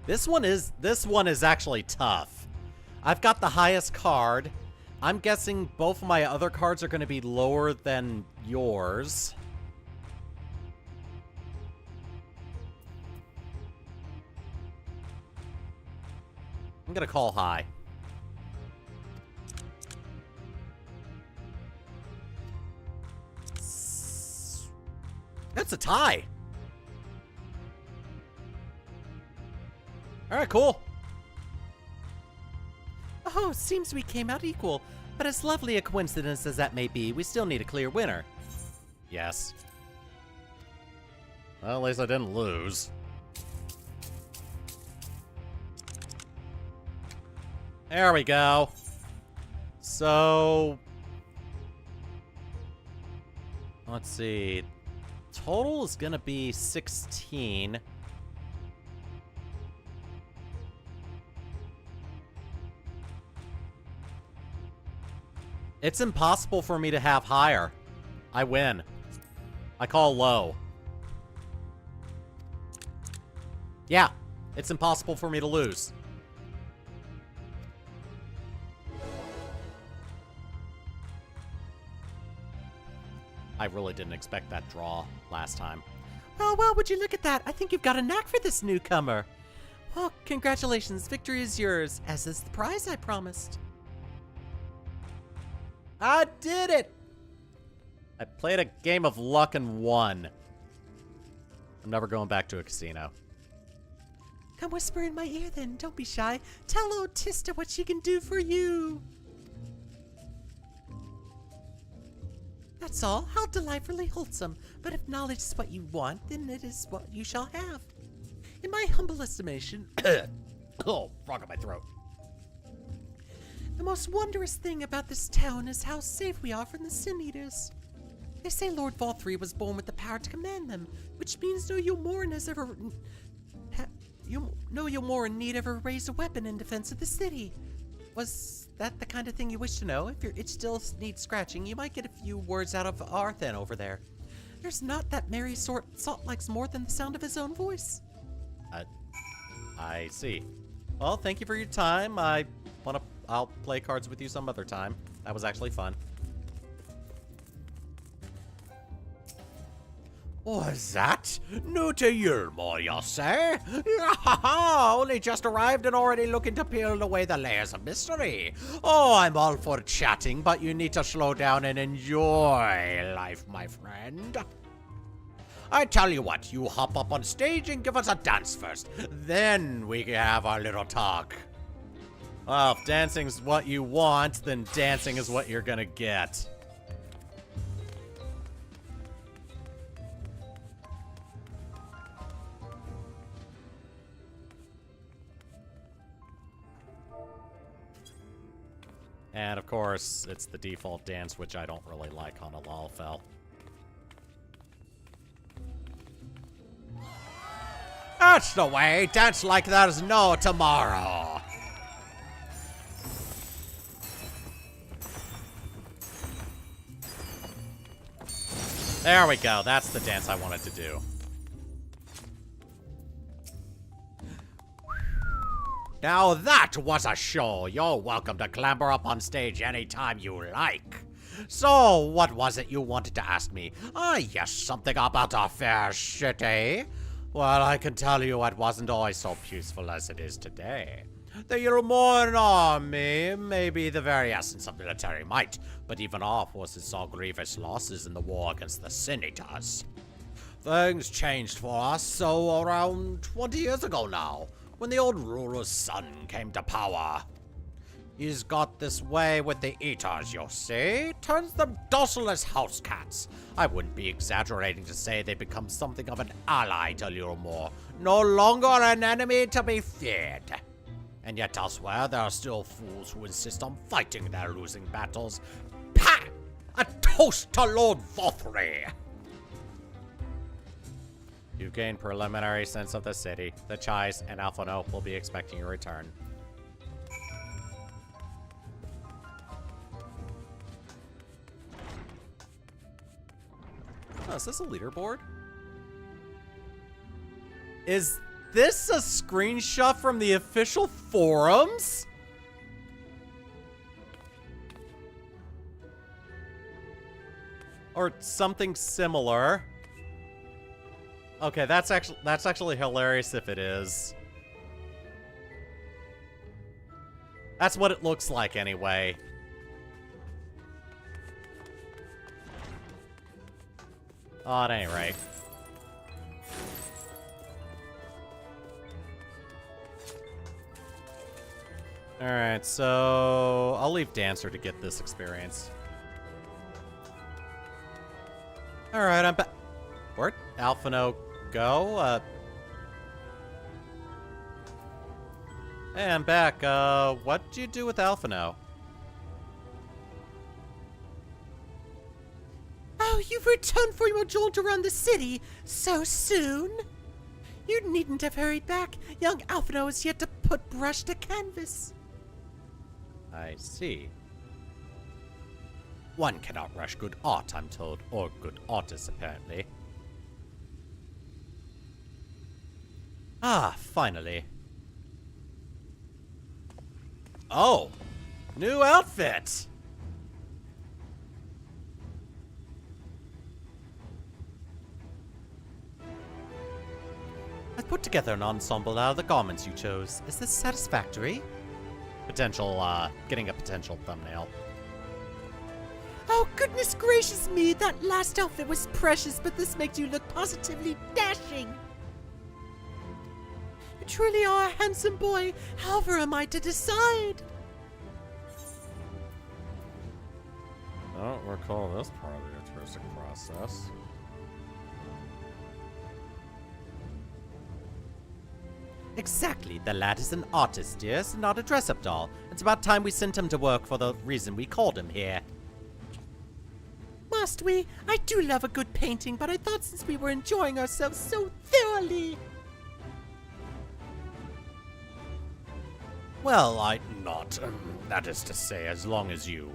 S1: This one is actually tough. I've got the highest card. I'm guessing both of my other cards are going to be lower than yours. I'm going to call high. That's a tie. All right, cool.
S14: Oh, seems we came out equal. But as lovely a coincidence as that may be, we still need a clear winner.
S1: Yes. Well, at least I didn't lose. There we go. So, let's see. Total is gonna be 16. It's impossible for me to have higher. I win. I call low. Yeah, it's impossible for me to lose. I really didn't expect that draw last time.
S14: Well, would you look at that? I think you've got a knack for this newcomer. Well, congratulations. Victory is yours, as is the prize I promised.
S1: I did it! I played a game of luck and won. I'm never going back to a casino.
S14: Come whisper in my ear then. Don't be shy. Tell old Tista what she can do for you. That's all. How delightfully wholesome. But if knowledge is what you want, then it is what you shall have. In my humble estimation...
S1: Oh, frog in my throat.
S14: The most wondrous thing about this town is how safe we are from the Sin Eaters. They say Lord Valthree was born with the power to command them, which means no Yomoran has ever... no Yomoran need ever raise a weapon in defense of the city. Was that the kind of thing you wish to know? If your itch still needs scratching, you might get a few words out of Arthan over there. There's not that merry sort Salt likes more than the sound of his own voice.
S1: I see. Well, thank you for your time. I'll play cards with you some other time. That was actually fun.
S6: Was that? New to Yulmore, you say? Only just arrived and already looking to peel away the layers of mystery. Oh, I'm all for chatting, but you need to slow down and enjoy life, my friend. I tell you what, you hop up on stage and give us a dance first. Then we can have our little talk.
S1: Well, if dancing's what you want, then dancing is what you're gonna get. And of course, it's the default dance, which I don't really like on a Lalfell.
S6: That's the way. Dance like there's no tomorrow.
S1: There we go. That's the dance I wanted to do.
S6: Now that was a show. You're welcome to clamber up on stage anytime you like. So, what was it you wanted to ask me? Ah, yes, something about a fair shit, eh? Well, I can tell you it wasn't always so peaceful as it is today. The Yulmoran army may be the very essence of military might, but even our forces saw grievous losses in the war against the Sin Eaters. Things changed for us, so around 20 years ago now, when the old ruler's son came to power. He's got this way with the Eaters, you see. Turns them docile as house cats. I wouldn't be exaggerating to say they become something of an ally to Yulmore. No longer an enemy to be feared. And yet elsewhere, there are still fools who insist on fighting their losing battles. Pah! A toast to Lord Valthree!
S1: You've gained preliminary sense of the city. The Chais and Alphano will be expecting your return. Oh, is this a leaderboard? Is this a screenshot from the official forums? Or something similar? Okay, that's actually hilarious if it is. That's what it looks like anyway. Oh, at any rate. Alright, so I'll leave Dancer to get this experience. Alright, I'm back. Where'd Alphano go. Hey, I'm back. What'd you do with Alphino?
S14: Oh, you've returned for your jaunt around the city so soon? You needn't have hurried back. Young Alphino is yet to put brush to canvas.
S1: I see. One cannot rush good art, I'm told, or good artists, apparently. Ah, finally. Oh! New outfit!
S14: I've put together an ensemble out of the garments you chose. Is this satisfactory?
S1: Getting a potential thumbnail.
S14: Oh, goodness gracious me! That last outfit was precious, but this makes you look positively dashing! You truly are a handsome boy. However am I to decide?
S7: I don't recall this part of the artistic process.
S14: Exactly. The lad is an artist, yes, not a dress-up doll. It's about time we sent him to work for the reason we called him here. Must we? I do love a good painting, but I thought since we were enjoying ourselves so thoroughly...
S1: Well, not. That is to say, as long as you,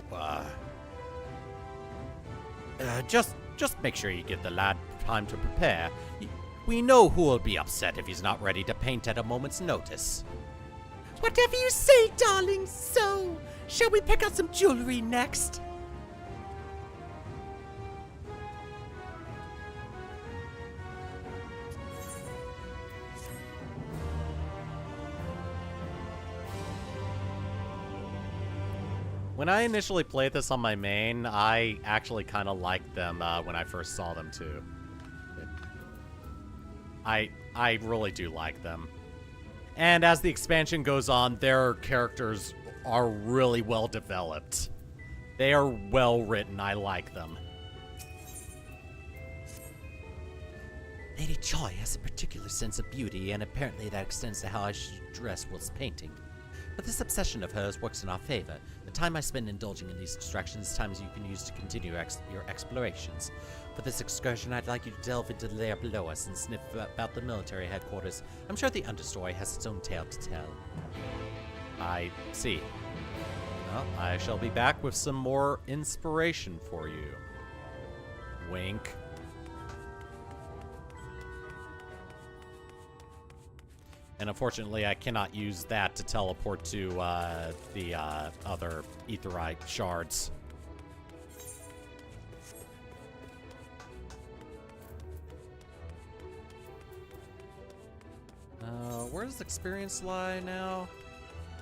S1: just make sure you give the lad time to prepare. We know who will be upset if he's not ready to paint at a moment's notice.
S14: Whatever you say, darling. So, shall we pick out some jewelry next?
S1: When I initially played this on my main, I actually kind of liked them when I first saw them too. I really do like them. And as the expansion goes on, their characters are really well developed. They are well written. I like them.
S14: Lady Joy has a particular sense of beauty, and apparently that extends to how I should dress whilst painting. But this obsession of hers works in our favor. The time I spend indulging in these distractions is times you can use to continue your explorations. For this excursion, I'd like you to delve into the layer below us and sniff about the military headquarters. I'm sure the understory has its own tale to tell.
S1: I see. Well, I shall be back with some more inspiration for you. Wink. And unfortunately, I cannot use that to teleport to the other aetheryte shards. Where does experience lie now?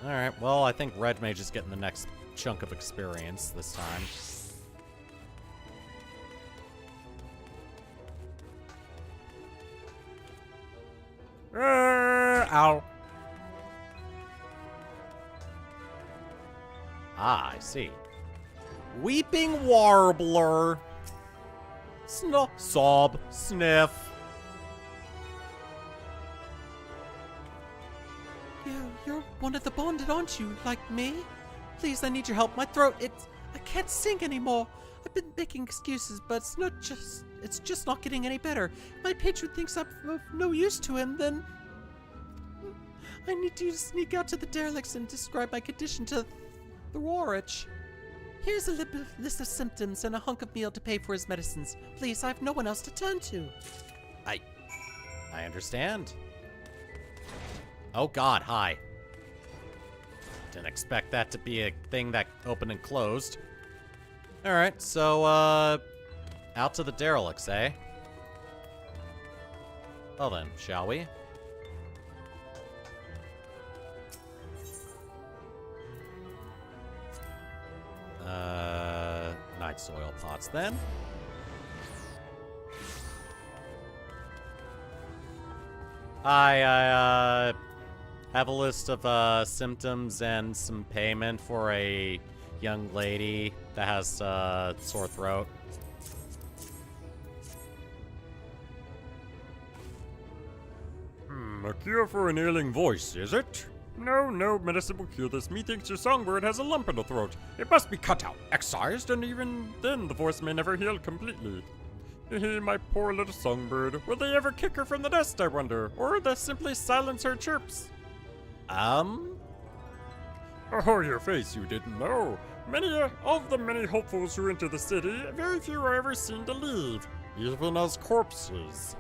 S1: Alright, well, I think Red Mage is getting the next chunk of experience this time. Ow. Ah, I see. Weeping Warbler. Sob. Sniff.
S14: You're one of the bonded, aren't you? Like me? Please, I need your help. My throat, I can't sing anymore. I've been making excuses, but it's just not getting any better. My patron thinks I'm of no use to him, then I need you to sneak out to the derelicts and describe my condition to the Rorich. Here's a list of symptoms and a hunk of meal to pay for his medicines. Please, I have no one else to turn to.
S1: I understand. Oh god, hi. Didn't expect that to be a thing that opened and closed. Alright, so, out to the derelicts, eh? Well then, shall we? Night soil pots then. I have a list of symptoms and some payment for a young lady that has sore throat.
S7: A cure for an ailing voice, is it? No, no medicine will cure this. Methinks your songbird has a lump in the throat. It must be cut out, excised, and even then the voice may never heal completely. Hehe, my poor little songbird. Will they ever kick her from the nest, I wonder? Or they simply silence her chirps? Oh, your face, you didn't know. Many of the many hopefuls who enter the city, very few are ever seen to leave, even as corpses.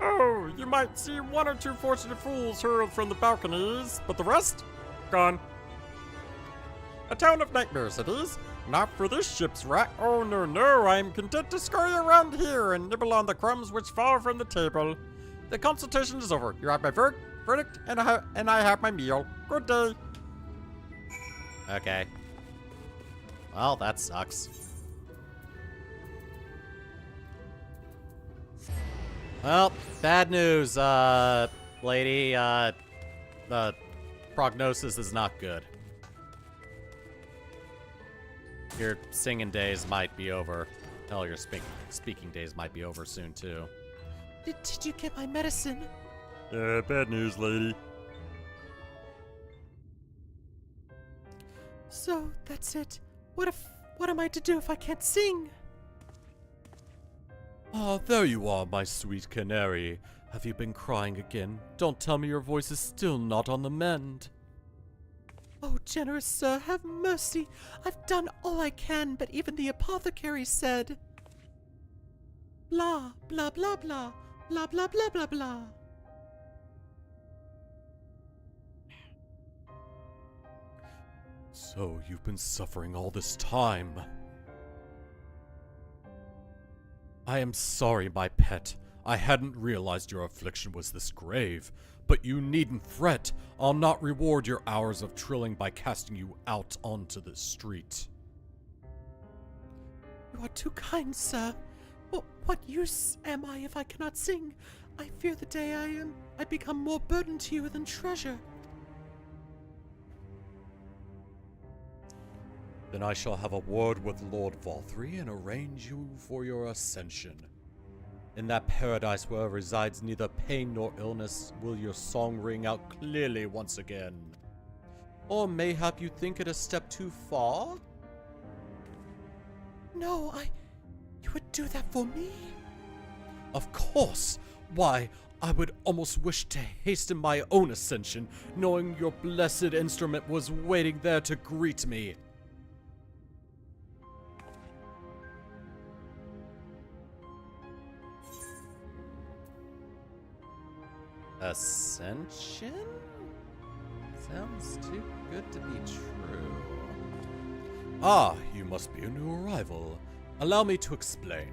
S7: Oh, you might see one or two fortunate fools hurled from the balconies, but the rest? Gone. A town of nightmares it is. Not for this ship's wreck. Oh, no, no, I am content to scurry around here and nibble on the crumbs which fall from the table. The consultation is over. You have my verdict, and I have my meal. Good day. Okay. Well, that sucks. Well, bad news, lady. The prognosis is not good. Your singing days might be over. Hell, your speaking days might be over soon, too.
S14: Did you get my medicine?
S7: Yeah, bad news, lady.
S14: So, that's it. What am I to do if I can't sing?
S7: Ah, there you are, my sweet canary. Have you been crying again? Don't tell me your voice is still not on the mend.
S14: Oh, generous sir, have mercy. I've done all I can, but even the apothecary said... Blah, blah, blah, blah. Blah, blah, blah, blah, blah.
S7: So, you've been suffering all this time. I am sorry, my pet. I hadn't realized your affliction was this grave. But you needn't fret. I'll not reward your hours of trilling by casting you out onto the street.
S14: You are too kind, sir. What use am I if I cannot sing? I fear the day I become more burden to you than treasure.
S7: Then I shall have a word with Lord Valthree and arrange you for your ascension. In that paradise where resides neither pain nor illness will your song ring out clearly once again. Or mayhap you think it a step too far?
S14: No, you would do that for me?
S7: Of course! Why, I would almost wish to hasten my own ascension, knowing your blessed instrument was waiting there to greet me.
S1: Ascension? Sounds too good to be true.
S7: Ah, you must be a new arrival. Allow me to explain.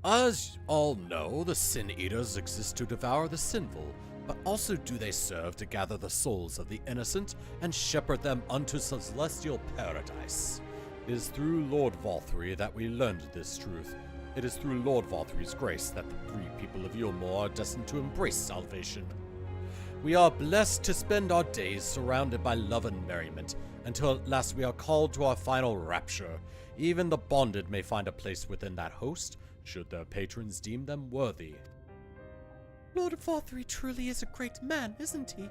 S7: As all know, the Sin Eaters exist to devour the sinful, but also do they serve to gather the souls of the innocent and shepherd them unto celestial paradise. It is through Lord Valthree that we learned this truth. It is through Lord Valthree's grace that the free people of Yulmore are destined to embrace salvation. We are blessed to spend our days surrounded by love and merriment, until at last we are called to our final rapture. Even the bonded may find a place within that host, should their patrons deem them worthy.
S14: Lord Valthree truly is a great man, isn't he?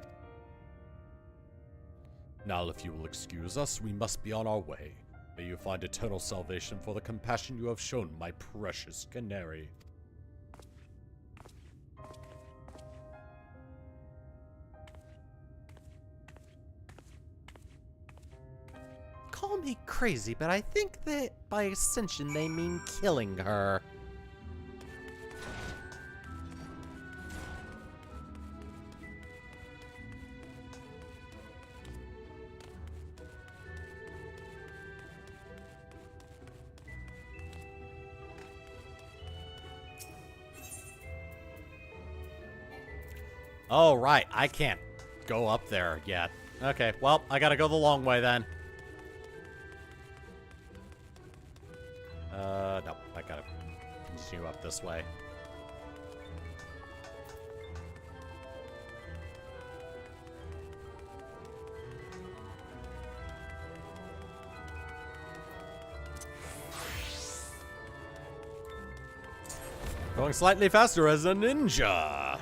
S7: Now, if you will excuse us, we must be on our way. May you find eternal salvation for the compassion you have shown my precious canary.
S1: Call me crazy, but I think that by ascension they mean killing her. Oh, right. I can't go up there yet. Okay, well, I gotta go the long way then. No. I gotta continue up this way. Going slightly faster as a ninja.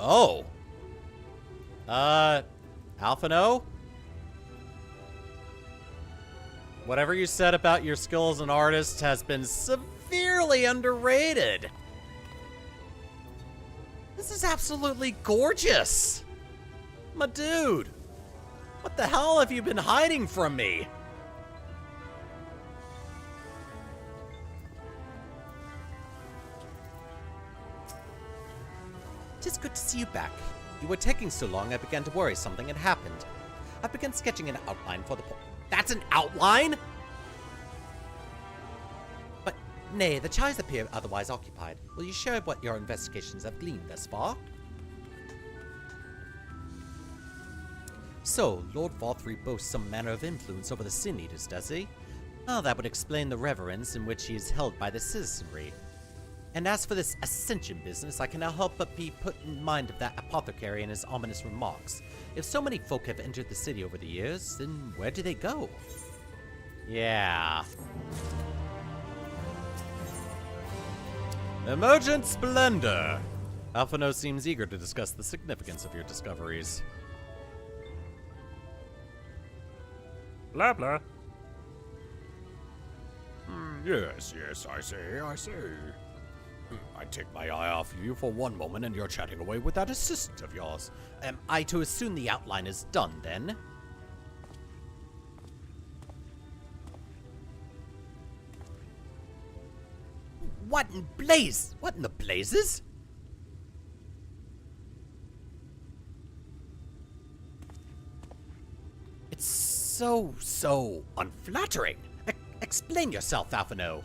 S1: Oh. Alphino? Whatever you said about your skill as an artist has been severely underrated. This is absolutely gorgeous. My dude. What the hell have you been hiding from me?
S14: Tis good to see you back. You were taking so long, I began to worry something had happened. I began sketching an outline for the
S1: That's an outline?
S14: But, nay, the chies appear otherwise occupied. Will you share what your investigations have gleaned thus far? So, Lord Valthree boasts some manner of influence over the Sin Eaters, does he? Oh, that would explain the reverence in which he is held by the citizenry. And as for this ascension business, I cannot help but be put in mind of that apothecary and his ominous remarks. If so many folk have entered the city over the years, then where do they go?
S1: Yeah. Emergent Splendor. Alphino seems eager to discuss the significance of your discoveries.
S6: Blah, blah.
S7: Yes, I see. I take my eye off you for one moment and you're chatting away with that assistant of yours.
S14: Am I to assume the outline is done, then? What in the blazes? It's so unflattering. Explain yourself, Alphino.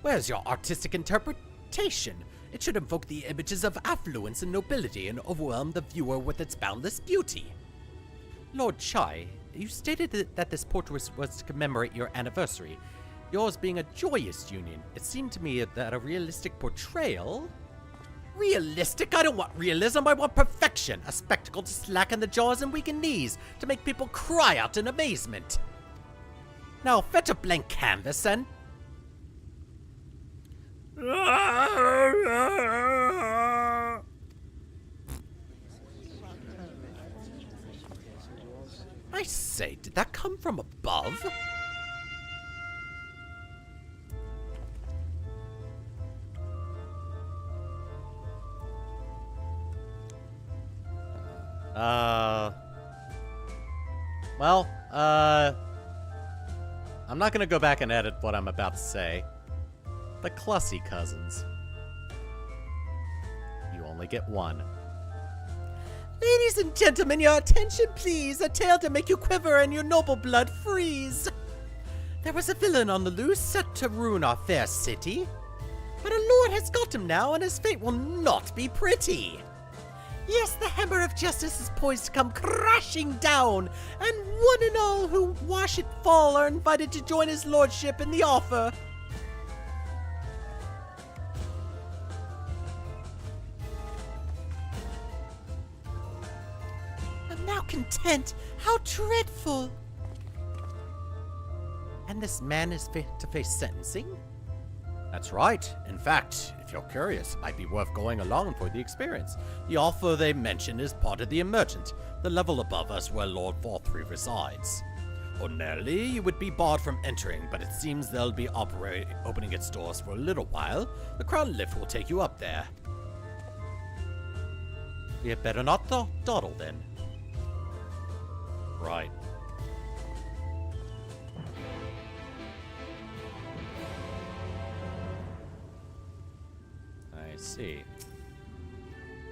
S14: Where's your artistic interpretation? It should invoke the images of affluence and nobility and overwhelm the viewer with its boundless beauty. Lord Chai, you stated that this portrait was to commemorate your anniversary. Yours being a joyous union, it seemed to me that a realistic portrayal... Realistic? I don't want realism, I want perfection! A spectacle to slacken the jaws and weaken knees, to make people cry out in amazement. Now, fetch a blank canvas, and... I say, did that come from above?
S1: I'm not gonna go back and edit what I'm about to say. The Clussy cousins. You only get one.
S14: Ladies and gentlemen, your attention please. A tale to make you quiver and your noble blood freeze. There was a villain on the loose set to ruin our fair city. But our lord has got him now, and his fate will not be pretty. Yes, the hammer of justice is poised to come crashing down, and one and all who watch it fall are invited to join his lordship in the offer. I'm now content. How dreadful. And this man is fit to face sentencing?
S1: That's right. In fact, if you're curious, it might be worth going along for the experience. The offer they mention is part of the Emergent, the level above us where Lord Valthree resides. Ordinarily, you would be barred from entering, but it seems they'll be opening its doors for a little while. The Crown Lift will take you up there.
S14: We had better not dawdle then.
S1: Right. I see.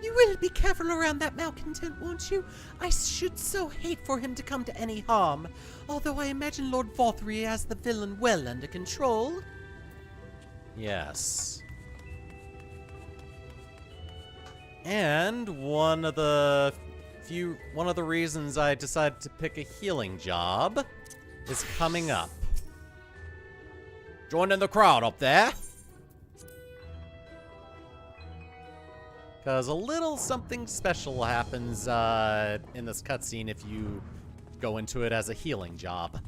S14: You will be careful around that malcontent, won't you? I should so hate for him to come to any harm. Although I imagine Lord Valthree has the villain well under control.
S1: Yes. And one of the reasons I decided to pick a healing job is coming up. Join in the crowd up there. Because a little something special happens in this cutscene if you go into it as a healing job.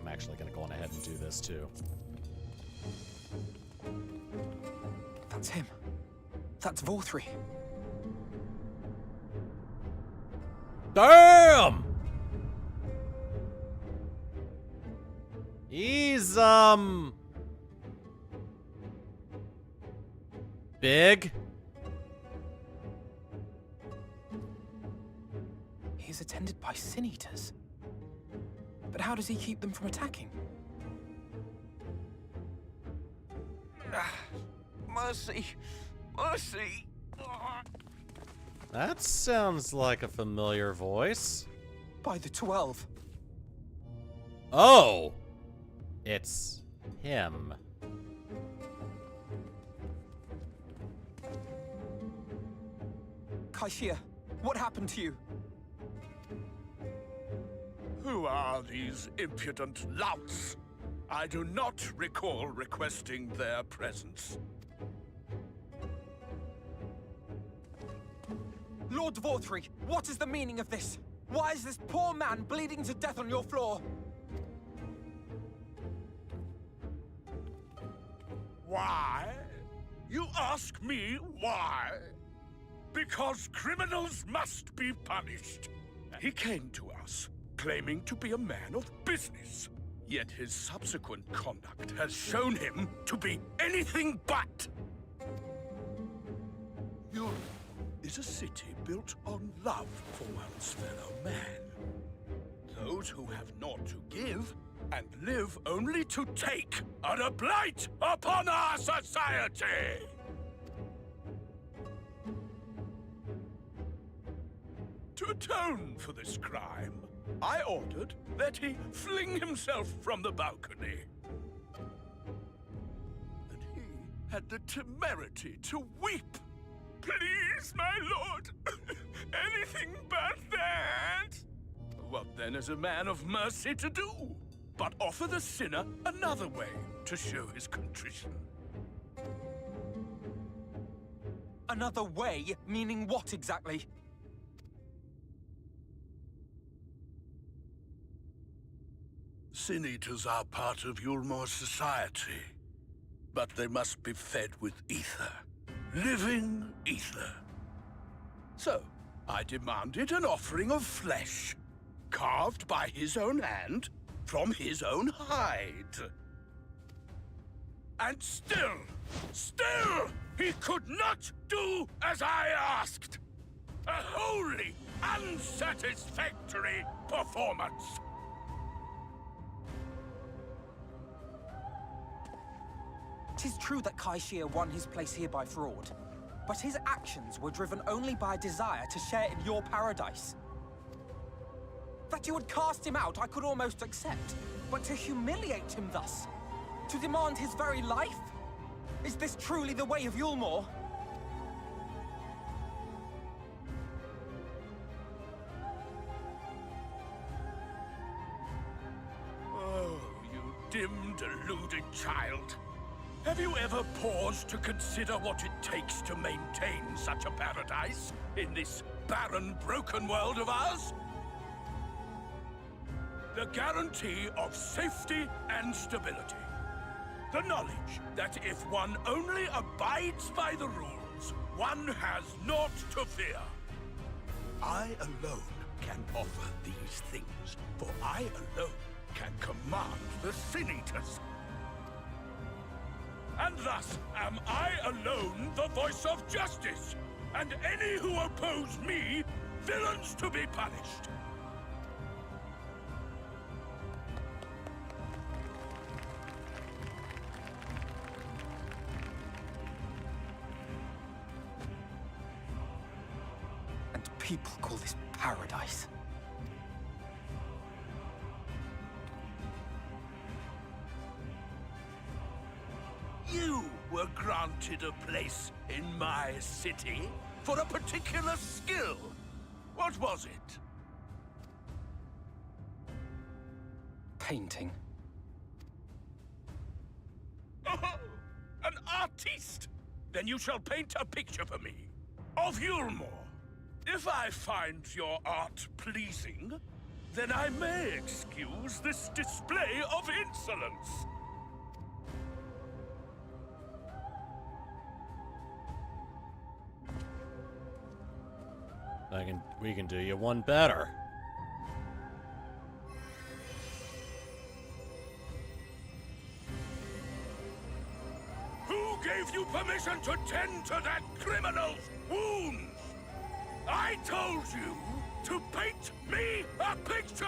S1: I'm actually going to go on ahead and do this too.
S8: That's him. That's Vorthri.
S7: Damn!
S1: He's, big.
S8: He's attended by sin eaters. But how does he keep them from attacking?
S10: Mercy! Mercy!
S1: That sounds like a familiar voice.
S8: By the 12.
S1: Oh! It's him.
S8: Kaishia, what happened to you?
S15: Who are these impudent louts? I do not recall requesting their presence.
S8: Lord Vorthri, what is the meaning of this? Why is this poor man bleeding to death on your floor?
S15: Why? You ask me why? Because criminals must be punished. He came to us, claiming to be a man of business. Yet his subsequent conduct has shown him to be anything but. Europe is a city built on love for one's fellow man. Those who have naught to give and live only to take are a blight upon our society! To atone for this crime, I ordered that he fling himself from the balcony. And he had the temerity to weep. Please, my lord, anything but that. What then is a man of mercy to do? But offer the sinner another way to show his contrition.
S8: Another way? Meaning what exactly?
S15: Sin eaters are part of Yulmor's society, but they must be fed with ether. Living ether. So, I demanded an offering of flesh, carved by his own hand, from his own hide. And still, he could not do as I asked. A wholly unsatisfactory performance.
S8: Tis true that Kaishia won his place here by fraud, but his actions were driven only by a desire to share in your paradise. That you would cast him out, I could almost accept, but to humiliate him thus, to demand his very life? Is this truly the way of Yulmor?
S15: Oh, you dim, deluded child. Have you ever paused to consider what it takes to maintain such a paradise in this barren, broken world of ours? The guarantee of safety and stability. The knowledge that if one only abides by the rules, one has naught to fear. I alone can offer these things, for I alone can command the Sin Eaters. And thus am I alone the voice of justice, and any who oppose me, villains to be punished.
S8: And people call this paradise.
S15: You were granted a place in my city for a particular skill. What was it?
S8: Painting.
S15: Oh, an artiste! Then you shall paint a picture for me of Yulmor. If I find your art pleasing, then I may excuse this display of insolence.
S1: We can do you one better.
S15: Who gave you permission to tend to that criminal's wounds? I told you to paint me a picture!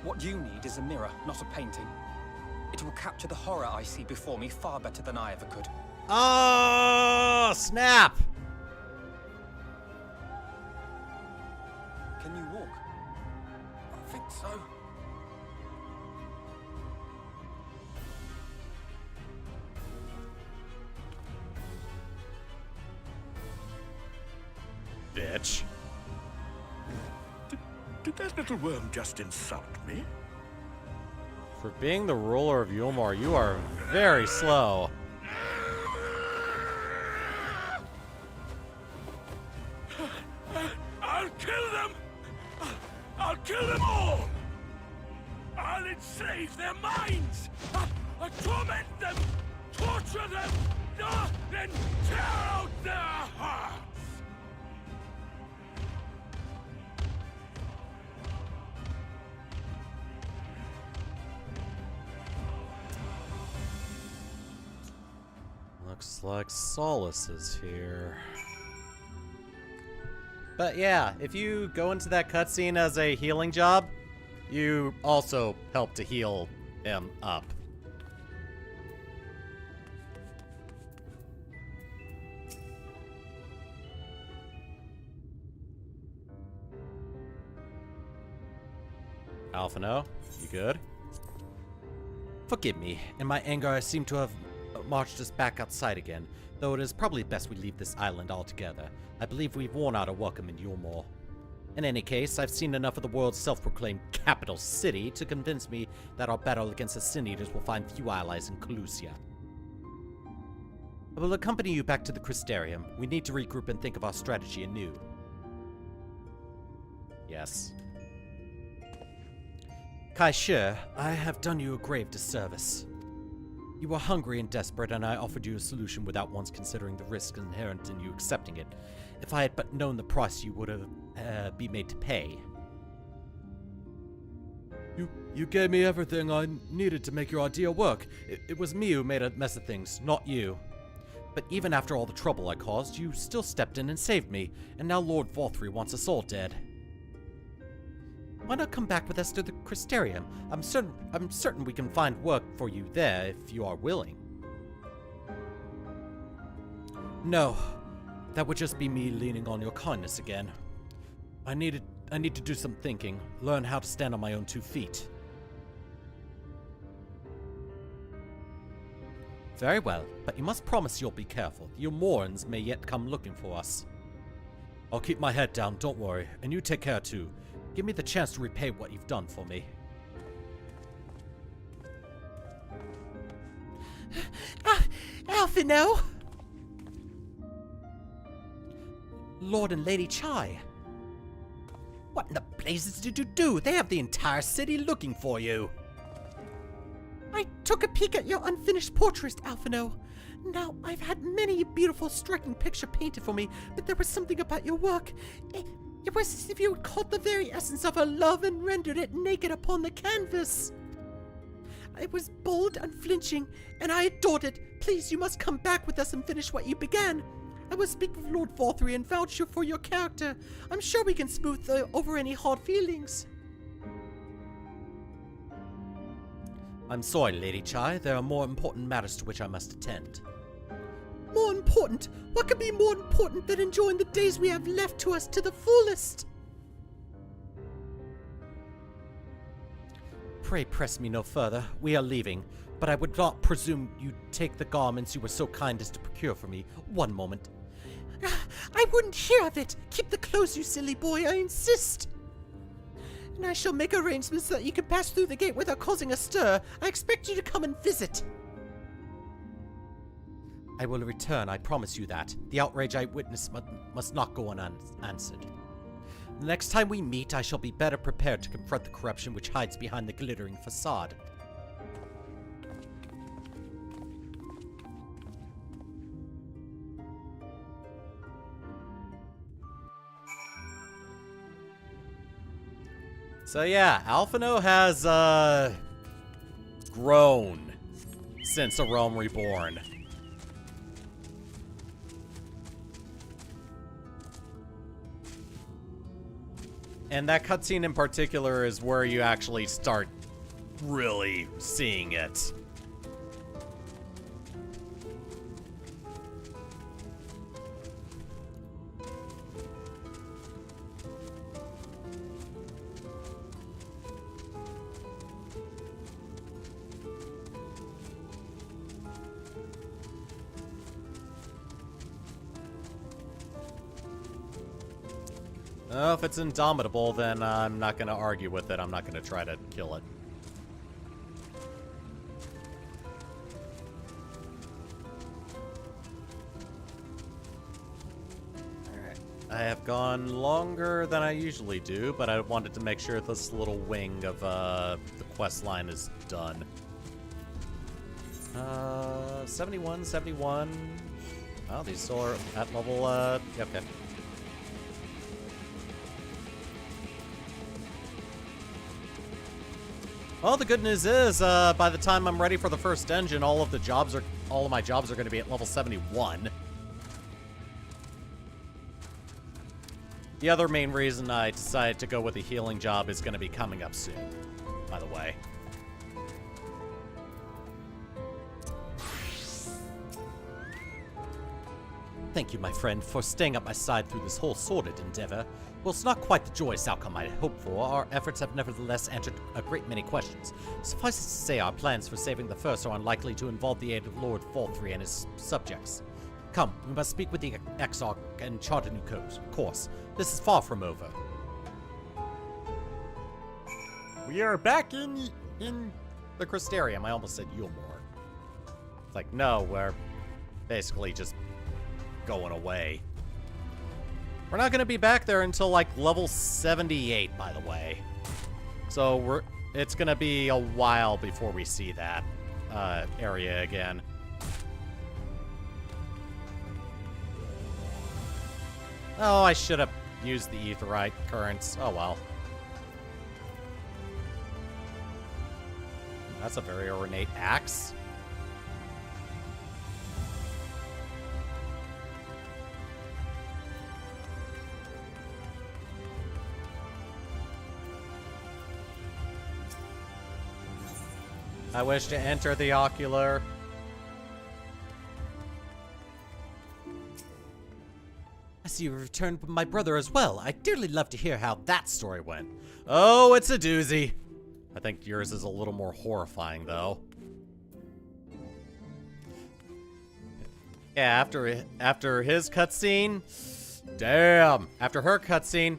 S8: What you need is a mirror, not a painting. It will capture the horror I see before me far better than I ever could.
S1: Oh, snap!
S8: Can you walk?
S10: I think so.
S1: Bitch.
S15: Did that little worm just insult me?
S1: For being the ruler of Yulmore, you are very slow.
S15: I'll kill them! I'll kill them all! I'll enslave their minds! I'll torment them! Torture them! Then tear out their hearts!
S1: Looks like Solace is here. But yeah, if you go into that cutscene as a healing job, you also help to heal him up. Alphino, you good?
S14: Forgive me. In my anger, I seem to have marched us back outside again, though it is probably best we leave this island altogether. I believe we've worn out our welcome in Yulmore. In any case, I've seen enough of the world's self-proclaimed capital city to convince me that our battle against the Sin Eaters will find few allies in Calusia. I will accompany you back to the Crystarium. We need to regroup and think of our strategy anew.
S1: Yes.
S14: Kai-Shir, I have done you a grave disservice. You were hungry and desperate, and I offered you a solution without once considering the risk inherent in you accepting it. If I had but known the price you would have be made to pay.
S7: You gave me everything I needed to make your idea work.
S14: It was me who made a mess of things, not you. But even after all the trouble I caused, you still stepped in and saved me, and now Lord Valthree wants us all dead. Why not come back with us to the Crystarium? I'm certain we can find work for you there if you are willing. No, that would just be me leaning on your kindness again. I need to do some thinking, learn how to stand on my own 2 feet. Very well, but you must promise you'll be careful. The Yulmorans may yet come looking for us.
S7: I'll keep my head down, don't worry, and you take care too.
S14: Give me the chance to repay what you've done for me. Alphino! Lord and Lady Chai. What in the blazes did you do? They have the entire city looking for you. I took a peek at your unfinished portrait, Alphino. Now, I've had many a beautiful, striking picture painted for me, but there was something about your work. It was as if you had caught the very essence of her love and rendered it naked upon the canvas. It was bold, unflinching, and I adored it. Please, you must come back with us and finish what you began. I will speak with Lord Valthree and vouch for your character. I'm sure we can smooth over any hard feelings. I'm sorry, Lady Chai. There are more important matters to which I must attend. More important? What could be more important than enjoying the days we have left to us to the fullest? Pray press me no further. We are leaving, but I would not presume you'd take the garments you were so kind as to procure for me. One moment. I wouldn't hear of it. Keep the clothes, you silly boy, I insist. And I shall make arrangements so that you can pass through the gate without causing a stir. I expect you to come and visit. I will return, I promise you that. The outrage I witnessed must not go unanswered. The next time we meet, I shall be better prepared to confront the corruption which hides behind the glittering facade.
S1: So yeah, Alphino has, grown since A Realm Reborn. And that cutscene in particular is where you actually start really seeing it. Well, if it's indomitable, then I'm not going to argue with it. I'm not going to try to kill it. Alright. I have gone longer than I usually do, but I wanted to make sure this little wing of the quest line is done. 71, 71. Oh, these still are at level, okay. Well, the good news is, by the time I'm ready for the first dungeon, all of my jobs are going to be at level 71. The other main reason I decided to go with a healing job is going to be coming up soon, by the way.
S14: Thank you, my friend, for staying at my side through this whole sordid endeavor. Whilst not quite the joyous outcome I had hoped for, our efforts have nevertheless answered a great many questions. Suffice it to say, our plans for saving the First are unlikely to involve the aid of Lord Falthree and his subjects. Come, we must speak with the XIV and chart a new course. This is far from over.
S1: We are back in the Crystarium. I almost said Yulmore. It's like, no, we're basically just going away. We're not going to be back there until, like, level 78, by the way. So it's going to be a while before we see that area again. Oh, I should have used the Aetheryte currents. Oh, well. That's a very ornate axe. I wish to enter the ocular.
S14: I see you returned with my brother as well. I'd dearly love to hear how that story went.
S1: Oh, it's a doozy. I think yours is a little more horrifying, though. Yeah, after his cutscene, damn. After her cutscene,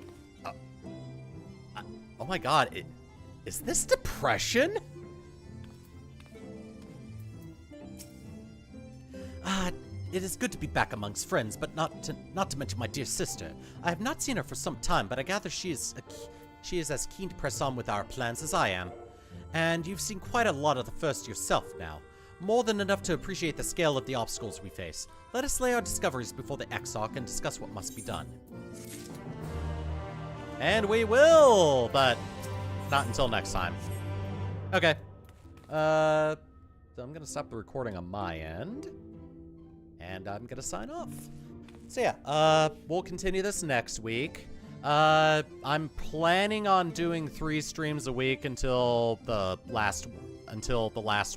S1: oh my God, is this depression?
S14: It is good to be back amongst friends, but not to mention my dear sister. I have not seen her for some time, but I gather she is as keen to press on with our plans as I am. And you've seen quite a lot of the First yourself now. More than enough to appreciate the scale of the obstacles we face. Let us lay our discoveries before the XIV and discuss what must be done.
S1: And we will, but not until next time. Okay. So I'm gonna stop the recording on my end. And I'm gonna sign off. So yeah, we'll continue this next week. I'm planning on doing 3 streams a week until the last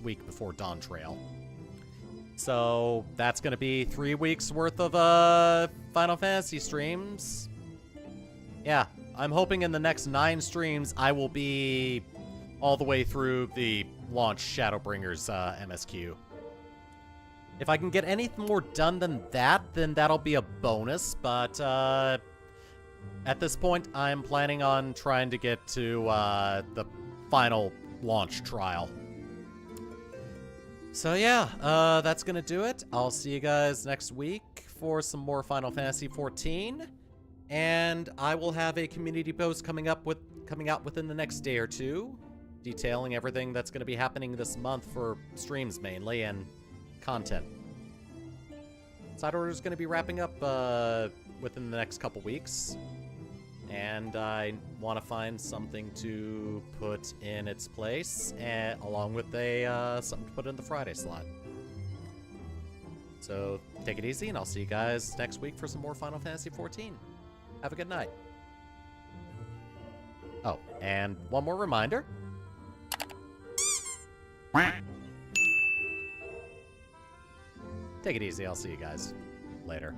S1: week before Dawn Trail. So that's gonna be 3 weeks worth of Final Fantasy streams. Yeah, I'm hoping in the next 9 streams I will be all the way through the launch Shadowbringers MSQ. If I can get anything more done than that, then that'll be a bonus, but at this point, I'm planning on trying to get to the final launch trial. So yeah, that's gonna do it. I'll see you guys next week for some more Final Fantasy XIV, and I will have a community post coming out within the next day or two, detailing everything that's gonna be happening this month for streams mainly and content. Side Order is going to be wrapping up within the next couple weeks. and I want to find something to put in its place, along with something to put in the Friday slot. So take it easy, and I'll see you guys next week for some more Final Fantasy XIV. Have a good night. Oh, and one more reminder. Take it easy. I'll see you guys later.